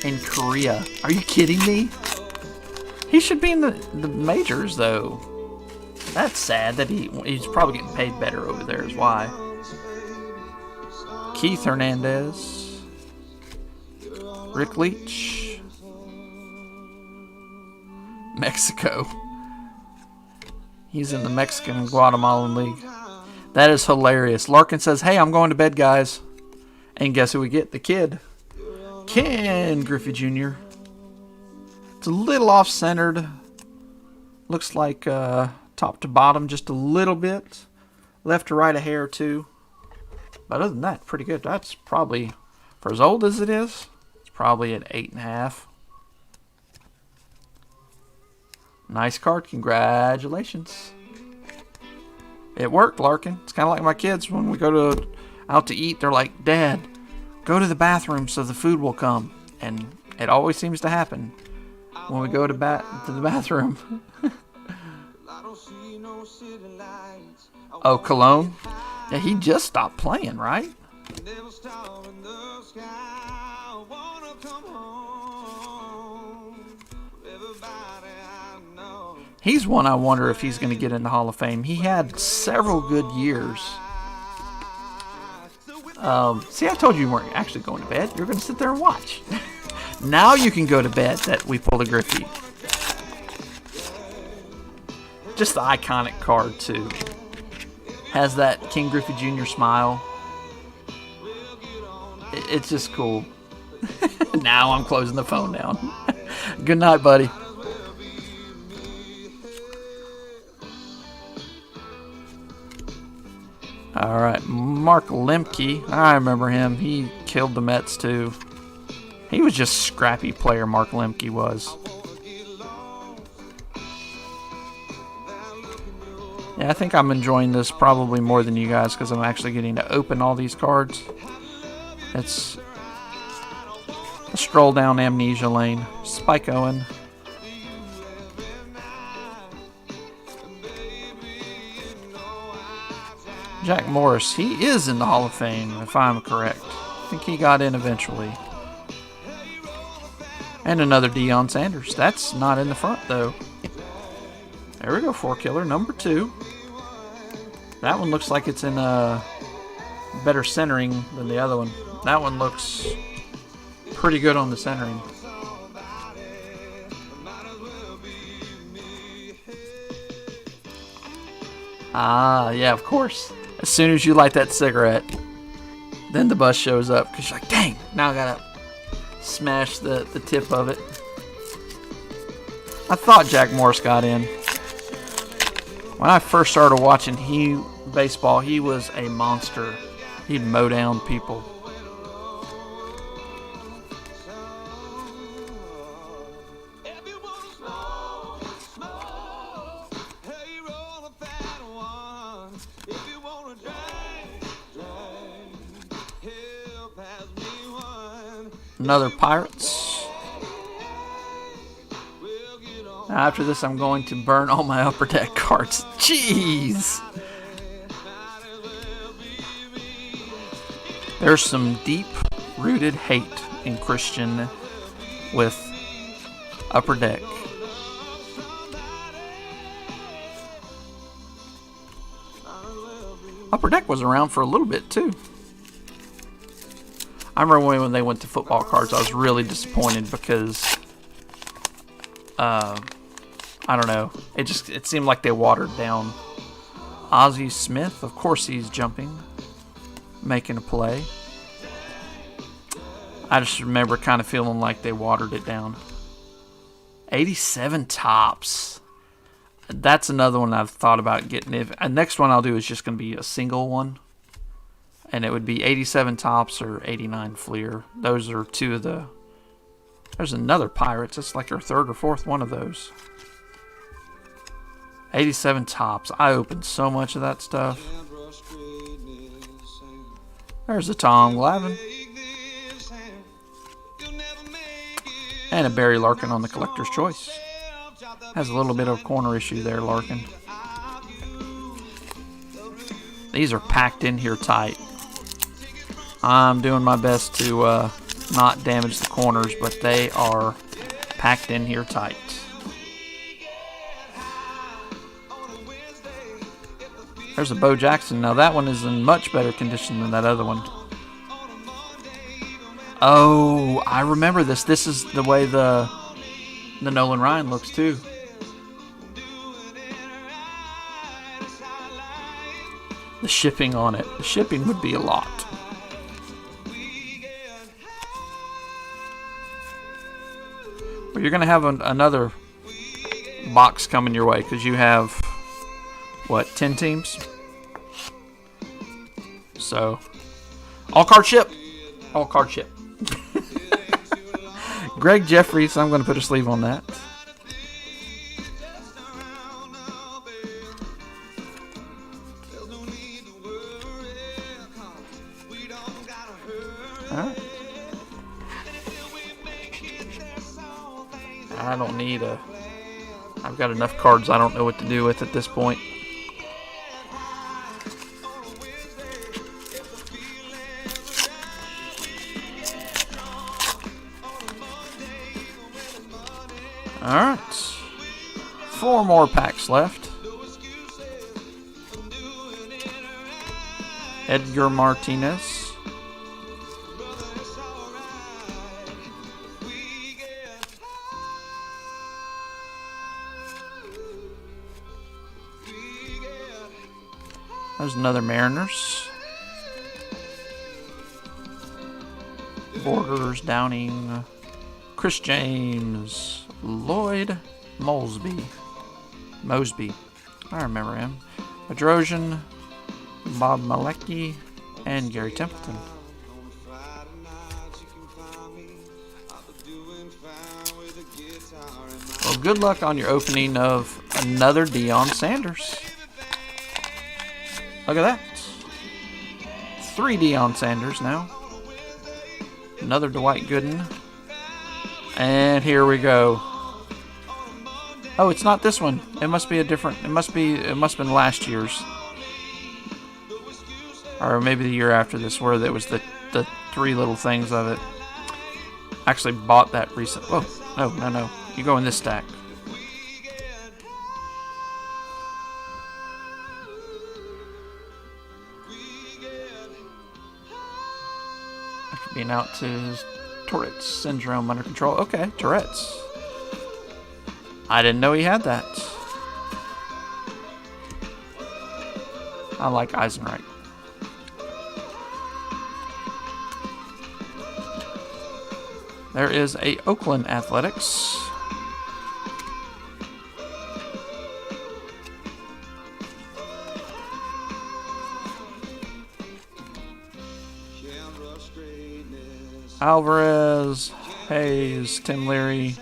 in Korea. Are you kidding me? He should be in the majors, though. That's sad that he's probably getting paid better over there is why. Keith Hernandez. Rick Leach. Mexico. He's in the Mexican Guatemalan League. That is hilarious. Larkin says, hey, I'm going to bed, guys. And guess who we get? The kid. Ken Griffey Jr. It's a little off-centered. Looks like top to bottom just a little bit. Left to right a hair or two. But other than that, pretty good. That's probably, for as old as it is, it's probably at 8.5. Nice card. Congratulations. It worked, Larkin. It's kind of like my kids when we go out to eat. They're like, Dad, go to the bathroom so the food will come. And it always seems to happen when we go to the bathroom. Oh, Cologne? Yeah, he just stopped playing, right? He's one I wonder if he's going to get in the Hall of Fame. He had several good years. See, I told you you weren't actually going to bed. You're going to sit there and watch. Now you can go to bed that we pulled a Griffey. Just the iconic card, too. Has that King Griffey Jr. smile. It's just cool. Now I'm closing the phone down. Good night, buddy. All right, Mark Lemke. I remember him. He killed the Mets, too. He was just a scrappy player, Mark Lemke was. Yeah, I think I'm enjoying this probably more than you guys because I'm actually getting to open all these cards. It's a stroll down amnesia lane. Spike Owen. Jack Morris, he is in the Hall of Fame, if I'm correct. I think he got in eventually. And another Deion Sanders. That's not in the front, though. There we go, 4-killer, number 2. That one looks like it's in better centering than the other one. That one looks pretty good on the centering. Ah, yeah, of course. As soon as you light that cigarette, then the bus shows up because you're like, dang, now I gotta smash the tip of it. I thought Jack Morris got in. When I first started watching baseball, he was a monster. He'd mow down people. Another Pirates. Now after this, I'm going to burn all my Upper Deck cards. Jeez! There's some deep-rooted hate in Christian with Upper Deck. Upper Deck was around for a little bit, too. I remember when they went to football cards, I was really disappointed because, I don't know, it seemed like they watered down. Ozzie Smith, of course he's jumping, making a play. I just remember kind of feeling like they watered it down. 87 Tops. That's another one I've thought about getting. Next one I'll do is just going to be a single one. And it would be 87 Tops or 89 Fleer. Those are two of the... There's another Pirates. It's like our third or fourth one of those. 87 Tops. I opened so much of that stuff. There's a Tom Glavine. And a Barry Larkin on the Collector's Choice. Has a little bit of a corner issue there, Larkin. These are packed in here tight. I'm doing my best to not damage the corners, but they are packed in here tight. There's a Bo Jackson. Now that one is in much better condition than that other one. Oh, I remember this. This is the way the Nolan Ryan looks too. The shipping on it. The shipping would be a lot. But you're going to have another box coming your way because you have, what, 10 teams? So, all card ship. All card ship. Greg Jeffries, I'm going to put a sleeve on that. Alright. I don't need a... I've got enough cards I don't know what to do with at this point. Alright. 4 more packs left. Edgar Martinez. There's another Mariners. Borders, Downing, Chris James, Lloyd Mosby. I remember him. Bedrosian, Bob Malecki, and Gary Templeton. Well, good luck on your opening of another Deion Sanders. Look at that. 3 Deion Sanders now. Another Dwight Gooden. And here we go. Oh, it's not this one. It must be a different... It must have been last year's. Or maybe the year after this, where there was the 3 little things of it. I actually bought that recent... Oh, no. You go in this stack. Being out to his Tourette's syndrome under control. Okay, Tourette's. I didn't know he had that. I like Eisenreich. There is a Oakland Athletics. Alvarez, Hayes, Tim Leary,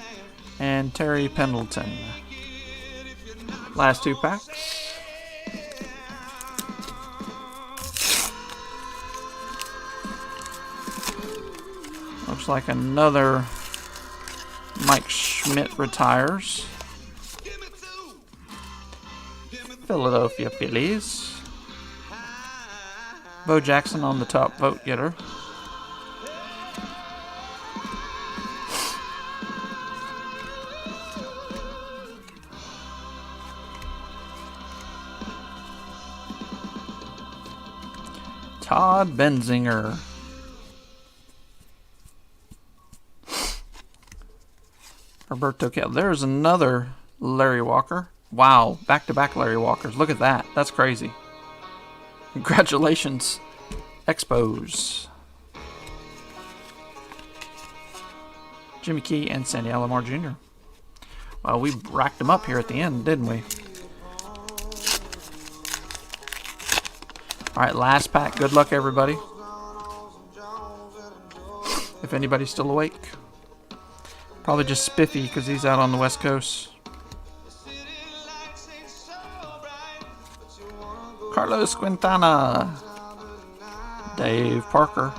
and Terry Pendleton. Last 2 packs. Looks like another Mike Schmidt retires. Philadelphia Phillies. Bo Jackson on the top vote getter. Todd Benzinger. Roberto Kell. There's another Larry Walker. Wow, back-to-back Larry Walkers. Look at that. That's crazy. Congratulations, Expos. Jimmy Key, and Sandy Alomar Jr. Well, we racked them up here at the end, didn't we? Alright, last pack. Good luck, everybody. If anybody's still awake. Probably just Spiffy, because he's out on the West Coast. Carlos Quintana. Dave Parker.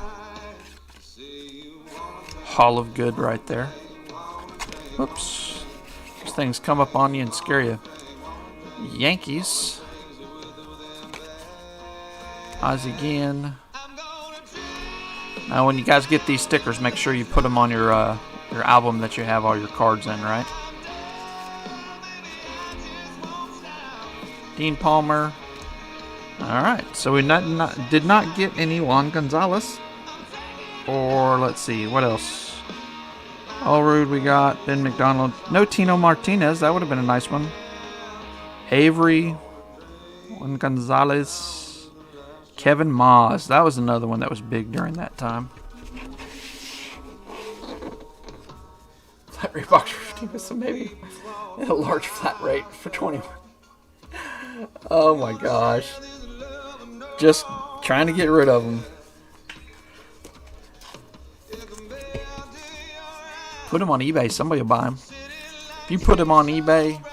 Hall of Good right there. Whoops. These things come up on you and scare you. Yankees. Ozzie again. Now when you guys get these stickers, make sure you put them on your album that you have all your cards in, right? Dean Palmer. Alright, so we did not get any Juan Gonzalez. Or, let's see, what else? Allrood we got. Ben McDonald. No Tino Martinez. That would have been a nice one. Avery. Juan Gonzalez. Kevin Maas. That was another one that was big during that time. Flat rate box for 15, so maybe a large flat rate for 21. Oh my gosh. Just trying to get rid of them. Put them on eBay. Somebody will buy them. If you put them on eBay,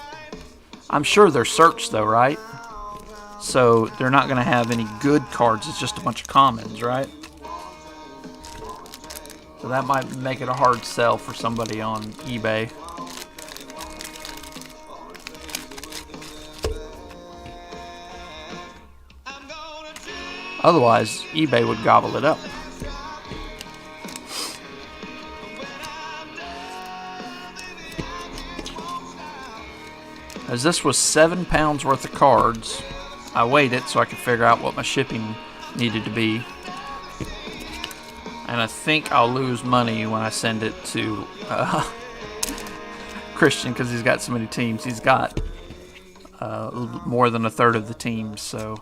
I'm sure they're searched though, right? So they're not going to have any good cards. It's just a bunch of commons, right? So that might make it a hard sell for somebody on eBay. Otherwise, eBay would gobble it up. As this was 7 pounds worth of cards, I weighed it so I could figure out what my shipping needed to be. And I think I'll lose money when I send it to Christian because he's got so many teams. He's got more than a third of the teams, so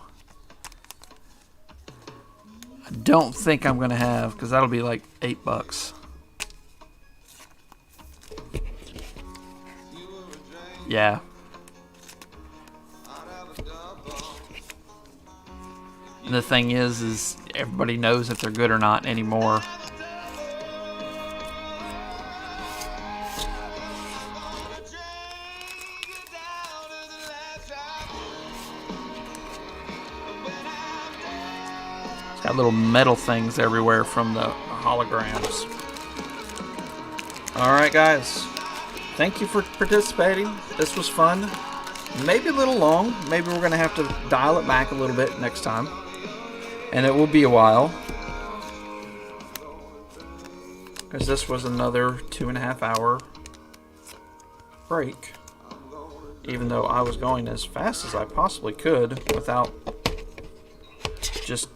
I don't think I'm going to have, because that'll be like $8. Yeah. And the thing is everybody knows if they're good or not anymore. It's got little metal things everywhere from the holograms. Alright guys, thank you for participating. This was fun. Maybe a little long. Maybe we're going to have to dial it back a little bit next time. And it will be a while, because this was another 2.5 hour break, even though I was going as fast as I possibly could without just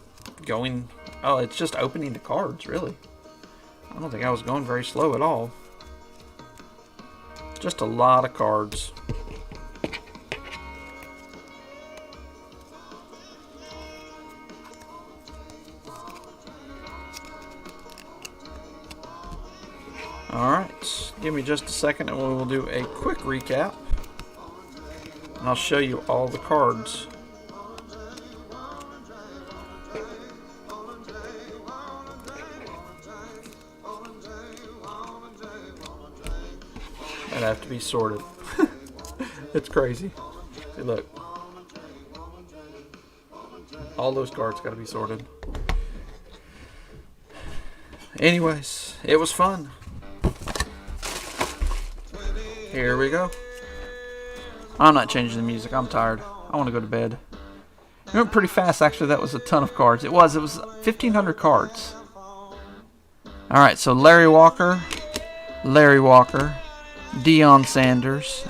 going, oh, it's just opening the cards, really. I don't think I was going very slow at all. Just a lot of cards. Alright, give me just a second and we will do a quick recap. And I'll show you all the cards. That have to be sorted. It's crazy. See, look. All those cards got to be sorted. Anyways, it was fun. Here we go. I'm not changing the music. I'm tired. I want to go to bed. It went pretty fast, actually. That was a ton of cards. It was 1,500 cards. Alright, so Larry Walker, Deion Sanders,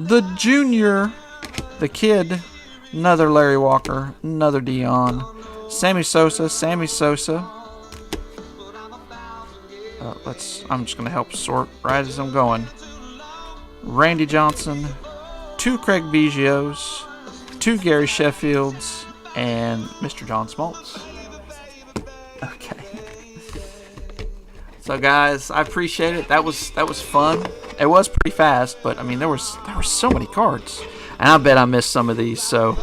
the Junior, the Kid, another Larry Walker, another Deion, Sammy Sosa. I'm just going to help sort right as I'm going. Randy Johnson, 2 Craig Biggios, 2 Gary Sheffields, and Mr. John Smoltz. Okay. So guys, I appreciate it. That was fun. It was pretty fast, but I mean there were so many cards, and I bet I missed some of these. So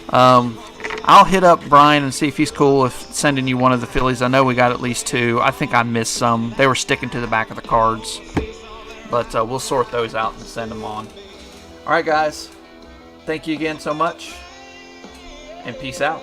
I'll hit up Brian and see if he's cool with sending you one of the Phillies. I know we got at least 2. I think I missed some. They were sticking to the back of the cards, but we'll sort those out and send them on. All right, guys. Thank you again so much, and peace out.